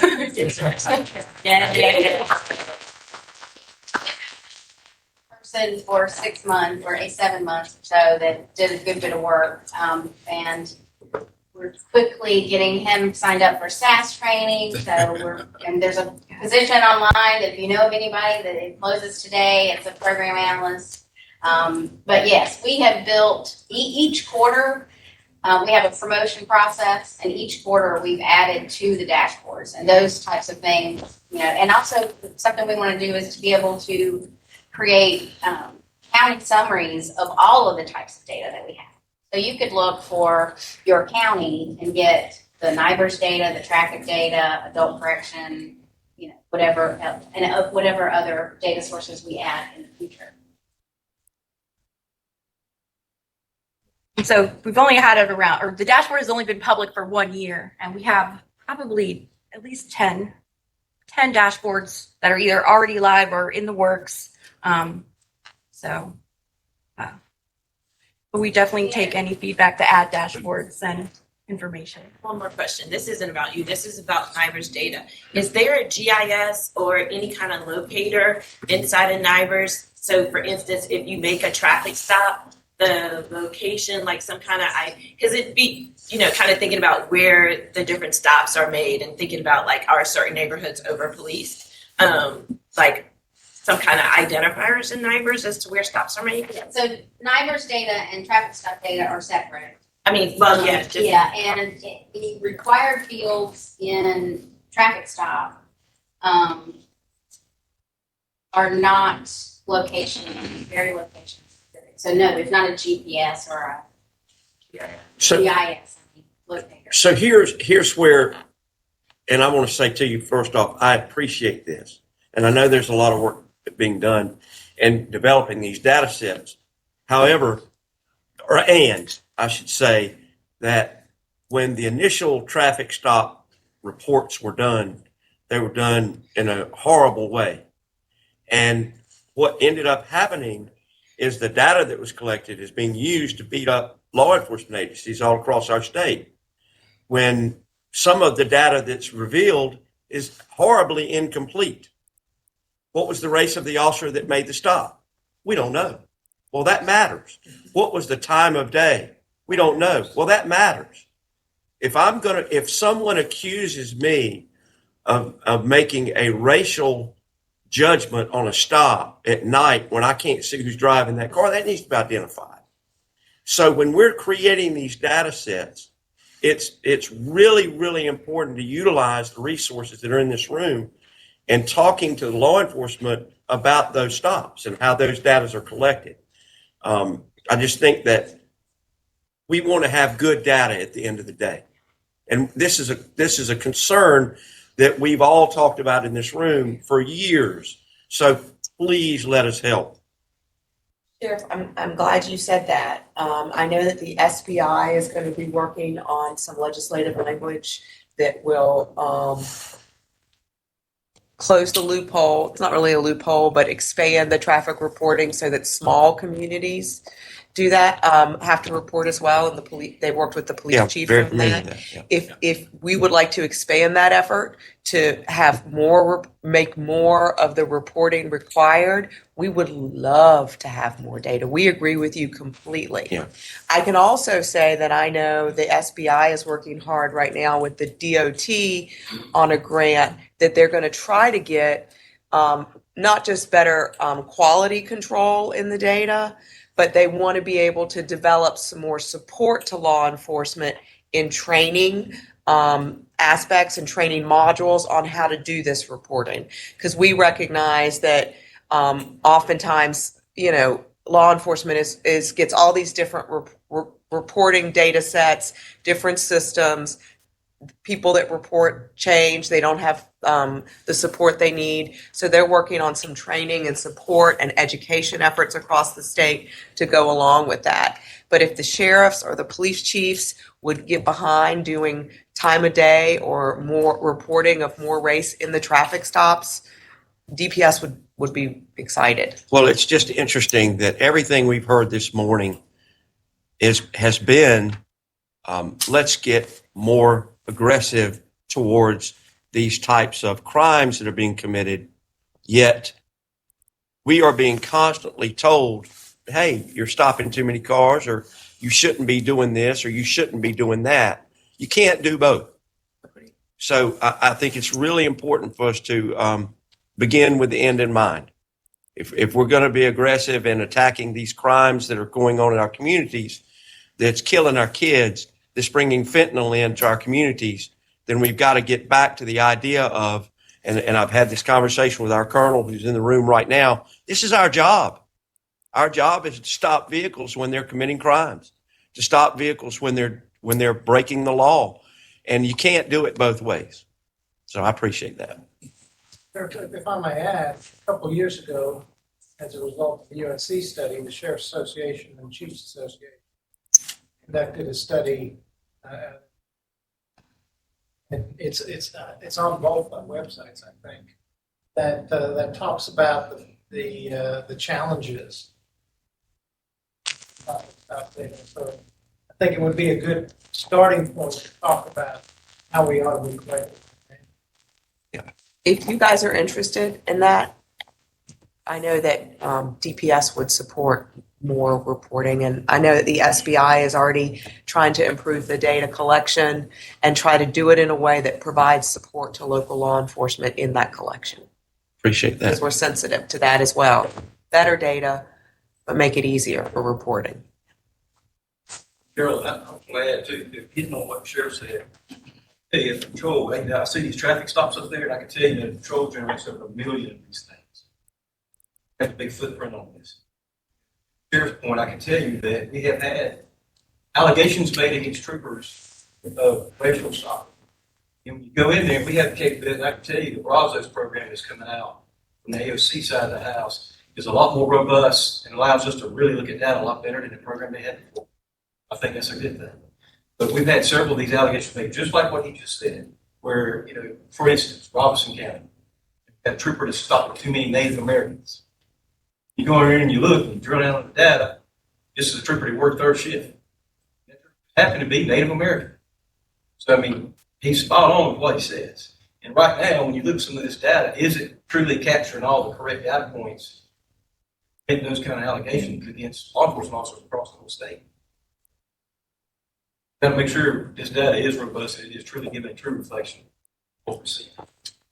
Person for 6 months or 7 months or so that did a good bit of work. And we're quickly getting him signed up for SAS training. So and there's a position online. If you know of anybody that it closes today, it's a program analyst. But yes, we have built each quarter. We have a promotion process, and each quarter we've added to the dashboards and those types of things. And also something we want to do is to be able to create county summaries of all of the types of data that we have. So you could look for your county and get the NIBRS data, the traffic data, adult correction, whatever else, and whatever other data sources we add in the future. So we've only had it around, or the dashboard has only been public for 1 year, and we have probably at least 10 dashboards that are either already live or in the works. But we definitely take any feedback to add dashboards and information. One more question. This isn't about you. This is about NIBRS data. Is there a GIS or any kind of locator inside of NIBRS? So for instance, if you make a traffic stop, the location, like some kind of, because it'd be, kind of thinking about where the different stops are made and thinking about like, are certain neighborhoods over policed? Like some kind of identifiers in NIBRS as to where stops are made? Yeah, so NIBRS data and traffic stop data are separate. I mean, well, yeah. Yeah, and the required fields in traffic stop are not location, very location specific. So no, there's not a GPS or a GIS locator. So here's where, and I want to say to you first off, I appreciate this. And I know there's a lot of work being done in developing these data sets. However, and I should say that when the initial traffic stop reports were done, they were done in a horrible way. And what ended up happening is the data that was collected is being used to beat up law enforcement agencies all across our state, when some of the data that's revealed is horribly incomplete. What was the race of the officer that made the stop? We don't know. Well, that matters. What was the time of day? We don't know. Well, that matters. If someone accuses me of making a racial judgment on a stop at night when I can't see who's driving that car, that needs to be identified. So when we're creating these data sets, it's really, really important to utilize the resources that are in this room and talking to law enforcement about those stops and how those data are collected. I just think that we want to have good data at the end of the day. And this is a concern that we've all talked about in this room for years. So please let us help. Sheriff, I'm glad you said that. I know that the SBI is going to be working on some legislative language that will close the loophole. It's not really a loophole, but expand the traffic reporting so that small communities do that, have to report as well. And the police, they worked with the police chief on that. If we would like to expand that effort to have make more of the reporting required, we would love to have more data. We agree with you completely. Yeah. I can also say that I know the SBI is working hard right now with the DOT on a grant that they're going to try to get not just better quality control in the data, but they want to be able to develop some more support to law enforcement in training aspects and training modules on how to do this reporting. Because we recognize that oftentimes, law enforcement gets all these different reporting data sets, different systems, people that report change. They don't have the support they need. So they're working on some training and support and education efforts across the state to go along with that. But if the sheriffs or the police chiefs would get behind doing time of day or more reporting of more race in the traffic stops, DPS would be excited. Well, it's just interesting that everything we've heard this morning has been, let's get more aggressive towards these types of crimes that are being committed. Yet we are being constantly told, hey, you're stopping too many cars, or you shouldn't be doing this, or you shouldn't be doing that. You can't do both. So I think it's really important for us to begin with the end in mind. If we're going to be aggressive in attacking these crimes that are going on in our communities, that's killing our kids, that's bringing fentanyl into our communities, then we've got to get back to the idea of, and I've had this conversation with our colonel who's in the room right now, this is our job. Our job is to stop vehicles when they're committing crimes, to stop vehicles when they're breaking the law. And you can't do it both ways. So I appreciate that. If I may add, a couple of years ago, as a result of the UNC study, the Sheriff's Association and Chiefs Association conducted a study. And it's on both websites, I think, that talks about the challenges out there. So I think it would be a good starting point to talk about how we ought to be playing. If you guys are interested in that, I know that DPS would support more reporting, and I know that the SBI is already trying to improve the data collection and try to do it in a way that provides support to local law enforcement in that collection. Appreciate that. Because we're sensitive to that as well. Better data, but make it easier for reporting. Carol, I'm glad too, getting on what the sheriff said. Hey, if patrol, I see these traffic stops up there, and I can tell you that patrol generates over 1 million of these things. Got a big footprint on this. Sheriff's point, I can tell you that we have had allegations made against troopers of racial stopping. And when you go in there, we have the capability, I can tell you the WRAL-TV program is coming out from the AOC side of the house is a lot more robust and allows us to really look at that a lot better than the program they had before. I think that's a good thing. But we've had several of these allegations made, just like what he just said, where, for instance, Robinson County, that trooper that stopped too many Native Americans. You go in there and you look and you drill down on the data, this is a trooper that worked third shift. Happened to be Native American. So, I mean, he's spot on with what he says. And right now, when you look at some of this data, is it truly capturing all the correct data points, making those kind of allegations against law enforcement officers across the whole state? Got to make sure this data is robust and it is truly giving a true reflection of what we see.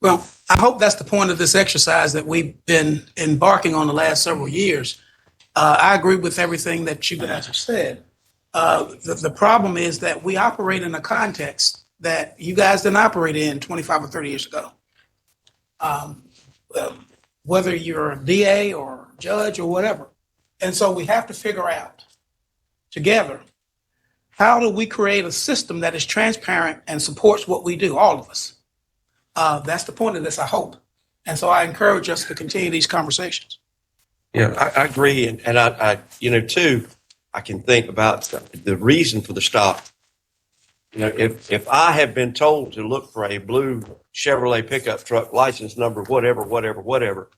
Well, I hope that's the point of this exercise that we've been embarking on the last several years. I agree with everything that you guys have said. The problem is that we operate in a context that you guys didn't operate in 25 or 30 years ago. Whether you're a DA or a judge or whatever. And so we have to figure out together, how do we create a system that is transparent and supports what we do, all of us? That's the point of this, I hope. And so I encourage us to continue these conversations. Yeah, I agree. And I too, I can think about the reason for the stop. If I have been told to look for a blue Chevrolet pickup truck, license number, whatever,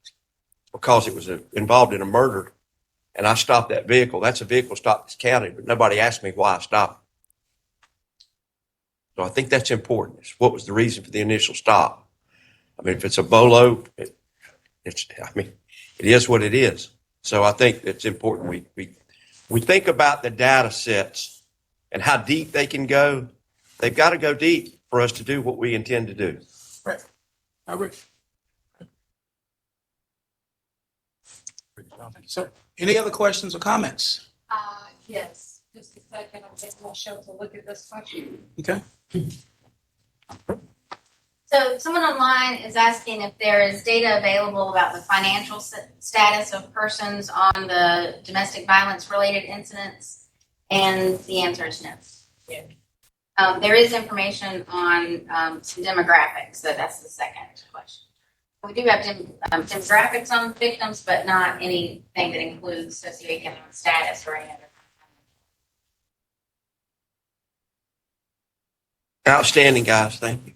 because it was involved in a murder, and I stopped that vehicle, that's a vehicle stop that's counted, but nobody asked me why I stopped. So I think that's important. What was the reason for the initial stop? I mean, if it's a bolo, it is what it is. So I think it's important we think about the data sets and how deep they can go. They've got to go deep for us to do what we intend to do. Right. I agree. Sir, any other questions or comments? Yes, just a second, I'll take my show to look at this question. Okay. So someone online is asking if there is data available about the financial status of persons on the domestic violence related incidents, and the answer is no. There is information on some demographics, so that's the second question. We do have demographics on victims, but not anything that includes socioeconomic status or any other. Outstanding, guys. Thank you.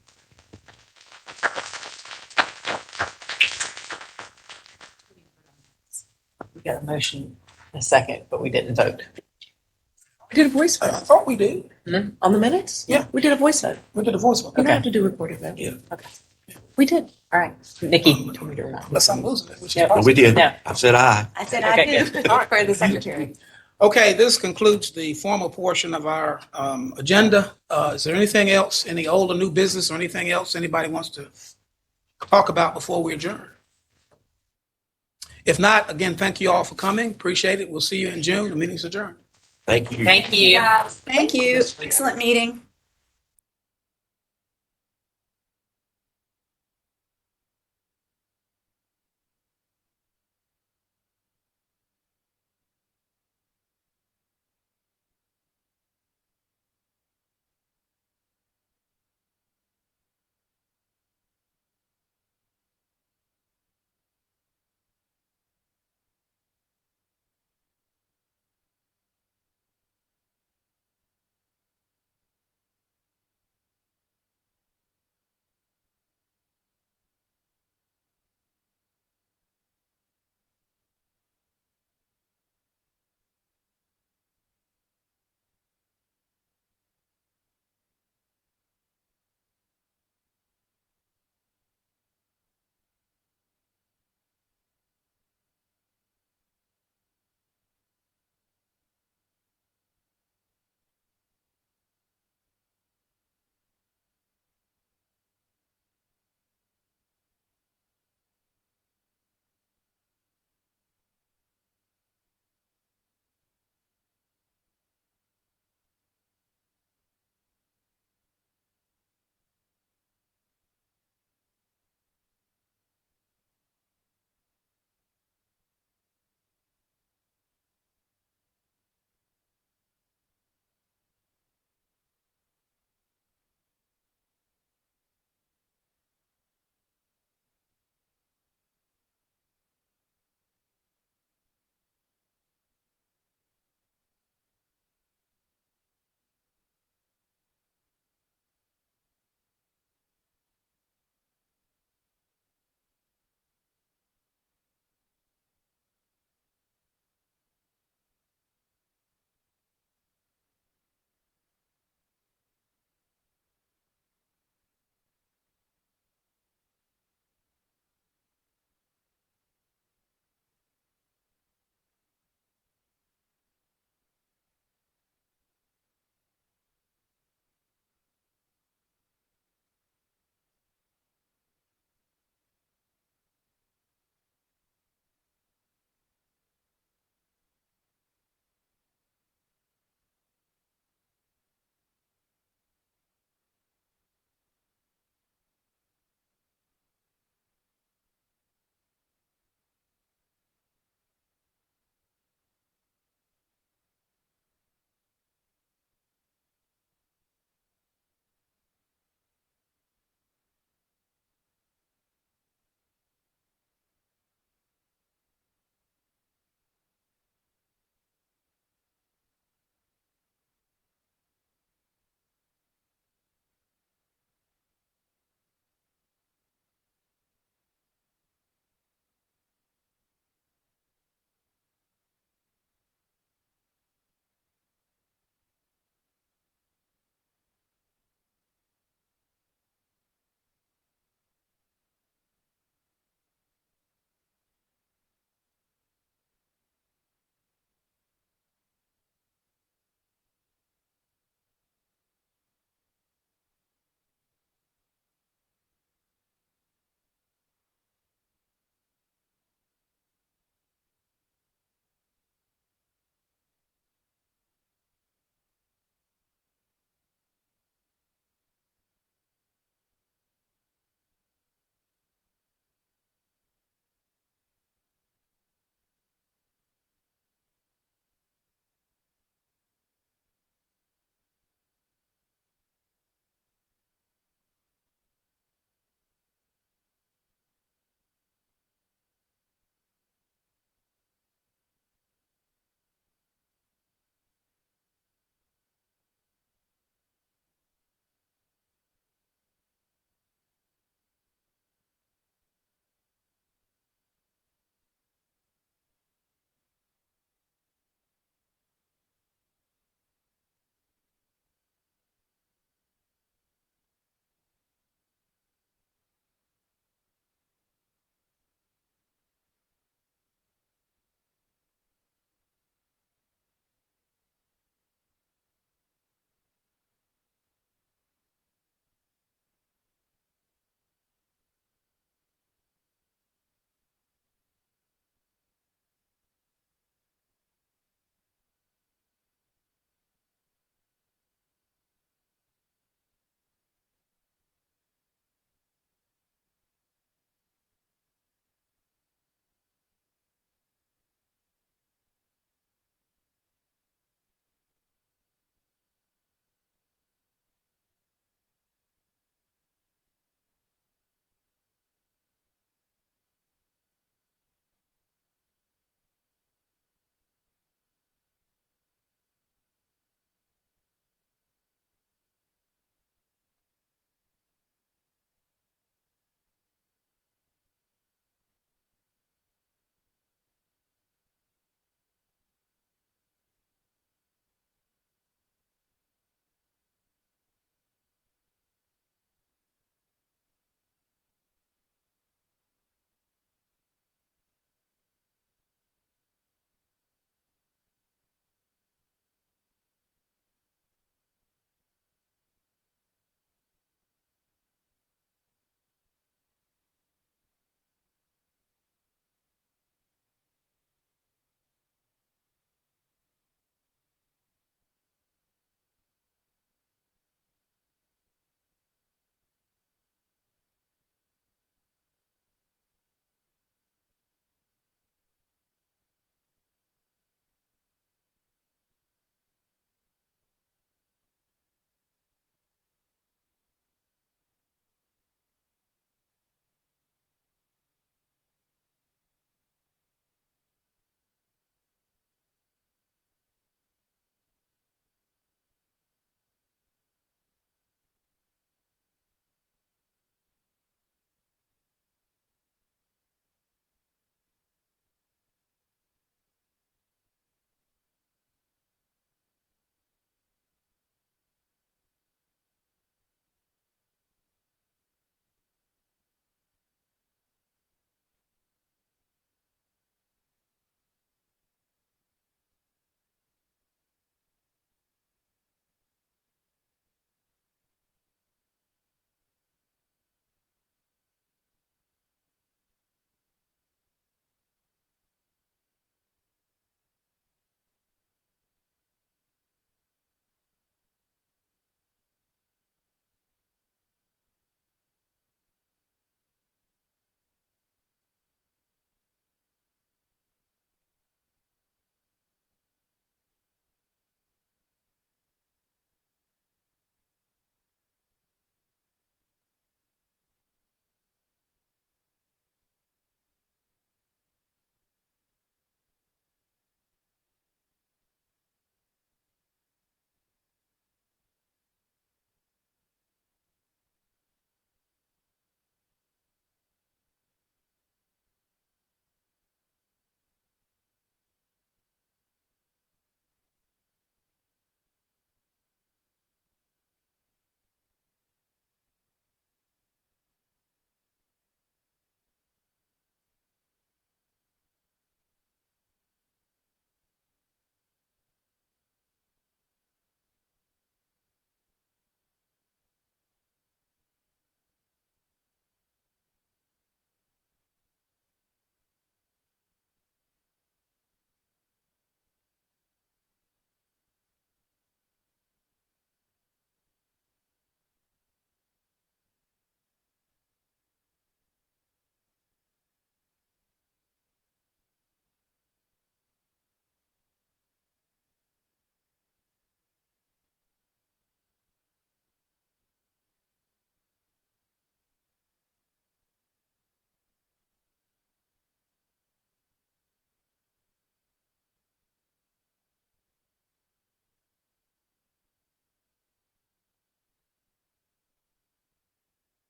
We got a motion, a second, but we didn't vote. We did a voice vote. I thought we did. On the minutes? Yeah. We did a voice vote. We did a voice vote. You don't have to do recorded vote. Yeah. Okay. We did. All right. Nikki told me to remind you. Unless I'm losing it, which is Yeah. possible. We did. Yeah. I said aye. I said Okay, I do. All right, for the secretary. Okay, this concludes the formal portion of our agenda. Is there anything else, any old or new business or anything else anybody wants to talk about before we adjourn? If not, again, thank you all for coming. Appreciate it. We'll see you in June. The meeting's adjourned. Thank you. Thank you. Thank you. Excellent meeting.